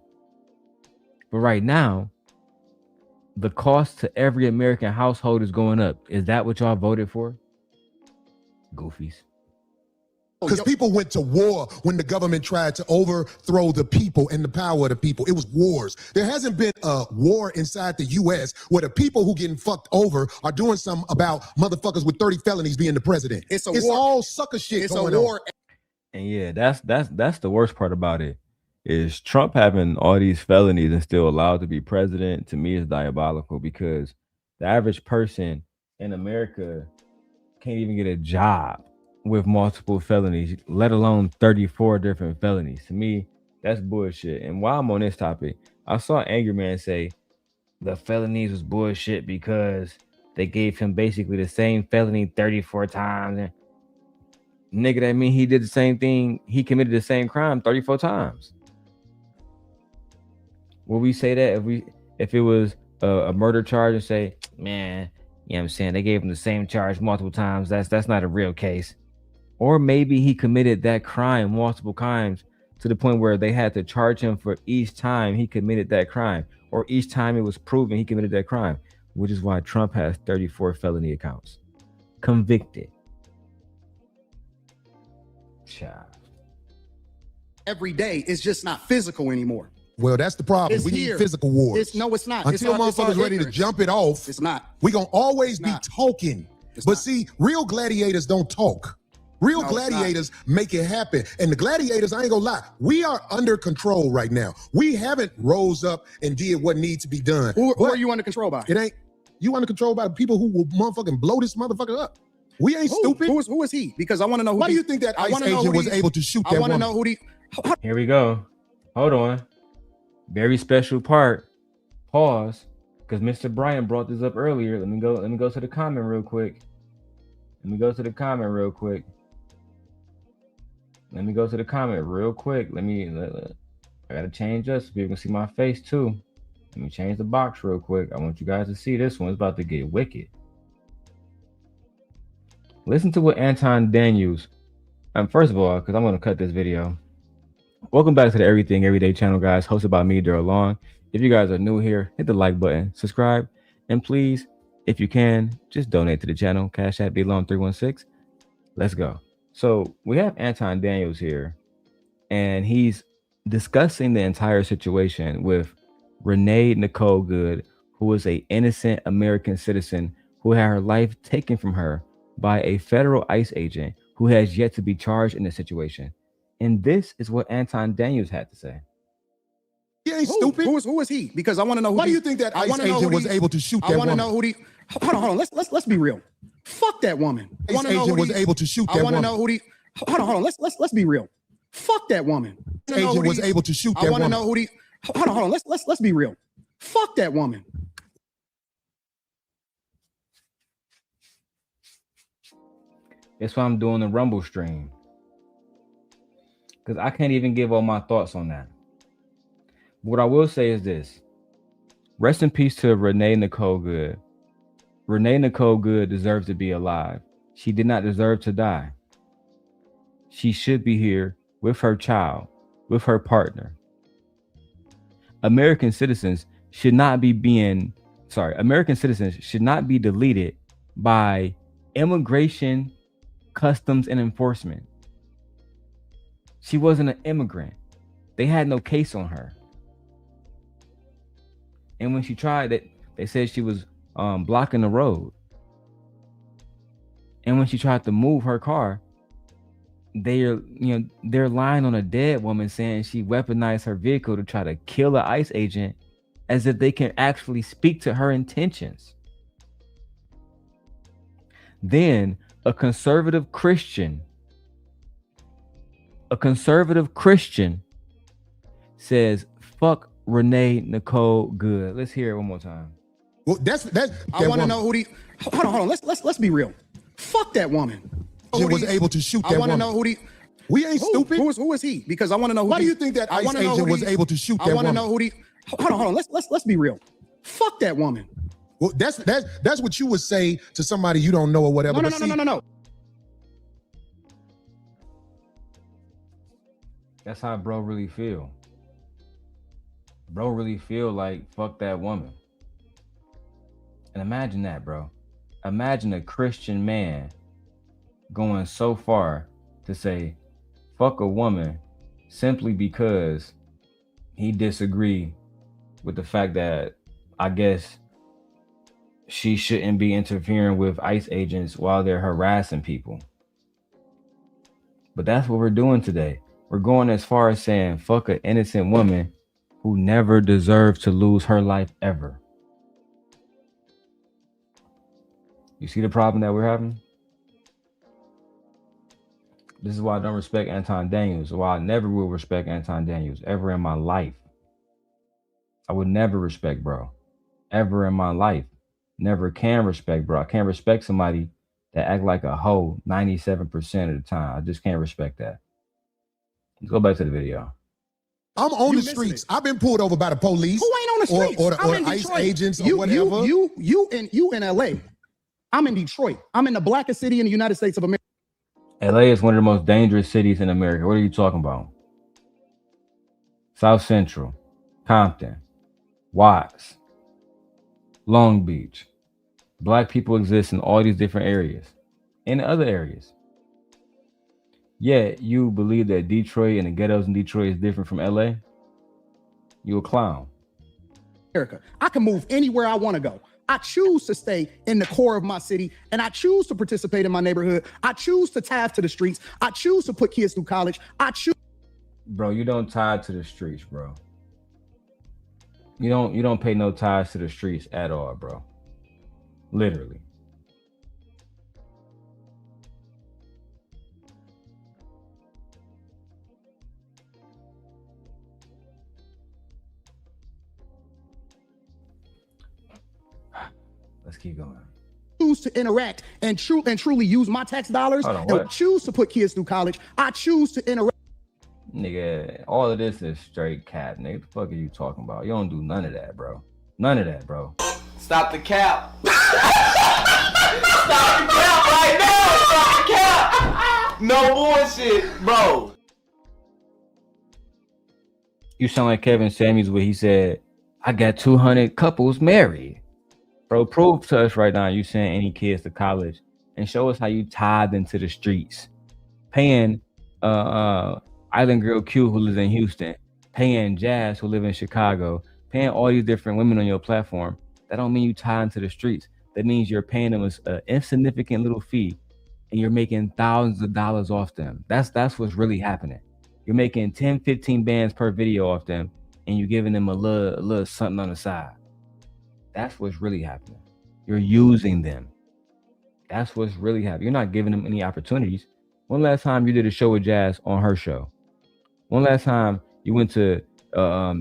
[SPEAKER 1] But right now, the cost to every American household is going up. Is that what y'all voted for? Goofies.
[SPEAKER 4] Because people went to war when the government tried to overthrow the people and the power of the people. It was wars. There hasn't been a war inside the U.S. where the people who getting fucked over are doing something about motherfuckers with 30 felonies being the president. It's war. All sucker shit
[SPEAKER 5] It's
[SPEAKER 4] going
[SPEAKER 5] a war.
[SPEAKER 4] on.
[SPEAKER 1] And yeah, that's the worst part about it, is Trump having all these felonies and still allowed to be president. To me, is diabolical, because the average person in America can't even get a job with multiple felonies, let alone 34 different felonies. To me, that's bullshit. And while I'm on this topic, I saw Angry Man say the felonies was bullshit because they gave him basically the same felony 34 times. And nigga, that mean he did the same thing. He committed the same crime 34 times. Will we say that if it was a murder charge and say, man, you know what I'm saying, they gave him the same charge multiple times, that's not a real case. Or maybe he committed that crime multiple times to the point where they had to charge him for each time he committed that crime, or each time it was proven he committed that crime, which is why Trump has 34 felony accounts. Convicted. Child.
[SPEAKER 5] Every day is just not physical anymore.
[SPEAKER 4] Well, that's the problem.
[SPEAKER 5] It's
[SPEAKER 4] We
[SPEAKER 5] here.
[SPEAKER 4] need physical wars.
[SPEAKER 5] It's not.
[SPEAKER 4] Until
[SPEAKER 5] It's our
[SPEAKER 4] motherfuckers ready to
[SPEAKER 5] ignorance.
[SPEAKER 4] jump it off,
[SPEAKER 5] It's not.
[SPEAKER 4] we gonna always
[SPEAKER 5] It's
[SPEAKER 4] be
[SPEAKER 5] not.
[SPEAKER 4] talking.
[SPEAKER 5] It's
[SPEAKER 4] But
[SPEAKER 5] not.
[SPEAKER 4] see, real gladiators don't talk. Real
[SPEAKER 5] No, it's not.
[SPEAKER 4] gladiators make it happen. And the gladiators, I ain't gonna lie, we are under control right now. We haven't rose up and did what needs to be done.
[SPEAKER 5] Who
[SPEAKER 4] But
[SPEAKER 5] are you under control by?
[SPEAKER 4] it ain't, you under control by the people who will motherfucking blow this motherfucker up. We ain't stupid.
[SPEAKER 5] Who is he? Because I want to know who
[SPEAKER 4] Why do
[SPEAKER 5] these-
[SPEAKER 4] you think that
[SPEAKER 5] I
[SPEAKER 4] ICE
[SPEAKER 5] wanna know
[SPEAKER 4] agent
[SPEAKER 5] who
[SPEAKER 4] was
[SPEAKER 5] these-
[SPEAKER 4] able to shoot
[SPEAKER 5] I
[SPEAKER 4] that
[SPEAKER 5] want to
[SPEAKER 4] woman?
[SPEAKER 5] know who the.
[SPEAKER 1] Here we go. Hold on. Very special part. Pause. because Mr. Bryan brought this up earlier. Let me go to the comment real quick. Let me go to the comment real quick. I gotta change this so people can see my face too. Let me change the box real quick. I want you guys to see this one. It's about to get wicked. Listen to what Anton Daniels. First of all, because I'm gonna cut this video. Welcome back to the Everything Everyday channel, guys, hosted by me, Daryl Long. If you guys are new here, hit the like button, subscribe, and please, if you can, just donate to the channel. Cash App BLong316. Let's go. So we have Anton Daniels here, and he's discussing the entire situation with Renee Nicole Good, who is an innocent American citizen who had her life taken from her by a federal ICE agent who has yet to be charged in the situation. And this is what Anton Daniels had to say.
[SPEAKER 5] He ain't stupid. Who is he? Because I want to know.
[SPEAKER 4] Why do you think that ICE agent was able to shoot that woman?
[SPEAKER 5] I want to know who the. Hold on. Let's be real. Fuck that woman.
[SPEAKER 4] ICE agent was able to shoot that woman.
[SPEAKER 5] I want to know who the. Hold on. Let's be real. Fuck that woman.
[SPEAKER 4] Agent was able to shoot that woman.
[SPEAKER 5] I want to know who the. Hold on. Let's be real. Fuck that woman.
[SPEAKER 1] That's why I'm doing the Rumble stream, because I can't even give all my thoughts on that. What I will say is this. Rest in peace to Renee Nicole Good. Renee Nicole Good deserves to be alive. She did not deserve to die. She should be here with her child, with her partner. American citizens should not be deleted by immigration, customs, and enforcement. She wasn't an immigrant. They had no case on her. And when she tried it, they said she was blocking the road. And when she tried to move her car, they're lying on a dead woman, saying she weaponized her vehicle to try to kill an ICE agent, as if they can actually speak to her intentions. Then a conservative Christian says, fuck Renee Nicole Good. Let's hear it one more time.
[SPEAKER 4] Well, that's
[SPEAKER 5] I want to know who the. Hold on. Let's be real. Fuck that woman.
[SPEAKER 4] She was able to shoot that woman.
[SPEAKER 5] I want to know who the.
[SPEAKER 4] We ain't stupid.
[SPEAKER 5] Who is he? Because I want to know.
[SPEAKER 4] Why do you think that ICE agent was able to shoot that woman?
[SPEAKER 5] I want to know who the. Hold on. Let's be real. Fuck that woman.
[SPEAKER 4] Well, that's what you would say to somebody you don't know or whatever.
[SPEAKER 5] No.
[SPEAKER 1] That's how bro really feel. Bro really feel like fuck that woman. And imagine that, bro. Imagine a Christian man going so far to say fuck a woman simply because he disagree with the fact that, I guess, she shouldn't be interfering with ICE agents while they're harassing people. But that's what we're doing today. We're going as far as saying fuck an innocent woman who never deserved to lose her life ever. You see the problem that we're having? This is why I don't respect Anton Daniels, why I never will respect Anton Daniels ever in my life. I would never respect bro, ever in my life. Never can respect bro. I can't respect somebody that act like a hoe 97% of the time. I just can't respect that. Let's go back to the video.
[SPEAKER 4] I'm on the streets. I've been pulled over by the police.
[SPEAKER 5] Who ain't on the streets?
[SPEAKER 4] Or the ICE agents or whatever.
[SPEAKER 5] You in LA. I'm in Detroit. I'm in the blackest city in the United States of America.
[SPEAKER 1] LA is one of the most dangerous cities in America. What are you talking about? South Central, Compton, Watts, Long Beach. Black people exist in all these different areas and other areas. Yet you believe that Detroit and the ghettos in Detroit is different from LA? You a clown.
[SPEAKER 5] America. I can move anywhere I want to go. I choose to stay in the core of my city, and I choose to participate in my neighborhood. I choose to tithe to the streets. I choose to put kids through college. I choose.
[SPEAKER 1] Bro, you don't tithe to the streets, bro. You don't pay no tithes to the streets at all, bro. Literally. Let's keep going.
[SPEAKER 5] Choose to interact and truly use my tax dollars and choose to put kids through college. I choose to interact.
[SPEAKER 1] Nigga, all of this is straight cap, nigga. What the fuck are you talking about? You don't do none of that, bro. None of that, bro.
[SPEAKER 11] Stop the cap. Stop the cap right now. Stop the cap. No bullshit, bro.
[SPEAKER 1] You sound like Kevin Samuels when he said, I got 200 couples married. Bro, prove to us right now you send any kids to college and show us how you tied into the streets. Paying Island Girl Q who lives in Houston, paying Jazz who live in Chicago, paying all these different women on your platform. That don't mean you tie into the streets. That means you're paying them an insignificant little fee and you're making thousands of dollars off them. That's what's really happening. You're making 10, 15 bands per video off them and you're giving them a little something on the side. That's what's really happening. You're using them. That's what's really happening. You're not giving them any opportunities. When last time you did a show with Jazz on her show? When last time you went to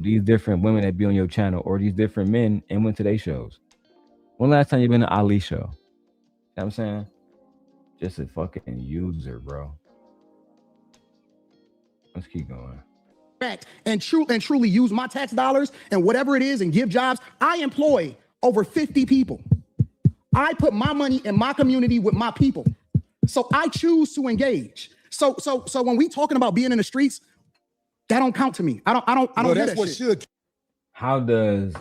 [SPEAKER 1] these different women that be on your channel or these different men and went to their shows? When last time you been to Ali show? You know what I'm saying? Just a fucking user, bro. Let's keep going.
[SPEAKER 5] And truly use my tax dollars and whatever it is and give jobs. I employ over 50 people. I put my money in my community with my people. So I choose to engage. So when we talking about being in the streets, that don't count to me. I don't
[SPEAKER 4] Well,
[SPEAKER 5] hear
[SPEAKER 4] that's
[SPEAKER 5] that
[SPEAKER 4] what
[SPEAKER 5] shit.
[SPEAKER 4] should.
[SPEAKER 1] How does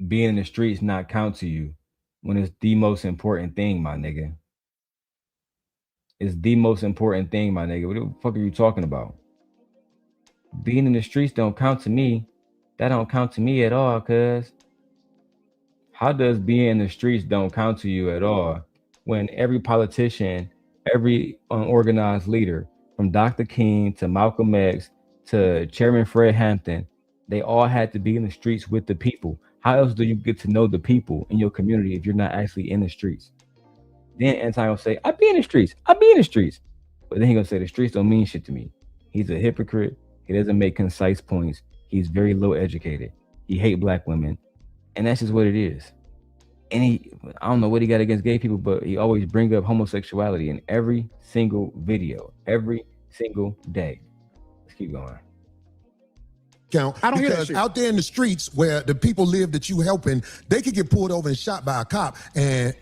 [SPEAKER 1] being in the streets not count to you when it's the most important thing, my nigga? It's the most important thing, my nigga. What the fuck are you talking about? Being in the streets don't count to me. That don't count to me at all, cuz. How does being in the streets don't count to you at all when every politician, every unorganized leader, from Dr. King to Malcolm X to Chairman Fred Hampton, they all had to be in the streets with the people. How else do you get to know the people in your community if you're not actually in the streets? Then Anton will say, I be in the streets. I be in the streets. But then he gonna say the streets don't mean shit to me. He's a hypocrite. He doesn't make concise points. He's very low educated. He hate black women. And that's just what it is. And I don't know what he got against gay people, but he always bring up homosexuality in every single video, every single day. Let's keep going.
[SPEAKER 4] Count.
[SPEAKER 5] I don't hear that
[SPEAKER 4] because
[SPEAKER 5] shit.
[SPEAKER 4] out there in the streets where the people live that you helping, they could get pulled over and shot by a cop and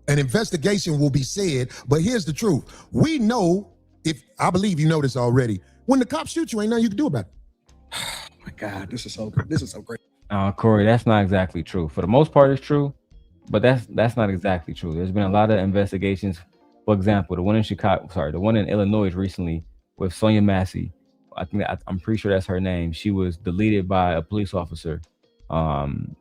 [SPEAKER 4] an investigation will be said. But here's the truth. We know, I believe you know this already, when the cops shoot you, ain't nothing you can do about it.
[SPEAKER 5] Oh my God, this is so great.
[SPEAKER 1] Corey, that's not exactly true. For the most part, it's true, but that's not exactly true. There's been a lot of investigations. For example, the one in Illinois recently with Sonia Massey. I'm pretty sure that's her name. She was deleted by a police officer, and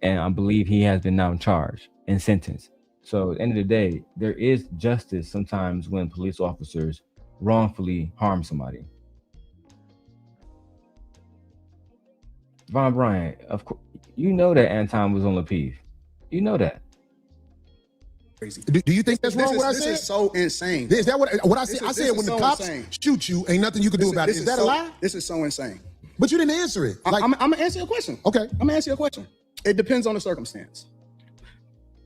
[SPEAKER 1] I believe he has been now charged and sentenced. So at the end of the day, there is justice sometimes when police officers wrongfully harm somebody. Von Bryant, of course, you know that Anton was on Lapeef. You know that.
[SPEAKER 5] Crazy.
[SPEAKER 4] Do you think that's wrong what I
[SPEAKER 5] This
[SPEAKER 4] said?
[SPEAKER 5] is so insane.
[SPEAKER 4] Is that what I said? I said when the cops
[SPEAKER 5] insane.
[SPEAKER 4] shoot you, ain't nothing you can do about it. Is that a lie?
[SPEAKER 5] This is so insane.
[SPEAKER 4] But you didn't answer it.
[SPEAKER 5] I'm gonna answer your question.
[SPEAKER 4] Okay.
[SPEAKER 5] I'm gonna answer your question. It depends on the circumstance.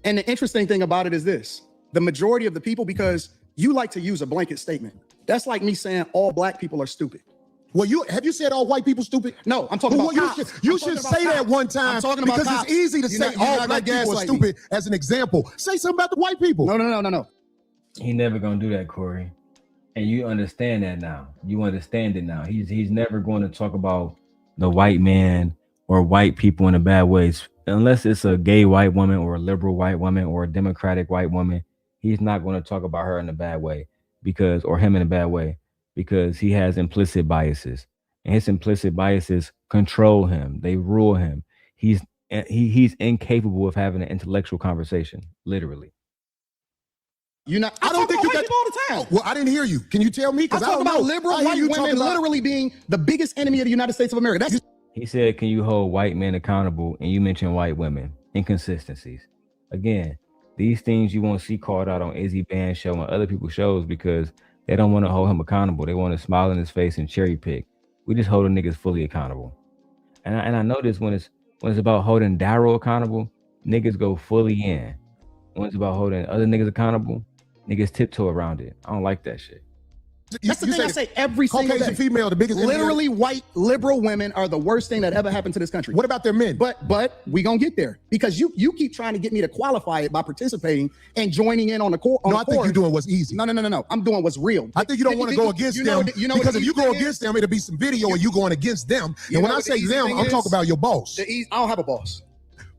[SPEAKER 5] And the interesting thing about it is this: the majority of the people, because you like to use a blanket statement. That's like me saying all black people are stupid.
[SPEAKER 4] Well, have you said all white people stupid?
[SPEAKER 5] No, I'm talking about cops.
[SPEAKER 4] You should say that one time.
[SPEAKER 5] I'm talking about
[SPEAKER 4] because
[SPEAKER 5] cops.
[SPEAKER 4] it's easy to say all black people are stupid as an example. Say something about the white people.
[SPEAKER 5] No.
[SPEAKER 1] He never gonna do that, Corey. And you understand that now. You understand it now. He's never going to talk about the white man or white people in a bad way, unless it's a gay white woman or a liberal white woman or a democratic white woman. He's not going to talk about her in a bad way or him in a bad way, because he has implicit biases, and his implicit biases control him. They rule him. He's incapable of having an intellectual conversation, literally.
[SPEAKER 5] I don't think you got all the time.
[SPEAKER 4] Well, I didn't hear you. Can you tell me?
[SPEAKER 5] I talk about liberal white women literally being the biggest enemy of the United States of America.
[SPEAKER 1] He said, can you hold white men accountable? And you mentioned white women. Inconsistencies. Again, these things you won't see called out on Izzy Band's show and other people's shows because they don't want to hold him accountable. They want to smile in his face and cherry pick. We just hold the niggas fully accountable. And I notice when it's about holding Daryl accountable, niggas go fully in. when it's about holding other niggas accountable, niggas tiptoe around it. I don't like that shit.
[SPEAKER 5] That's the thing I say every single
[SPEAKER 4] Caucasian
[SPEAKER 5] day.
[SPEAKER 4] female, the biggest enemy.
[SPEAKER 5] Literally, white liberal women are the worst thing that ever happened to this country.
[SPEAKER 4] What about their men?
[SPEAKER 5] But we gonna get there because you keep trying to get me to qualify it by participating and joining in on the core.
[SPEAKER 4] No, I think you're doing what's easy.
[SPEAKER 5] No. I'm doing what's real.
[SPEAKER 4] I think you don't want to go against them because if you go against them, it'll be some video of you going against them. And when I say them, I'm talking about your boss.
[SPEAKER 5] I don't have a boss.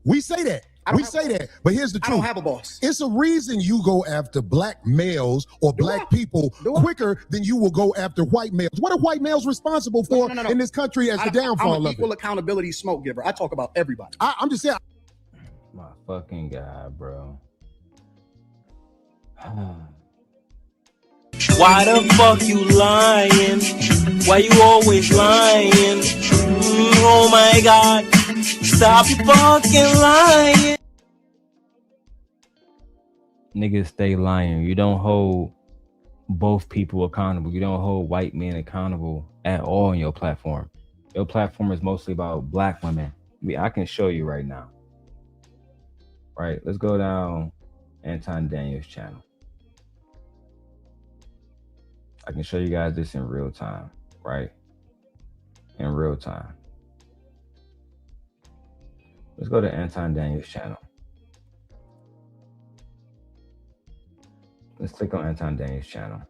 [SPEAKER 4] We say that. We say that, but here's the truth.
[SPEAKER 5] I don't have a boss.
[SPEAKER 4] It's a reason you go after black males or black people quicker than you will go after white males. What are white males responsible for in this country as the downfall
[SPEAKER 5] I'm
[SPEAKER 4] of
[SPEAKER 5] an equal
[SPEAKER 4] it?
[SPEAKER 5] accountability smoke giver. I talk about everybody.
[SPEAKER 4] I'm just saying.
[SPEAKER 1] My fucking God, bro.
[SPEAKER 11] Why the fuck you lying? Why you always lying? Oh my God. Stop fucking lying.
[SPEAKER 1] Niggas stay lying. You don't hold both people accountable. You don't hold white men accountable at all on your platform. Your platform is mostly about black women. I can show you right now. Right, let's go down Anton Daniels' channel. I can show you guys this in real time, right? In real time. Let's go to Anton Daniels' channel. Let's click on Anton Daniels' channel.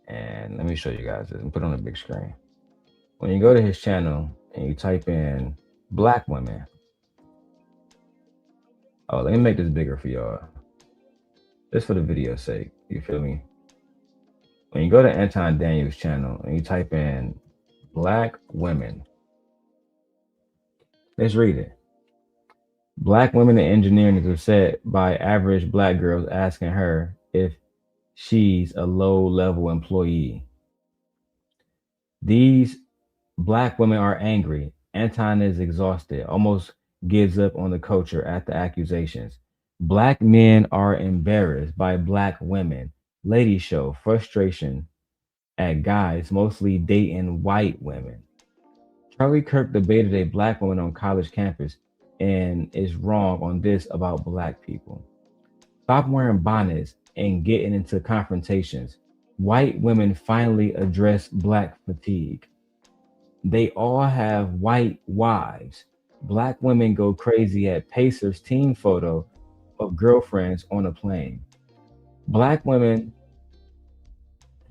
[SPEAKER 1] And let me show you guys this and put it on the big screen. When you go to his channel and you type in black women. Oh, let me make this bigger for y'all. Just for the video's sake, you feel me? When you go to Anton Daniels' channel and you type in black women, let's read it. Black women in engineering is upset by average black girls asking her if she's a low-level employee. These black women are angry. Anton is exhausted, almost gives up on the culture at the accusations. Black men are embarrassed by black women. Ladies show frustration at guys mostly dating white women. Charlie Kirk debated a black woman on college campus and is wrong on this about black people. Stop wearing bonnets and getting into confrontations. White women finally address black fatigue. They all have white wives. Black women go crazy at Pacers team photo of girlfriends on a plane. Black women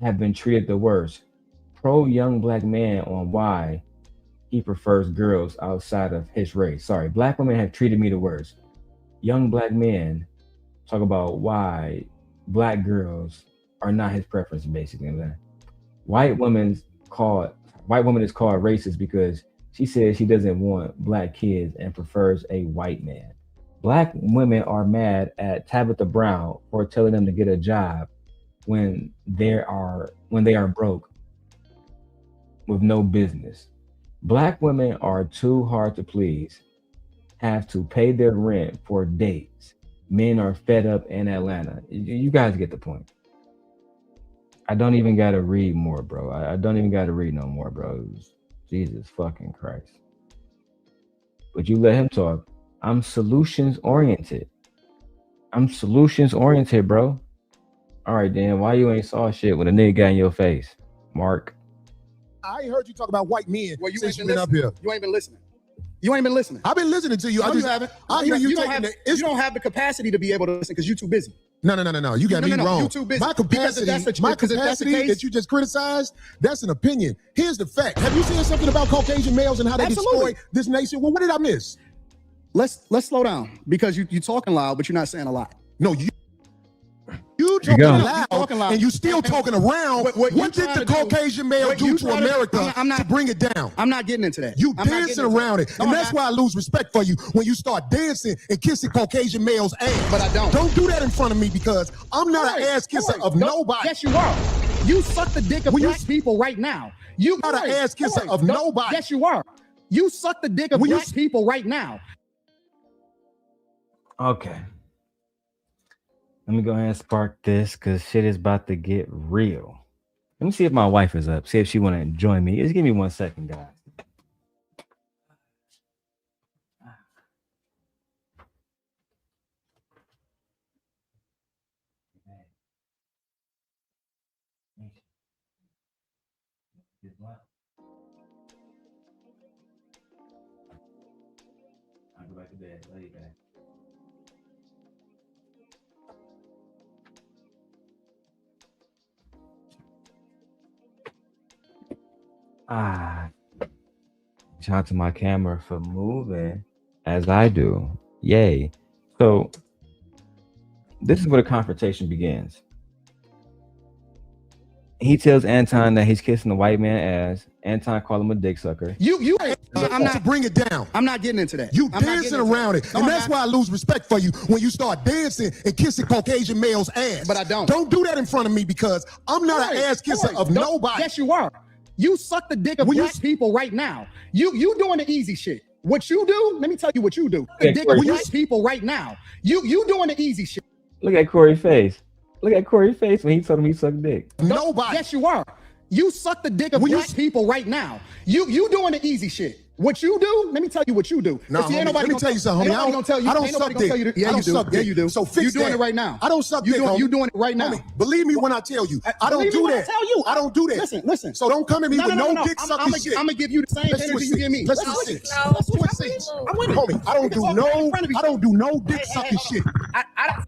[SPEAKER 1] have been treated the worst. Pro young black man on why he prefers girls outside of his race. Sorry, black women have treated me the worst. Young black men talk about why black girls are not his preference, basically. White woman is called racist because she says she doesn't want black kids and prefers a white man. Black women are mad at Tabitha Brown for telling them to get a job when they are broke with no business. Black women are too hard to please, have to pay their rent for dates. Men are fed up in Atlanta. You guys get the point. I don't even gotta read more, bro. I don't even gotta read no more, bro. Jesus fucking Christ. But you let him talk. I'm solutions oriented. Bro. All right, Dan, why you ain't saw shit when a nigga got in your face? Mark.
[SPEAKER 4] I ain't heard you talk about white men since you've been up here.
[SPEAKER 5] You ain't been listening. I've been listening to you.
[SPEAKER 4] No, you haven't. I hear you taking it.
[SPEAKER 5] You don't have the capacity to be able to listen because you're too busy.
[SPEAKER 4] No. You got me wrong.
[SPEAKER 5] You're too busy.
[SPEAKER 4] My capacity that you just criticized, that's an opinion. Here's the fact. Have you seen something about Caucasian males and how they destroy this nation? Well, what did I miss?
[SPEAKER 5] Let's slow down because you're talking loud, but you're not saying a lot.
[SPEAKER 4] No, you talking loud, and you still talking around. What did the Caucasian male do to America to bring it down?
[SPEAKER 5] I'm not getting into that.
[SPEAKER 4] You dancing around it. And that's why I lose respect for you when you start dancing and kissing Caucasian males' ass.
[SPEAKER 5] But I don't.
[SPEAKER 4] Don't do that in front of me because I'm not an ass kisser of nobody.
[SPEAKER 5] Yes, you are. You suck the dick of black people right now. You
[SPEAKER 4] not an ass kisser of nobody.
[SPEAKER 5] Yes, you are. You suck the dick of black people right now.
[SPEAKER 1] Okay. Let me go ahead and spark this because shit is about to get real. Let me see if my wife is up. See if she want to join me. Just give me 1 second, guys. back to bed. Lay back. Shout out to my camera for moving as I do. Yay. So this is where the confrontation begins. He tells Anton that he's kissing the white man ass. Anton called him a dick sucker.
[SPEAKER 4] I'm not to bring it down.
[SPEAKER 5] I'm not getting into that.
[SPEAKER 4] You dancing around it. And that's why I lose respect for you when you start dancing and kissing Caucasian males' ass.
[SPEAKER 5] But I don't.
[SPEAKER 4] Don't do that in front of me because I'm not an ass kisser of nobody.
[SPEAKER 5] Yes, you are. You suck the dick of black people right now. You doing the easy shit. What you do, let me tell you what you do. The dick of black people right now. You doing the easy shit.
[SPEAKER 1] Look at Corey's face. Look at Corey's face when he told him he sucked dick.
[SPEAKER 4] Nobody.
[SPEAKER 5] Yes, you are. You suck the dick of black people right now. You doing the easy shit. What you do, let me tell you what you do.
[SPEAKER 4] No, homie, let me tell you something, homie. I don't suck dick.
[SPEAKER 5] Yeah, you do. Yeah, you do.
[SPEAKER 4] So fix
[SPEAKER 5] you doing
[SPEAKER 4] that.
[SPEAKER 5] it right now.
[SPEAKER 4] I don't suck dick, homie.
[SPEAKER 5] You doing it right now.
[SPEAKER 4] Homie, believe me when I tell you. I don't do that. I don't do that.
[SPEAKER 5] Listen.
[SPEAKER 4] So don't come at me with no dick sucking shit.
[SPEAKER 5] I'm gonna give you the same energy you give me.
[SPEAKER 4] Let's switch seats. Homie, I don't do no dick sucking shit.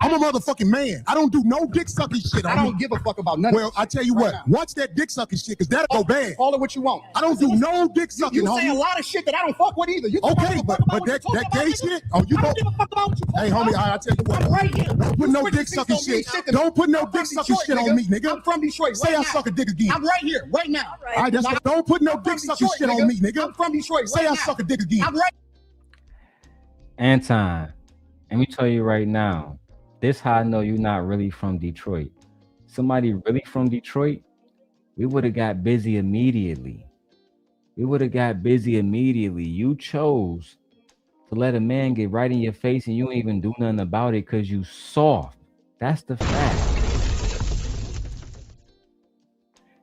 [SPEAKER 4] I'm a motherfucking man. I don't do no dick sucking shit.
[SPEAKER 5] I don't give a fuck about nothing.
[SPEAKER 4] Well, I tell you what. Watch that dick sucking shit, because that'll go bad.
[SPEAKER 5] Call it what you want.
[SPEAKER 4] I don't do no dick sucking,
[SPEAKER 5] You
[SPEAKER 4] homie.
[SPEAKER 5] say a lot of shit that I don't fuck with either.
[SPEAKER 4] Okay, but that gay shit. Oh, you go. Hey, homie, I tell you what.
[SPEAKER 5] I'm right here.
[SPEAKER 4] Don't put no dick sucking shit. Don't put no dick sucking shit on me, nigga.
[SPEAKER 5] I'm from Detroit.
[SPEAKER 4] Say I suck a dick again.
[SPEAKER 5] I'm right here, right now.
[SPEAKER 4] All right, that's right. Don't put no dick sucking shit on me, nigga.
[SPEAKER 5] I'm from Detroit.
[SPEAKER 4] Say I suck a dick again.
[SPEAKER 5] I'm right.
[SPEAKER 1] Anton, let me tell you right now, this how I know you're not really from Detroit. Somebody really from Detroit, we would have got busy immediately. You chose to let a man get right in your face and you ain't even do nothing about it because you soft. That's the fact.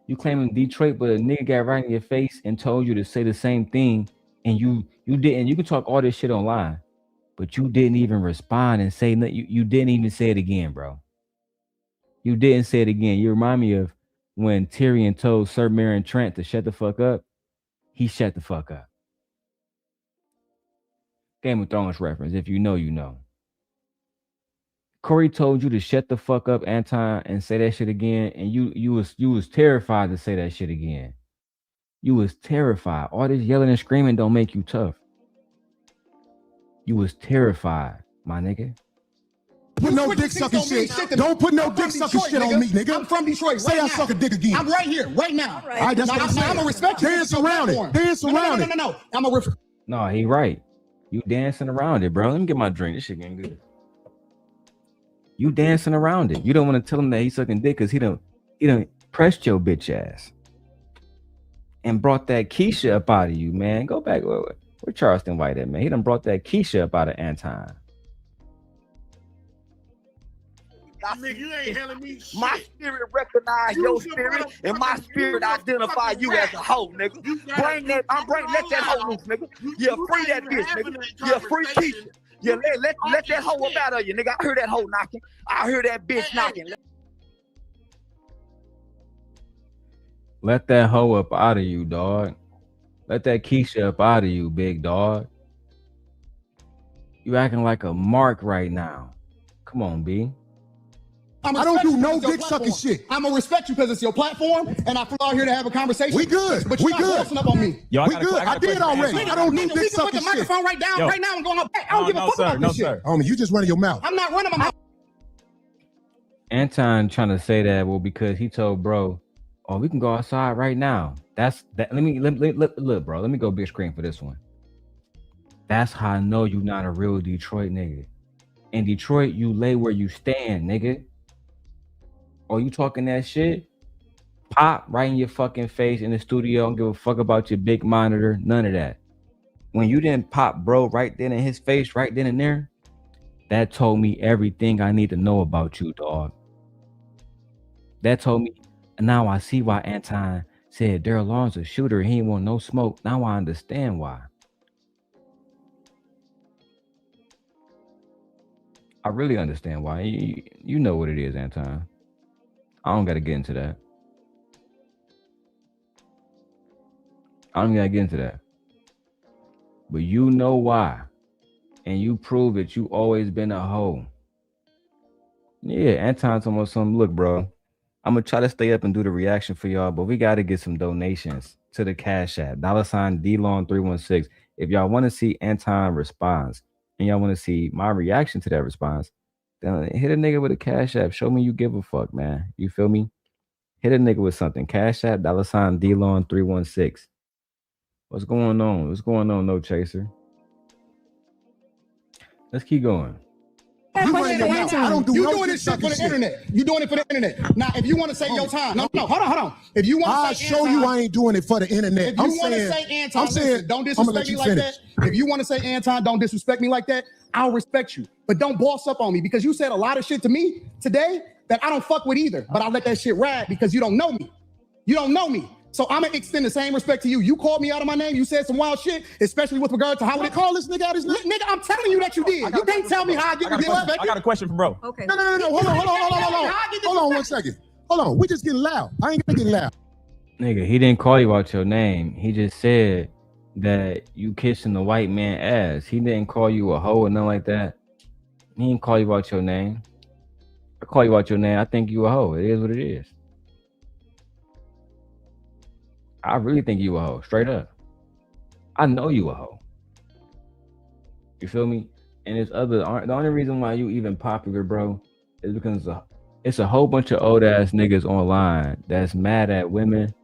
[SPEAKER 1] You claiming Detroit, but a nigga got right in your face and told you to say the same thing, and you didn't. You can talk all this shit online, but you didn't even respond and say nothing. You didn't even say it again, bro. You didn't say it again. You remind me of when Tyrion told Sir Meryn Trent to shut the fuck up. He shut the fuck up. Game of Thrones reference. If you know, you know. Corey told you to shut the fuck up, Anton, and say that shit again, and you was terrified to say that shit again. You was terrified. All this yelling and screaming don't make you tough. You was terrified, my nigga.
[SPEAKER 4] Put no dick sucking shit. Don't put no dick sucking shit on me, nigga.
[SPEAKER 5] I'm from Detroit.
[SPEAKER 4] Say I suck a dick again.
[SPEAKER 5] I'm right here, right now.
[SPEAKER 4] All right, that's what I'm saying.
[SPEAKER 5] I'm gonna respect you.
[SPEAKER 4] Dance around it. Dance around it.
[SPEAKER 5] No. I'm a
[SPEAKER 1] No, he right. You dancing around it, bro. Let me get my drink. This shit getting good. You dancing around it. You don't want to tell him that he's sucking dick because he done pressed your bitch ass and brought that Keisha up out of you, man. Go back. Where Charleston White at, man? He done brought that Keisha up out of Anton.
[SPEAKER 3] Nigga, you ain't telling me shit. My spirit recognize your spirit, and my spirit identify you as a hoe, nigga. Let that hoe loose, nigga. Yeah, free that bitch, nigga. Yeah, free Keisha. Yeah, let that hoe up out of you, nigga. I heard that hoe knocking. I heard that bitch knocking.
[SPEAKER 1] Let that hoe up out of you, dog. Let that Keisha up out of you, big dog. You acting like a mark right now. Come on, B.
[SPEAKER 4] I don't do no dick sucking shit.
[SPEAKER 5] I'm gonna respect you because it's your platform, and I flew out here to have a conversation.
[SPEAKER 4] We good.
[SPEAKER 5] But you're not close up on me.
[SPEAKER 1] Yo,
[SPEAKER 4] we good. I did already. I don't do dick sucking shit.
[SPEAKER 5] Put the microphone right down, right now, and going up. I don't give a fuck about this shit.
[SPEAKER 4] Homie, you just running your mouth.
[SPEAKER 5] I'm not running my mouth.
[SPEAKER 1] Anton trying to say that, well, because he told bro, oh, we can go outside right now. That's that. Look, bro. Let me go big screen for this one. That's how I know you not a real Detroit nigga. In Detroit, you lay where you stand, nigga. Or you talking that shit, pop right in your fucking face in the studio. Don't give a fuck about your big monitor. None of that. When you didn't pop bro right then in his face, right then and there, that told me everything I need to know about you, dog. That told me, and now I see why Anton said Daryl Lawrence a shooter. He ain't want no smoke. Now I understand why. I really understand why. You know what it is, Anton. I don't got to get into that. But you know why. and you prove that you always been a hoe. Yeah, Anton talking about something. Look, bro, I'm gonna try to stay up and do the reaction for y'all, but we gotta get some donations to the Cash App, $DLon316. If y'all want to see Anton response and y'all want to see my reaction to that response, then hit a nigga with a Cash App. Show me you give a fuck, man. You feel me? Hit a nigga with something. Cash App, $DLon316. What's going on? What's going on, No Chaser? Let's keep going.
[SPEAKER 5] I don't do you doing this shit for the internet. You doing it for the internet. Now, if you want to say your time, no, hold on. If you want to
[SPEAKER 4] I'll show you I ain't doing it for the internet.
[SPEAKER 5] If you want to say Anton, listen, don't disrespect me like that. If you want to say Anton, don't disrespect me like that. I'll respect you, but don't boss up on me because you said a lot of shit to me today that I don't fuck with either. But I let that shit ride because you don't know me. You don't know me. So I'm gonna extend the same respect to you. You called me out of my name. You said some wild shit, especially with regard to how they call this nigga out his name. Nigga, I'm telling you that you did. You can't tell me how I get respect.
[SPEAKER 12] I got a question for bro.
[SPEAKER 6] Okay.
[SPEAKER 4] No. Hold on 1 second. Hold on. We just getting loud. I ain't gonna get loud.
[SPEAKER 1] Nigga, he didn't call you out your name. He just said that you kissing the white man ass. He didn't call you a hoe or nothing like that. He didn't call you out your name. I call you out your name. I think you a hoe. It is what it is. I really think you a hoe, straight up. I know you a hoe. You feel me? And it's the only reason why you even popular, bro, is because it's a whole bunch of old ass niggas online that's mad at women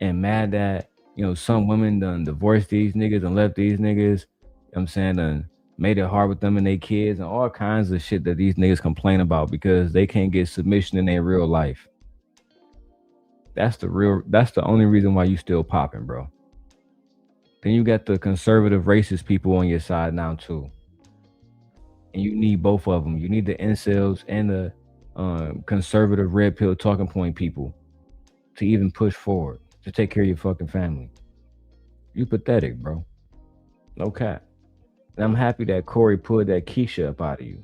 [SPEAKER 1] and mad that, you know, some women done divorced these niggas and left these niggas. You know what I'm saying? Done made it hard with them and their kids and all kinds of shit that these niggas complain about because they can't get submission in their real life. That's the only reason why you still popping, bro. Then you got the conservative racist people on your side now too. And you need both of them. You need the incels and the conservative red pill talking point people to even push forward, to take care of your fucking family. You pathetic, bro. No cap. And I'm happy that Corey pulled that Keisha up out of you.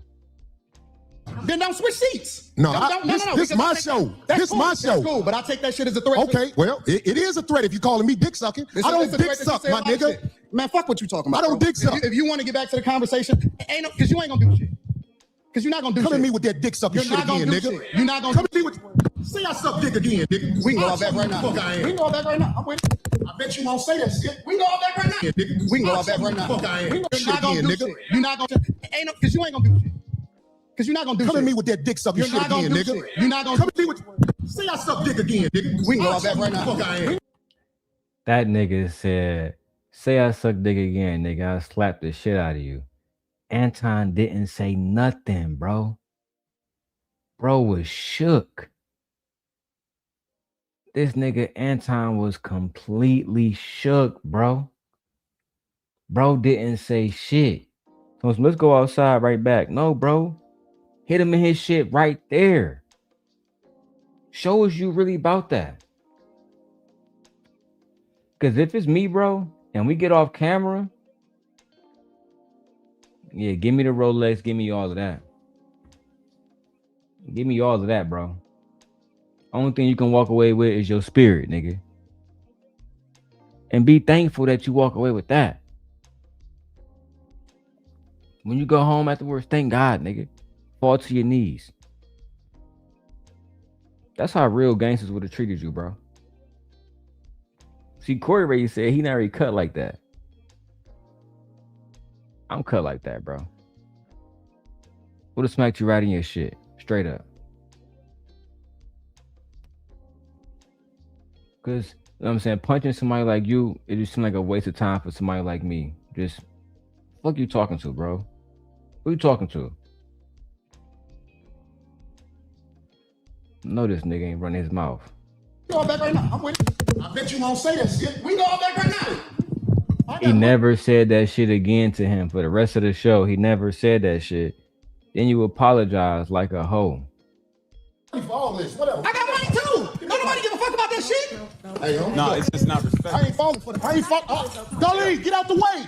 [SPEAKER 5] Then don't switch seats.
[SPEAKER 4] No, this is my show. This is my show.
[SPEAKER 5] That's cool, but I take that shit as a threat.
[SPEAKER 4] Okay, well, it is a threat if you're calling me dick sucking. I don't dick suck, my nigga.
[SPEAKER 5] Man, fuck what you talking about.
[SPEAKER 4] I don't dick suck.
[SPEAKER 5] If you want to get back to the conversation, because you ain't gonna do shit. Because you're not gonna do shit.
[SPEAKER 4] Come at me with that dick sucking shit again, nigga.
[SPEAKER 5] You're not gonna
[SPEAKER 4] come at me with. Say I suck dick again, nigga.
[SPEAKER 5] We can go off that right now. We can go off that right now. I'm with it.
[SPEAKER 4] I bet you won't say that shit.
[SPEAKER 5] We can go off that right now.
[SPEAKER 4] Nigga.
[SPEAKER 5] We can go off that right now.
[SPEAKER 4] Fuck I am.
[SPEAKER 5] You're not gonna do shit. You're not gonna. Because you ain't gonna do shit. Because you're not gonna do shit.
[SPEAKER 4] Come at me with that dick sucking shit again, nigga.
[SPEAKER 5] You're not gonna
[SPEAKER 4] come at me with. Say I suck dick again, nigga.
[SPEAKER 5] We can go off that right now.
[SPEAKER 4] Fuck I am.
[SPEAKER 1] That nigga said, say I suck dick again, nigga. I slap the shit out of you. Anton didn't say nothing, bro. Bro was shook. This nigga Anton was completely shook, bro. Bro didn't say shit. So let's go outside right back. No, bro. Hit him in his shit right there. Show us you really about that. Because if it's me, bro, and we get off camera, yeah, give me the Rolex. Give me all of that. Give me all of that, bro. Only thing you can walk away with is your spirit, nigga. And be thankful that you walk away with that. When you go home afterwards, thank God, nigga. Fall to your knees. That's how real gangsters would have treated you, bro. See, Corey Ray said he never cut like that. I'm cut like that, bro. Would have smacked you right in your shit. Straight up. Because, you know what I'm saying, punching somebody like you, it just seemed like a waste of time for somebody like me. Just, fuck you talking to, bro? Who you talking to? No, this nigga ain't running his mouth.
[SPEAKER 5] Go all back right now. I'm with it. I bet you won't say that shit. We go all back right now.
[SPEAKER 1] He never said that shit again to him for the rest of the show. He never said that shit. Then you apologize like a hoe.
[SPEAKER 5] For all this, whatever. I got money too. Don't nobody give a fuck about that shit.
[SPEAKER 12] No, it's just not respect.
[SPEAKER 5] I ain't falling for that. I ain't falling. Dolly, get out the way.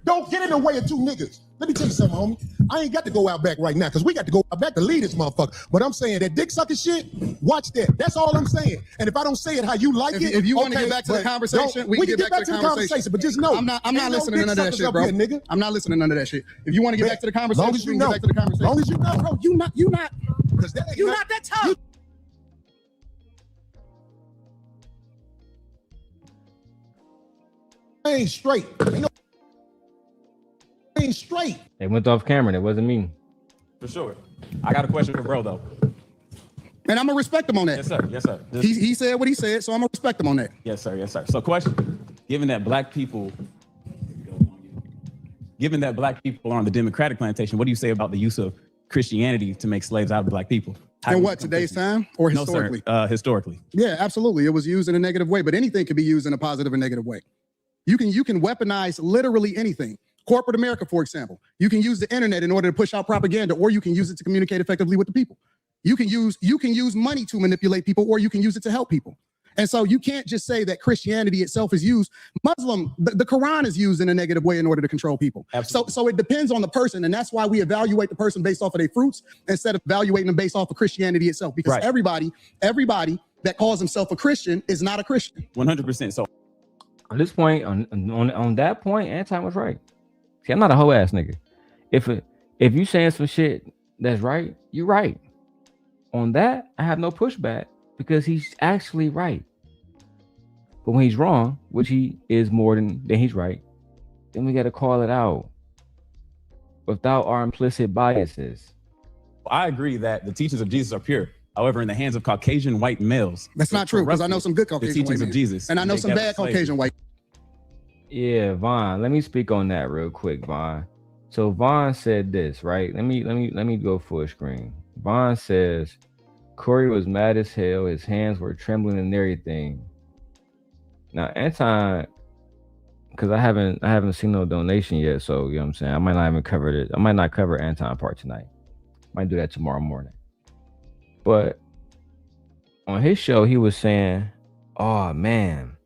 [SPEAKER 4] Don't get in the way of two niggas. Let me tell you something, homie. I ain't got to go out back right now because we got to go out back to lead this motherfucker. But I'm saying that dick sucking shit, watch that. That's all I'm saying. And if I don't say it how you like it,
[SPEAKER 5] if you want to get back to the conversation, we can get back to the conversation.
[SPEAKER 4] But just know,
[SPEAKER 5] I'm not listening to none of that shit, bro. Nigga. I'm not listening to none of that shit. If you want to get back to the conversation,
[SPEAKER 4] long as you
[SPEAKER 5] we can
[SPEAKER 4] know.
[SPEAKER 5] get back to the conversation.
[SPEAKER 4] Long as you know,
[SPEAKER 5] bro. You're not that tough.
[SPEAKER 4] Ain't straight. Ain't straight.
[SPEAKER 1] They went off camera. It wasn't me.
[SPEAKER 12] For sure. I got a question for bro though.
[SPEAKER 5] And I'm gonna respect him on that.
[SPEAKER 12] Yes, sir. Yes, sir.
[SPEAKER 5] He said what he said, so I'm gonna respect him on that.
[SPEAKER 12] Yes, sir. Yes, sir. So, question: given that black people are on the Democratic plantation, what do you say about the use of Christianity to make slaves out of black people?
[SPEAKER 5] In what, today's time or historically?
[SPEAKER 12] No, sir. Historically.
[SPEAKER 5] Yeah, absolutely. It was used in a negative way, but anything can be used in a positive or negative way. You can weaponize literally anything. Corporate America, for example, you can use the internet in order to push out propaganda, or you can use it to communicate effectively with the people. You can use money to manipulate people, or you can use it to help people. And so you can't just say that Christianity itself is used. The Quran is used in a negative way in order to control people. Absolutely. So it depends on the person, and that's why we evaluate the person based off of their fruits instead of evaluating them based off of Christianity itself. Because everybody that calls himself a Christian is not a Christian.
[SPEAKER 12] 100%. So
[SPEAKER 1] on this point, on that point, Anton was right. See, I'm not a hoe ass nigga. If you saying some shit that's right, you're right. On that, I have no pushback because he's actually right. But when he's wrong, which he is more than he's right, then we got to call it out without our implicit biases.
[SPEAKER 12] I agree that the teachings of Jesus are pure. However, in the hands of Caucasian white males,
[SPEAKER 5] that's not true, because I know some good Caucasian
[SPEAKER 12] the teachings
[SPEAKER 5] white
[SPEAKER 12] of Jesus,
[SPEAKER 5] and I know some bad Caucasian white.
[SPEAKER 1] Yeah, Vaughn, let me speak on that real quick, Vaughn. So Vaughn said this, right? Let me go full screen. Vaughn says Corey was mad as hell. His hands were trembling and everything. Now, Anton, because I haven't seen no donation yet, so you know what I'm saying, I might not even cover it. I might not cover Anton part tonight. Might do that tomorrow morning. But on his show, he was saying, "Oh man,"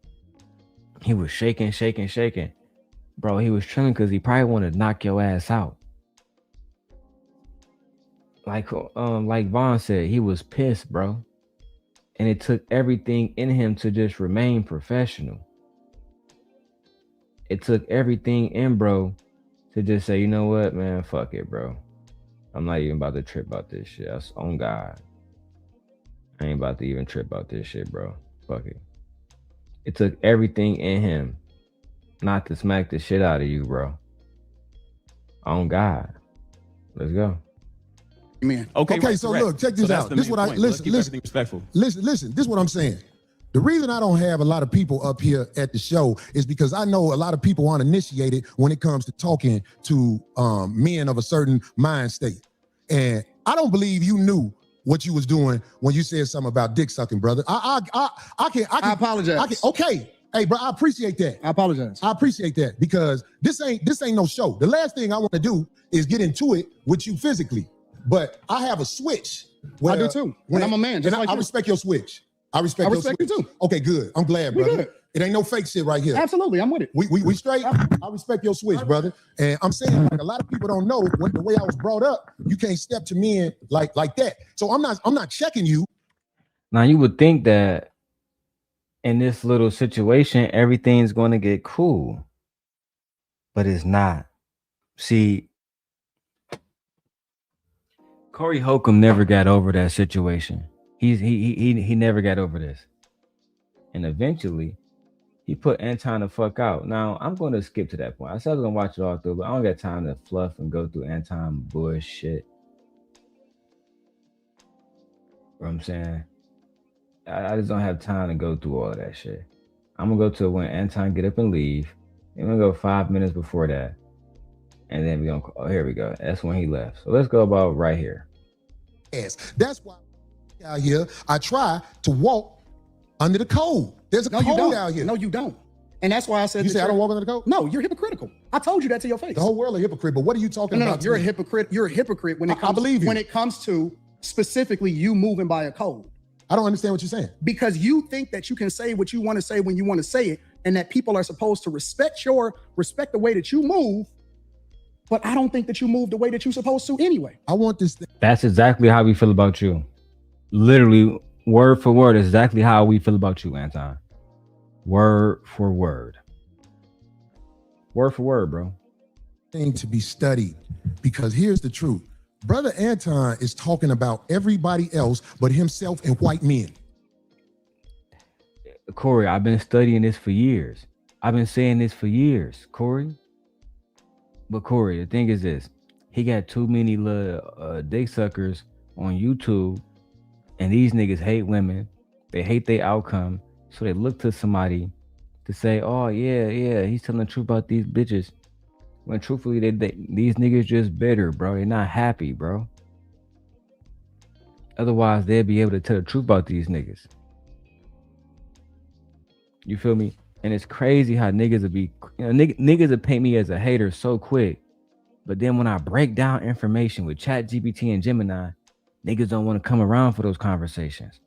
[SPEAKER 1] he was shaking. Bro, he was trembling because he probably wanted to knock your ass out. Like Vaughn said, he was pissed, bro. And it took everything in him to just remain professional. It took everything in bro to just say, you know what, man, fuck it, bro. I'm not even about to trip about this shit. That's on God. I ain't about to even trip about this shit, bro. Fuck it. It took everything in him not to smack the shit out of you, bro. On God. Let's go.
[SPEAKER 5] Man.
[SPEAKER 4] Okay, right, so correct. Look, check this out. This is what I listen. Listen. This is what I'm saying. The reason I don't have a lot of people up here at the show is because I know a lot of people aren't initiated when it comes to talking to men of a certain mind state. And I don't believe you knew what you was doing when you said something about dick sucking, brother. I apologize. Okay. Hey, bro, I appreciate that.
[SPEAKER 5] I apologize.
[SPEAKER 4] I appreciate that because this ain't no show. The last thing I want to do is get into it with you physically. But I have a switch.
[SPEAKER 5] I do too. When I'm a man, just like
[SPEAKER 4] I respect your switch. I respect
[SPEAKER 5] you too.
[SPEAKER 4] Okay, good. I'm glad, brother. Good. It ain't no fake shit right here.
[SPEAKER 5] Absolutely, I'm with it.
[SPEAKER 4] We straight. I respect your switch, brother. And I'm saying, like, a lot of people don't know the way I was brought up. You can't step to men like that. So I'm not checking you.
[SPEAKER 1] Now you would think that in this little situation, everything's going to get cool, but it's not. See, Corey Holcomb never got over that situation. He never got over this. And eventually, he put Anton the fuck out. Now, I'm going to skip to that point. I said I was going to watch it all through, but I don't got time to fluff and go through Anton bullshit. You know what I'm saying? I just don't have time to go through all of that shit. I'm going to go to when Anton get up and leave. I'm going to go 5 minutes before that. And then we're going to, oh, here we go. That's when he left. So let's go about right here.
[SPEAKER 4] Yes, that's why out here, I try to walk under the code. There's a code out here.
[SPEAKER 5] No, you don't. And that's why I said,
[SPEAKER 4] you say I don't walk under the code?
[SPEAKER 5] No, you're hypocritical. I told you that to your face.
[SPEAKER 4] The whole world is hypocrite, but what are you talking about?
[SPEAKER 5] No, you're a hypocrite. You're a hypocrite when it comes,
[SPEAKER 4] I believe you.
[SPEAKER 5] When it comes to specifically you moving by a code.
[SPEAKER 4] I don't understand what you're saying.
[SPEAKER 5] Because you think that you can say what you want to say when you want to say it, and that people are supposed to respect the way that you move, but I don't think that you move the way that you're supposed to anyway.
[SPEAKER 4] I want this thing.
[SPEAKER 1] That's exactly how we feel about you. Literally, word for word, exactly how we feel about you, Anton. Word for word. Word for word, bro.
[SPEAKER 4] Thing to be studied, because here's the truth. Brother Anton is talking about everybody else but himself and white men.
[SPEAKER 1] Corey, I've been studying this for years. I've been saying this for years, Corey. But Corey, the thing is this. He got too many little dick suckers on YouTube, and these niggas hate women. They hate their outcome. So they look to somebody to say, oh, yeah, he's telling the truth about these bitches. When truthfully, these niggas just bitter, bro. They're not happy, bro. Otherwise, they'd be able to tell the truth about these niggas. You feel me? And it's crazy how niggas would be, niggas would paint me as a hater so quick. But then when I break down information with ChatGPT and Gemini, niggas don't want to come around for those conversations.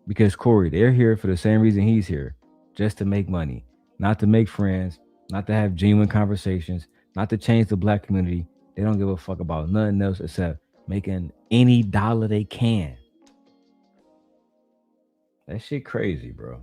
[SPEAKER 1] Because Corey, they're here for the same reason he's here. Just to make money. Not to make friends. Not to have genuine conversations, not to change the black community. They don't give a fuck about nothing else except making any dollar they can. That shit crazy, bro.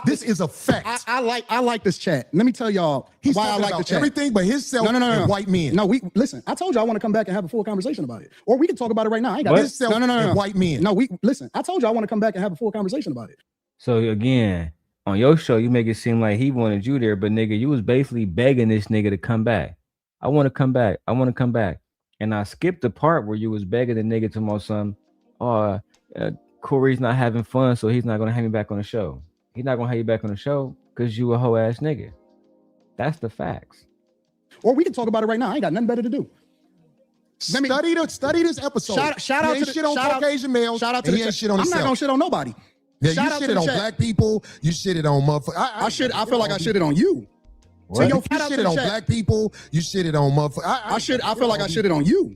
[SPEAKER 4] This is a fact.
[SPEAKER 5] I like this chat. Let me tell y'all
[SPEAKER 4] He's
[SPEAKER 5] why I
[SPEAKER 4] talking
[SPEAKER 5] like
[SPEAKER 4] about
[SPEAKER 5] the chat.
[SPEAKER 4] everything but himself and white men.
[SPEAKER 5] No, listen. I told you I want to come back and have a full conversation about it, or we can talk about it right now. I ain't got
[SPEAKER 4] himself and white men.
[SPEAKER 5] No, listen. I told you I want to come back and have a full conversation about it.
[SPEAKER 1] So again, on your show, you make it seem like he wanted you there, but nigga, you was basically begging this nigga to come back. I want to come back. I want to come back. And I skipped the part where you was begging the nigga to more some, Corey's not having fun, so he's not going to have me back on the show. He's not going to have you back on the show because you a hoe ass nigga. That's the facts.
[SPEAKER 5] Or we can talk about it right now. I ain't got nothing better to do.
[SPEAKER 4] Study this episode.
[SPEAKER 5] Shout out to
[SPEAKER 4] shit on Caucasian males.
[SPEAKER 5] Shout out to the
[SPEAKER 4] shit on
[SPEAKER 5] I'm not going to shit on nobody.
[SPEAKER 4] Yeah, you shitted on black people. You shitted on motherfuckers.
[SPEAKER 5] I feel like I shitted on you.
[SPEAKER 4] So you shitted on black people. You shitted on motherfuckers.
[SPEAKER 5] I feel like I shitted on you.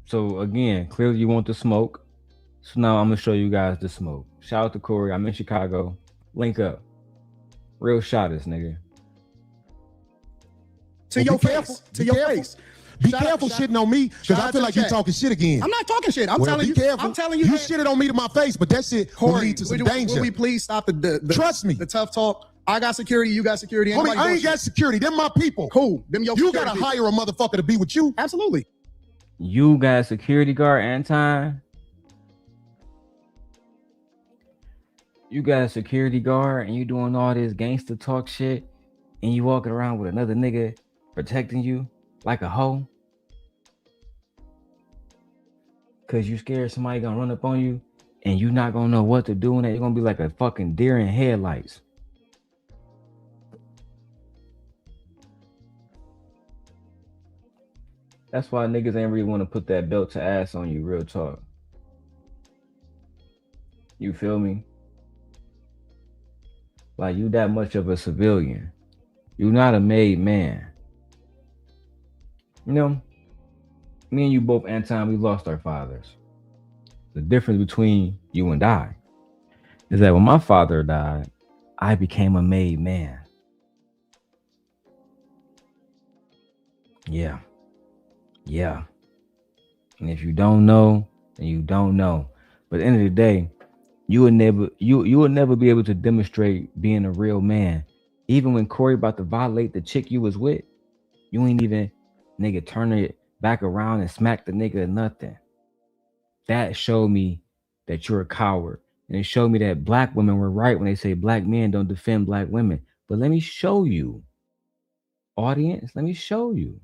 [SPEAKER 1] So again, clearly you want the smoke. So now I'm gonna show you guys the smoke. Shout out to Corey. I'm in Chicago. Link up. Real shotters, nigga.
[SPEAKER 5] To your face.
[SPEAKER 4] Be careful shitting on me, because I feel like you're talking shit again.
[SPEAKER 5] I'm not talking shit. I'm telling you.
[SPEAKER 4] Careful.
[SPEAKER 5] I'm telling you.
[SPEAKER 4] You shitted on me to my face, but that shit will lead to some danger.
[SPEAKER 5] Will we please stop the
[SPEAKER 4] trust me,
[SPEAKER 5] the tough talk? I got security. You got security.
[SPEAKER 4] Homie, I ain't got security. Them my people.
[SPEAKER 5] Cool. Them your
[SPEAKER 4] you gotta hire a motherfucker to be with you.
[SPEAKER 5] Absolutely.
[SPEAKER 1] You got a security guard, Anton. You got a security guard, and you doing all this gangster talk shit, and you walking around with another nigga protecting you like a hoe, cause you scared somebody gonna run up on you, and you not gonna know what to do, and you're gonna be like a fucking deer in headlights. That's why niggas ain't really want to put that belt to ass on you, real talk. You feel me? Like, you that much of a civilian. You not a made man. You know, me and you both, Anton, we lost our fathers. The difference between you and I is that when my father died, I became a made man. Yeah. Yeah. And if you don't know, then you don't know. But at the end of the day, you will never be able to demonstrate being a real man. Even when Corey about to violate the chick you was with, you ain't even nigga turn it back around and smack the nigga or nothing. That showed me that you're a coward. And it showed me that black women were right when they say black men don't defend black women. But let me show you, audience, let me show you.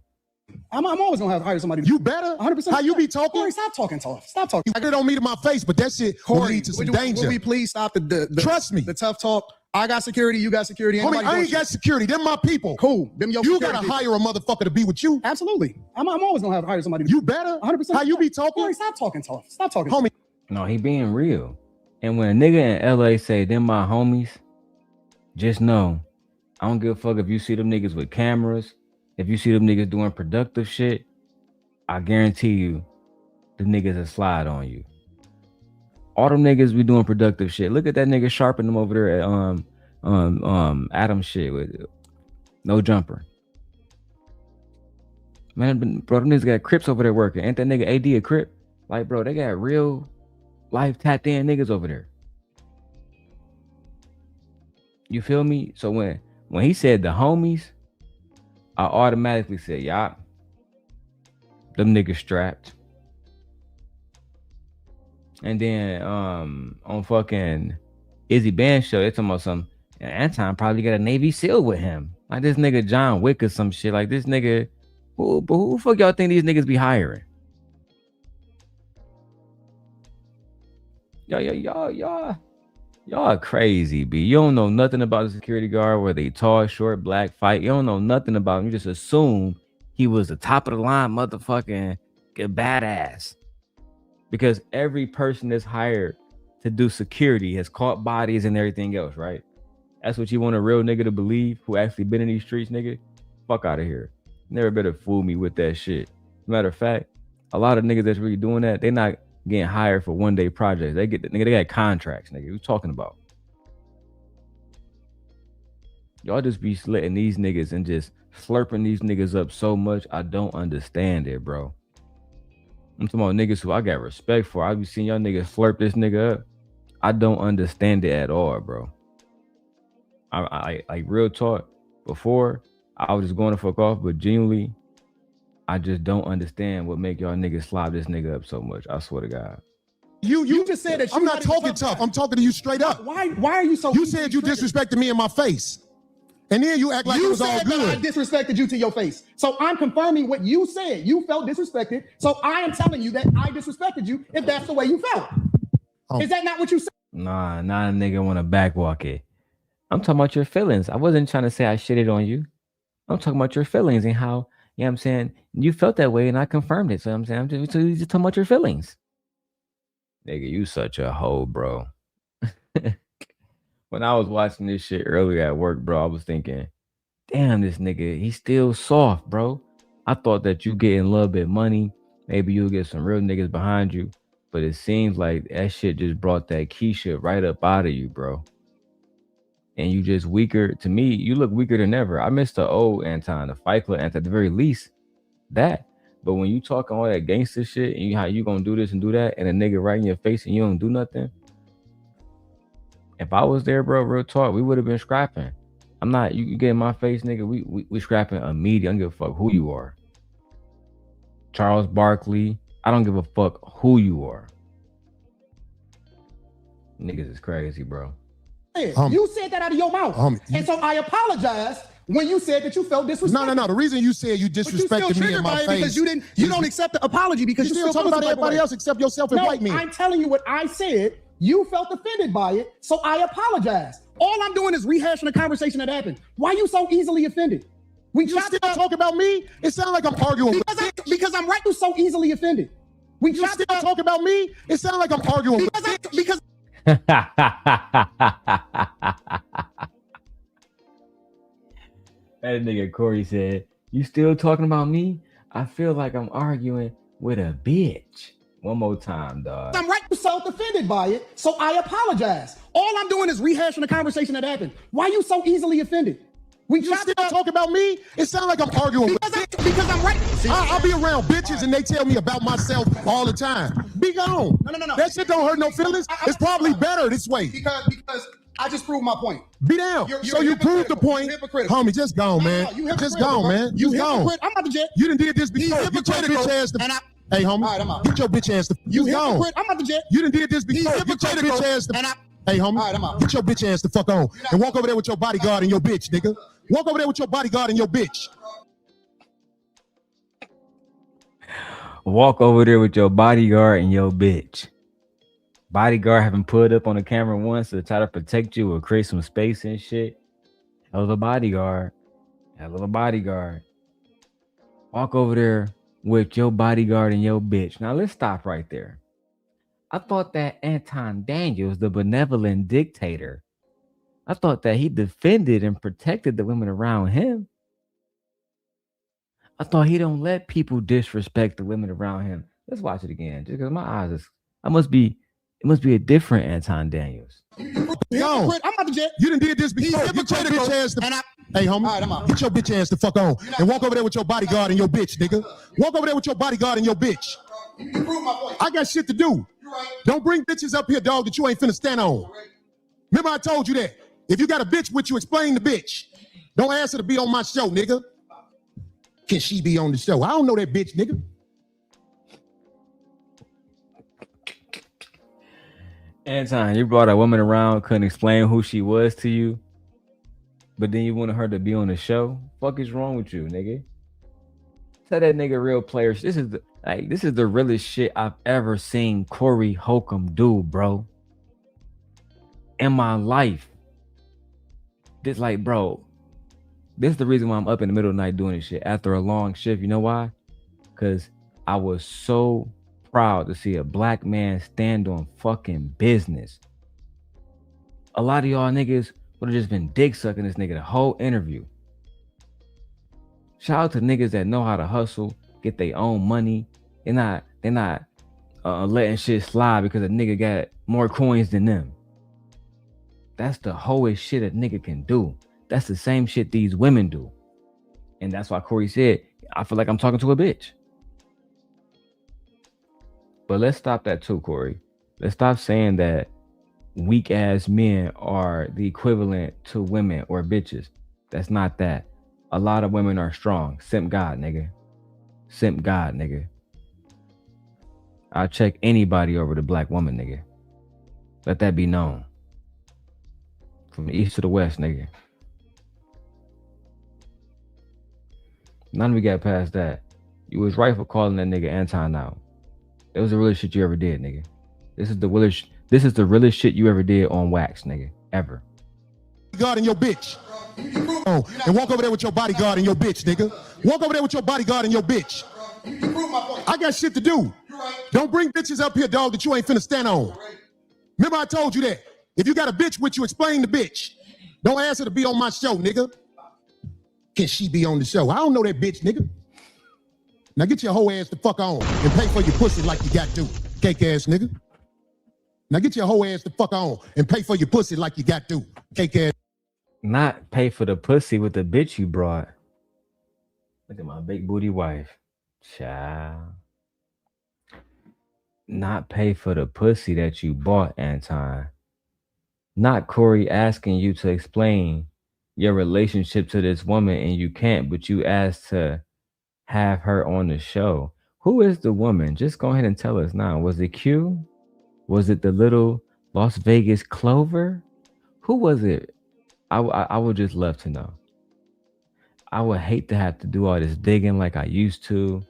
[SPEAKER 5] I'm always gonna have to hire somebody.
[SPEAKER 4] You better
[SPEAKER 5] 100%.
[SPEAKER 4] How you be talking?
[SPEAKER 5] Corey, stop talking tough. Stop talking.
[SPEAKER 4] You don't mean to my face, but that shit will lead to some danger.
[SPEAKER 5] Will we please stop the
[SPEAKER 4] trust me,
[SPEAKER 5] the tough talk? I got security. You got security.
[SPEAKER 4] Homie, I ain't got security. Them my people.
[SPEAKER 5] Cool. Them your
[SPEAKER 4] you gotta hire a motherfucker to be with you.
[SPEAKER 5] Absolutely. I'm always gonna have to hire somebody.
[SPEAKER 4] You better
[SPEAKER 5] 100%.
[SPEAKER 4] How you be talking?
[SPEAKER 5] Corey, stop talking tough. Stop talking.
[SPEAKER 4] Homie.
[SPEAKER 1] No, he being real. And when a nigga in LA say them my homies, just know, I don't give a fuck if you see them niggas with cameras, if you see them niggas doing productive shit, I guarantee you, the niggas that slide on you. All them niggas be doing productive shit. Look at that nigga sharpening them over there at Adam shit with no jumper. Man, bro, them niggas got Crips over there working. Ain't that nigga AD a Crip? Like, bro, they got real life tapped in niggas over there. You feel me? So when he said the homies, I automatically said, y'all, them niggas strapped. And then on fucking Izzy Band show, they talking about some, and Anton probably got a Navy SEAL with him. Like this nigga John Wick or some shit. Like this nigga, who the fuck y'all think these niggas be hiring? Y'all crazy, B. You don't know nothing about the security guard, whether they tall, short, black, fight. You don't know nothing about him. You just assume he was the top of the line motherfucking badass. Because every person that's hired to do security has caught bodies and everything else, right? That's what you want a real nigga to believe who actually been in these streets, nigga? Fuck out of here. Never better fool me with that shit. Matter of fact, a lot of niggas that's really doing that, they not getting hired for one-day projects. They got contracts, nigga. What you talking about? Y'all just be slitting these niggas and just slurping these niggas up so much. I don't understand it, bro. I'm talking about niggas who I got respect for. I be seeing y'all niggas slurp this nigga up. I don't understand it at all, bro. I like real talk. Before, I was just going to fuck off, but genuinely, I just don't understand what make y'all niggas slob this nigga up so much. I swear to God.
[SPEAKER 13] You just said that. I'm not talking tough. I'm talking to you straight up.
[SPEAKER 5] Why are you so?
[SPEAKER 13] You said you disrespected me in my face, and then you act like it was all good.
[SPEAKER 5] I disrespected you to your face. So I'm confirming what you said. You felt disrespected. So I am telling you that I disrespected you. If that's the way you felt, is that not what you said?
[SPEAKER 1] Nah, a nigga want to backwalk it. I'm talking about your feelings. I wasn't trying to say I shitted on you. I'm talking about your feelings and how, you know what I'm saying, you felt that way and I confirmed it. So I'm saying, I'm just talking about your feelings. Nigga, you such a hoe, bro. When I was watching this shit earlier at work, bro, I was thinking, damn, this nigga, he's still soft, bro. I thought that you getting a little bit of money. Maybe you'll get some real niggas behind you. But it seems like that shit just brought that Keisha right up out of you, bro. And you just weaker. To me, you look weaker than ever. I miss the old Anton, the Fight Club Anton, at the very least, that. But when you talk all that gangster shit and how you gonna do this and do that, and a nigga right in your face and you don't do nothing. If I was there, bro, real talk, we would have been scrapping. I'm not, you get in my face, nigga, we scrapping immediately. I don't give a fuck who you are. Charles Barkley, I don't give a fuck who you are. Niggas is crazy, bro.
[SPEAKER 5] You said that out of your mouth. And so I apologize when you said that you felt disrespected.
[SPEAKER 13] No. The reason you said you disrespected me in my face.
[SPEAKER 5] Because you don't accept the apology because you still
[SPEAKER 13] talking about everybody else except yourself and white men.
[SPEAKER 5] I'm telling you what I said. You felt offended by it, so I apologize. All I'm doing is rehashing a conversation that happened. Why are you so easily offended?
[SPEAKER 13] You still talk about me? It sounds like I'm arguing.
[SPEAKER 5] Because I'm right. You so easily offended.
[SPEAKER 13] You still talk about me? It sounds like I'm arguing.
[SPEAKER 5] Because
[SPEAKER 1] That nigga Corey said, you still talking about me? I feel like I'm arguing with a bitch. One more time, dog.
[SPEAKER 5] I'm right. You felt offended by it, so I apologize. All I'm doing is rehashing a conversation that happened. Why are you so easily offended?
[SPEAKER 13] You still talk about me? It sounds like I'm arguing.
[SPEAKER 5] Because I'm right.
[SPEAKER 13] I'll be around bitches and they tell me about myself all the time. Be gone.
[SPEAKER 5] No.
[SPEAKER 13] That shit don't hurt no feelings. It's probably better this way.
[SPEAKER 5] Because I just proved my point.
[SPEAKER 13] Be down. So you proved the point. Homie, just gone, man. Just gone, man. You gone.
[SPEAKER 5] I'm about to jet.
[SPEAKER 13] You done did this before. Get your bitch ass to... Hey, homie.
[SPEAKER 5] All right, I'm out.
[SPEAKER 13] Get your bitch ass to... You gone.
[SPEAKER 5] I'm about to jet.
[SPEAKER 13] You done did this before. Get your bitch ass to... Hey, homie.
[SPEAKER 5] All right, I'm out.
[SPEAKER 13] Get your bitch ass the fuck on. And walk over there with your bodyguard and your bitch, nigga. Walk over there with your bodyguard and your bitch.
[SPEAKER 1] Walk over there with your bodyguard and your bitch. Bodyguard haven't put up on the camera once to try to protect you or create some space and shit. Hell of a bodyguard. Walk over there with your bodyguard and your bitch. Now let's stop right there. I thought that Anton Daniels, the benevolent dictator, I thought that he defended and protected the women around him. I thought he don't let people disrespect the women around him. Let's watch it again. Just because my eyes is, it must be a different Anton Daniels.
[SPEAKER 13] Yo, I'm about to jet. You done did this before. Get your bitch ass the hey, homie. All right, I'm out. Get your bitch ass the fuck on and walk over there with your bodyguard and your bitch, nigga. Walk over there with your bodyguard and your bitch. I got shit to do. Don't bring bitches up here, dog, that you ain't finna stand on. Remember I told you that. If you got a bitch with you, explain the bitch. Don't ask her to be on my show, nigga. Can she be on the show? I don't know that bitch, nigga.
[SPEAKER 1] Anton, you brought a woman around, couldn't explain who she was to you, but then you wanted her to be on the show? Fuck is wrong with you, nigga? Tell that nigga real players. This is the realest shit I've ever seen Corey Holcomb do, bro. In my life. This bro, this is the reason why I'm up in the middle of the night doing this shit after a long shift. You know why? Because I was so proud to see a black man stand on fucking business. A lot of y'all niggas would have just been dick sucking this nigga the whole interview. Shout out to niggas that know how to hustle, get their own money. They're not letting shit slide because a nigga got more coins than them. That's the hoest shit a nigga can do. That's the same shit these women do. And that's why Corey said, I feel like I'm talking to a bitch. But let's stop that too, Corey. Let's stop saying that weak ass men are the equivalent to women or bitches. That's not that. A lot of women are strong. Simp God, nigga. Simp God, nigga. I'll check anybody over the black woman, nigga. Let that be known. From the east to the west, nigga. None of we got past that. You was right for calling that nigga Anton out. That was the realest shit you ever did, nigga. This is the realest shit you ever did on wax, nigga. Ever.
[SPEAKER 13] God and your bitch. Oh, and walk over there with your bodyguard and your bitch, nigga. Walk over there with your bodyguard and your bitch. I got shit to do. Don't bring bitches up here, dog, that you ain't finna stand on. Remember I told you that. If you got a bitch with you, explain the bitch. Don't ask her to be on my show, nigga. Can she be on the show? I don't know that bitch, nigga. Now get your whole ass the fuck on and pay for your pussy like you got to. Cake ass nigga. Now get your whole ass the fuck on and pay for your pussy like you got to. Cake ass.
[SPEAKER 1] Not pay for the pussy with the bitch you brought. Look at my big booty wife. Child. Not pay for the pussy that you bought, Anton. Not Corey asking you to explain your relationship to this woman and you can't, but you asked to have her on the show. Who is the woman? Just go ahead and tell us now. Was it Q? Was it the little Las Vegas Clover? Who was it? I would just love to know. I would hate to have to do all this digging like I used to.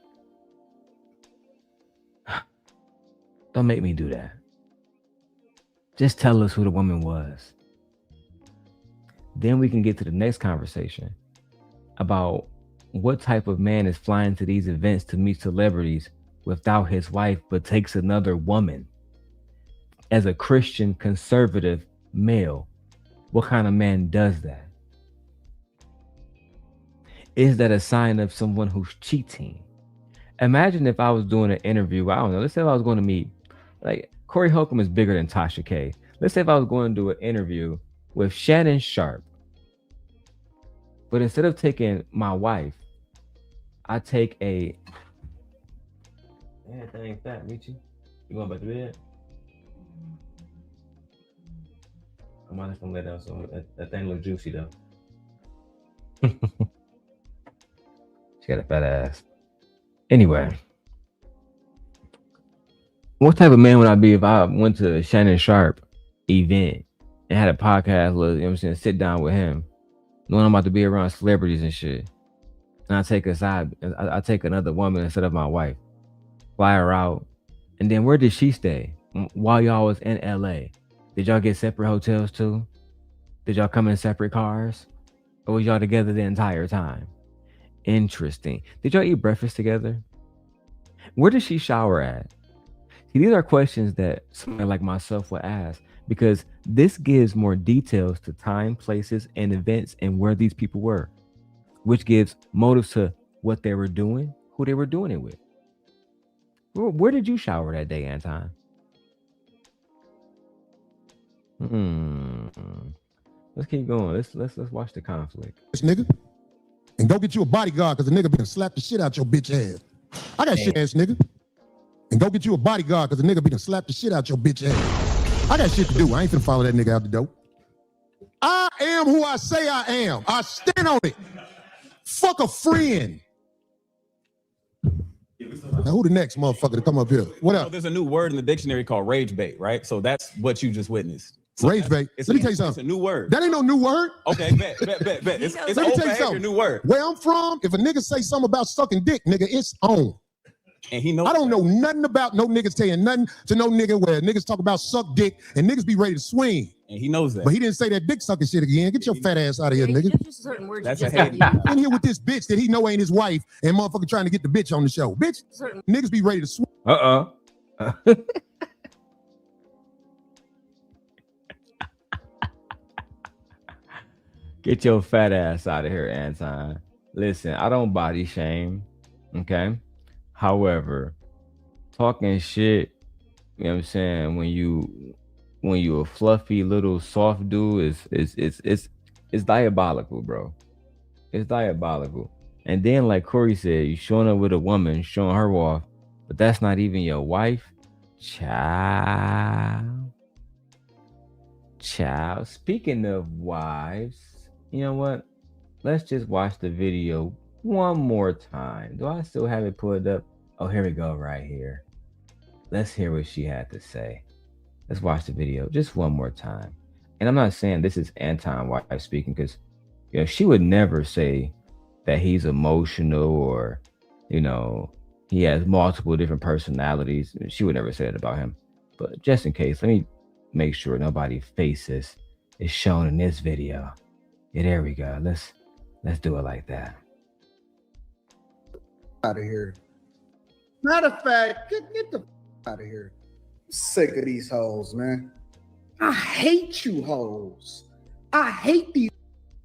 [SPEAKER 1] Don't make me do that. Just tell us who the woman was. Then we can get to the next conversation about what type of man is flying to these events to meet celebrities without his wife, but takes another woman. As a Christian conservative male, what kind of man does that? Is that a sign of someone who's cheating? Imagine if I was doing an interview, I don't know, let's say if I was going to meet, like, Corey Holcomb is bigger than Tasha K. Let's say if I was going to do an interview with Shannon Sharp, but instead of taking my wife, I take a... Yeah, that ain't fat, Michi. You going back to bed? I'm just gonna lay down some. That thing looks juicy though. She got a fat ass. Anyway, what type of man would I be if I went to a Shannon Sharp event and had a podcast, you know what I'm saying, sit down with him, knowing I'm about to be around celebrities and shit, and I take I take another woman instead of my wife, fly her out, and then where did she stay while y'all was in LA? Did y'all get separate hotels too? Did y'all come in separate cars? Or was y'all together the entire time? Interesting. Did y'all eat breakfast together? Where did she shower at? See, these are questions that somebody like myself would ask, because this gives more details to time, places, and events and where these people were, which gives motives to what they were doing, who they were doing it with. Where did you shower that day, Anton? Let's keep going. Let's watch the conflict.
[SPEAKER 13] This nigga. And go get you a bodyguard because the nigga been slap the shit out your bitch ass. I got shit ass nigga. And go get you a bodyguard because the nigga been slap the shit out your bitch ass. I got shit to do. I ain't finna follow that nigga out the door. I am who I say I am. I stand on it. Fuck a friend. Now who the next motherfucker to come up here? What up?
[SPEAKER 12] So there's a new word in the dictionary called rage bait, right? So that's what you just witnessed. So
[SPEAKER 13] rage bait. Let me tell you something.
[SPEAKER 12] It's a new word.
[SPEAKER 13] That ain't no new word.
[SPEAKER 12] Okay, bet. It's
[SPEAKER 13] Let me
[SPEAKER 12] old
[SPEAKER 13] tell you
[SPEAKER 12] behavior,
[SPEAKER 13] something.
[SPEAKER 12] new word.
[SPEAKER 13] Where I'm from, if a nigga say something about sucking dick, nigga, it's on.
[SPEAKER 12] And he knows.
[SPEAKER 13] I don't know nothing about no niggas saying nothing to no nigga where niggas talk about suck dick and niggas be ready to swing.
[SPEAKER 12] And he knows that.
[SPEAKER 13] But he didn't say that dick sucking shit again. Get your fat ass out of here, nigga.
[SPEAKER 6] Certain words
[SPEAKER 12] That's
[SPEAKER 6] you
[SPEAKER 12] a
[SPEAKER 6] just
[SPEAKER 12] hate.
[SPEAKER 6] don't use.
[SPEAKER 13] In here with this bitch that he know ain't his wife and motherfucker trying to get the bitch on the show. Bitch, niggas be ready to swing.
[SPEAKER 1] Get your fat ass out of here, Anton. Listen, I don't body shame, okay? However, talking shit, you know what I'm saying, when you a fluffy little soft dude it's diabolical, bro. It's diabolical. And then like Corey said, you showing up with a woman, showing her off, but that's not even your wife. Child. Speaking of wives, you know what? Let's just watch the video one more time. Do I still have it pulled up? Oh, here we go right here. Let's hear what she had to say. Let's watch the video just one more time. And I'm not saying this is Anton wife speaking because, you know, she would never say that he's emotional or, you know, he has multiple different personalities. She would never say that about him. But just in case, let me make sure nobody's faces is shown in this video. Yeah, there we go. Let's do it like that.
[SPEAKER 14] Out of here. Matter of fact, get the out of here. I'm sick of these hoes, man. I hate you hoes. I hate these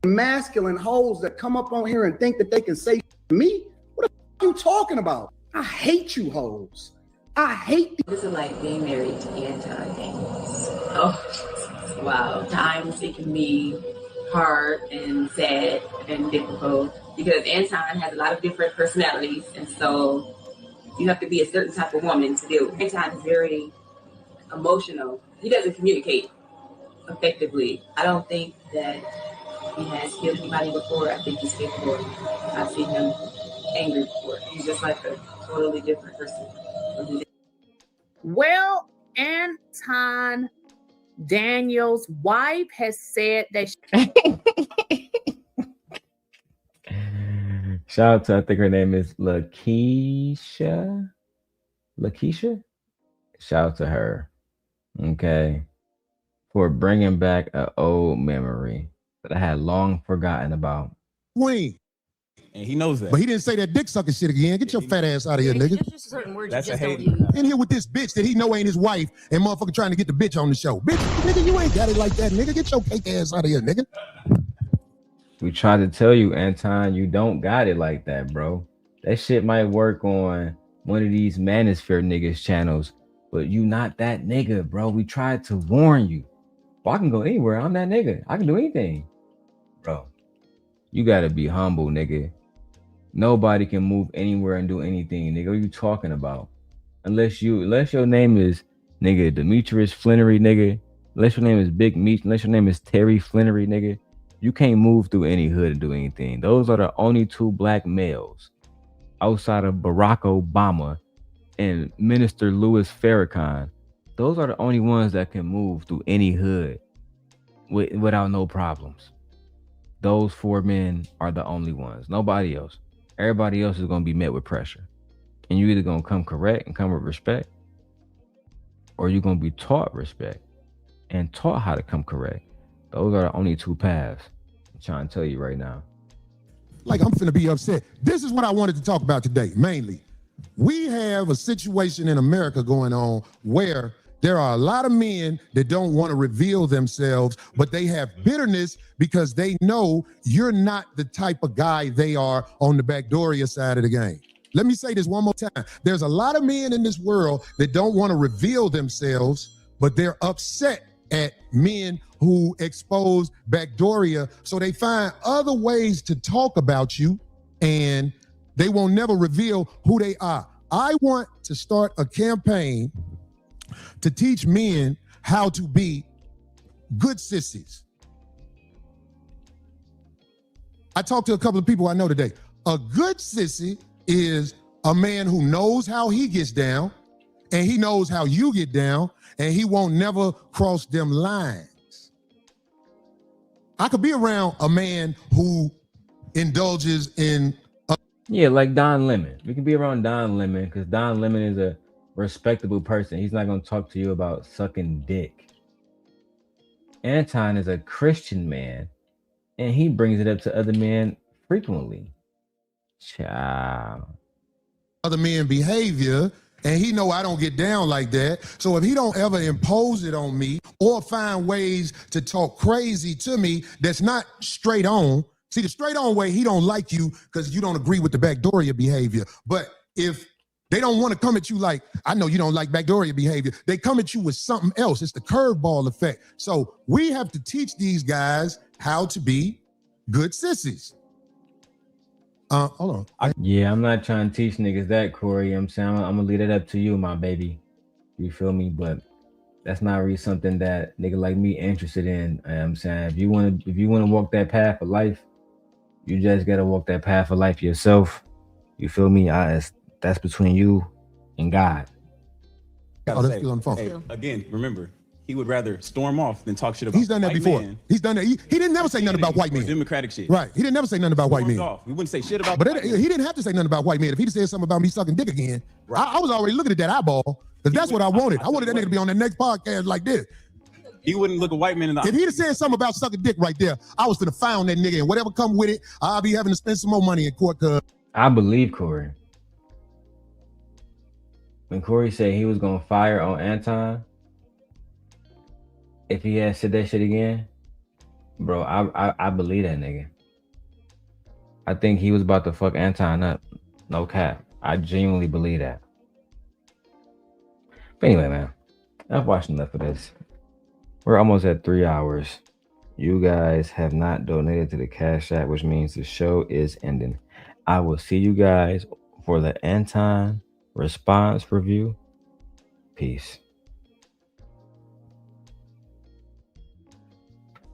[SPEAKER 14] masculine hoes that come up on here and think that they can say to me. What the f are you talking about? I hate you hoes. I hate
[SPEAKER 8] This is like being married to Anton Daniels. Oh, wow. Times it can be hard and sad and difficult because Anton has a lot of different personalities, and so you have to be a certain type of woman to deal with. Anton is very emotional. He doesn't communicate effectively. I don't think that he has killed anybody before. I think he's capable. I've seen him angry before. He's just like a totally different person.
[SPEAKER 15] Well, Anton Daniels' wife has said that
[SPEAKER 1] Shout out to, I think her name is Keisha. Shout out to her, okay, for bringing back an old memory that I had long forgotten about.
[SPEAKER 13] Swing.
[SPEAKER 12] And he knows that.
[SPEAKER 13] But he didn't say that dick sucking shit again. Get your fat ass out of here, nigga.
[SPEAKER 6] Just certain words
[SPEAKER 12] That's
[SPEAKER 6] you
[SPEAKER 12] a
[SPEAKER 6] just don't
[SPEAKER 12] hate.
[SPEAKER 6] use.
[SPEAKER 13] In here with this bitch that he know ain't his wife and motherfucker trying to get the bitch on the show. Bitch, nigga, you ain't got it like that, nigga. Get your cake ass out of here, nigga.
[SPEAKER 1] We tried to tell you, Anton, you don't got it like that, bro. That shit might work on one of these manosphere niggas channels, but you not that nigga, bro. We tried to warn you. Well, I can go anywhere. I'm that nigga. I can do anything. Bro, you gotta be humble, nigga. Nobody can move anywhere and do anything, nigga. What are you talking about? Unless your name is nigga Demetrius Flannery, nigga. Unless your name is Big Meech, unless your name is Terry Flannery, nigga. You can't move through any hood and do anything. Those are the only two black males outside of Barack Obama and Minister Louis Farrakhan. Those are the only ones that can move through any hood without no problems. Those four men are the only ones. Nobody else. Everybody else is going to be met with pressure. And you're either going to come correct and come with respect, or you're going to be taught respect and taught how to come correct. Those are the only two paths. I'm trying to tell you right now.
[SPEAKER 13] Like, I'm finna be upset. This is what I wanted to talk about today, mainly. We have a situation in America going on where there are a lot of men that don't want to reveal themselves, but they have bitterness because they know you're not the type of guy they are on the Backdooria side of the game. Let me say this one more time. There's a lot of men in this world that don't want to reveal themselves, but they're upset at men who expose backdooria. So they find other ways to talk about you and they won't never reveal who they are. I want to start a campaign to teach men how to be good sissies. I talked to a couple of people I know today. A good sissy is a man who knows how he gets down and he knows how you get down and he won't never cross them lines. I could be around a man who indulges in
[SPEAKER 1] Yeah, like Don Lemon. We can be around Don Lemon because Don Lemon is a respectable person. He's not going to talk to you about sucking dick. Anton is a Christian man, and he brings it up to other men frequently. Ciao.
[SPEAKER 13] other men behavior, and he know I don't get down like that. So if he don't ever impose it on me or find ways to talk crazy to me that's not straight on. See, the straight on way, he don't like you because you don't agree with the backdooria behavior. But if they don't want to come at you like, I know you don't like backdooria behavior, they come at you with something else. It's the curveball effect. So we have to teach these guys how to be good sissies. Hold on.
[SPEAKER 1] Yeah, I'm not trying to teach niggas that, Corey. I'm saying I'm gonna leave it up to you, my baby. You feel me? But that's not really something that nigga like me interested in. I'm saying if you wanna walk that path of life, you just gotta walk that path of life yourself. You feel me? That's between you and God.
[SPEAKER 12] Gotta say, hey, again, remember, he would rather storm off than talk shit about.
[SPEAKER 13] He's done that
[SPEAKER 12] white
[SPEAKER 13] before.
[SPEAKER 12] men.
[SPEAKER 13] He's done that. He didn't never say nothing about white men.
[SPEAKER 12] Democratic shit.
[SPEAKER 13] Right. He didn't never say nothing about white men.
[SPEAKER 12] Off. We wouldn't say shit about.
[SPEAKER 13] But he didn't have to say nothing about white men. If he'd said something about me sucking dick again, I was already looking at that eyeball because that's what I wanted. I wanted that nigga to be on the next podcast like this.
[SPEAKER 12] He wouldn't look a white man in the eye.
[SPEAKER 13] If he'd have said something about sucking dick right there, I was gonna found that nigga and whatever come with it, I'll be having to spend some more money in court.
[SPEAKER 1] I believe Corey. When Corey said he was gonna fire on Anton, if he had said that shit again, bro, I believe that nigga. I think he was about to fuck Anton up. No cap. I genuinely believe that. But anyway, man, I've watched enough of this. We're almost at 3 hours. You guys have not donated to the Cash App, which means the show is ending. I will see you guys for the Anton response review. Peace.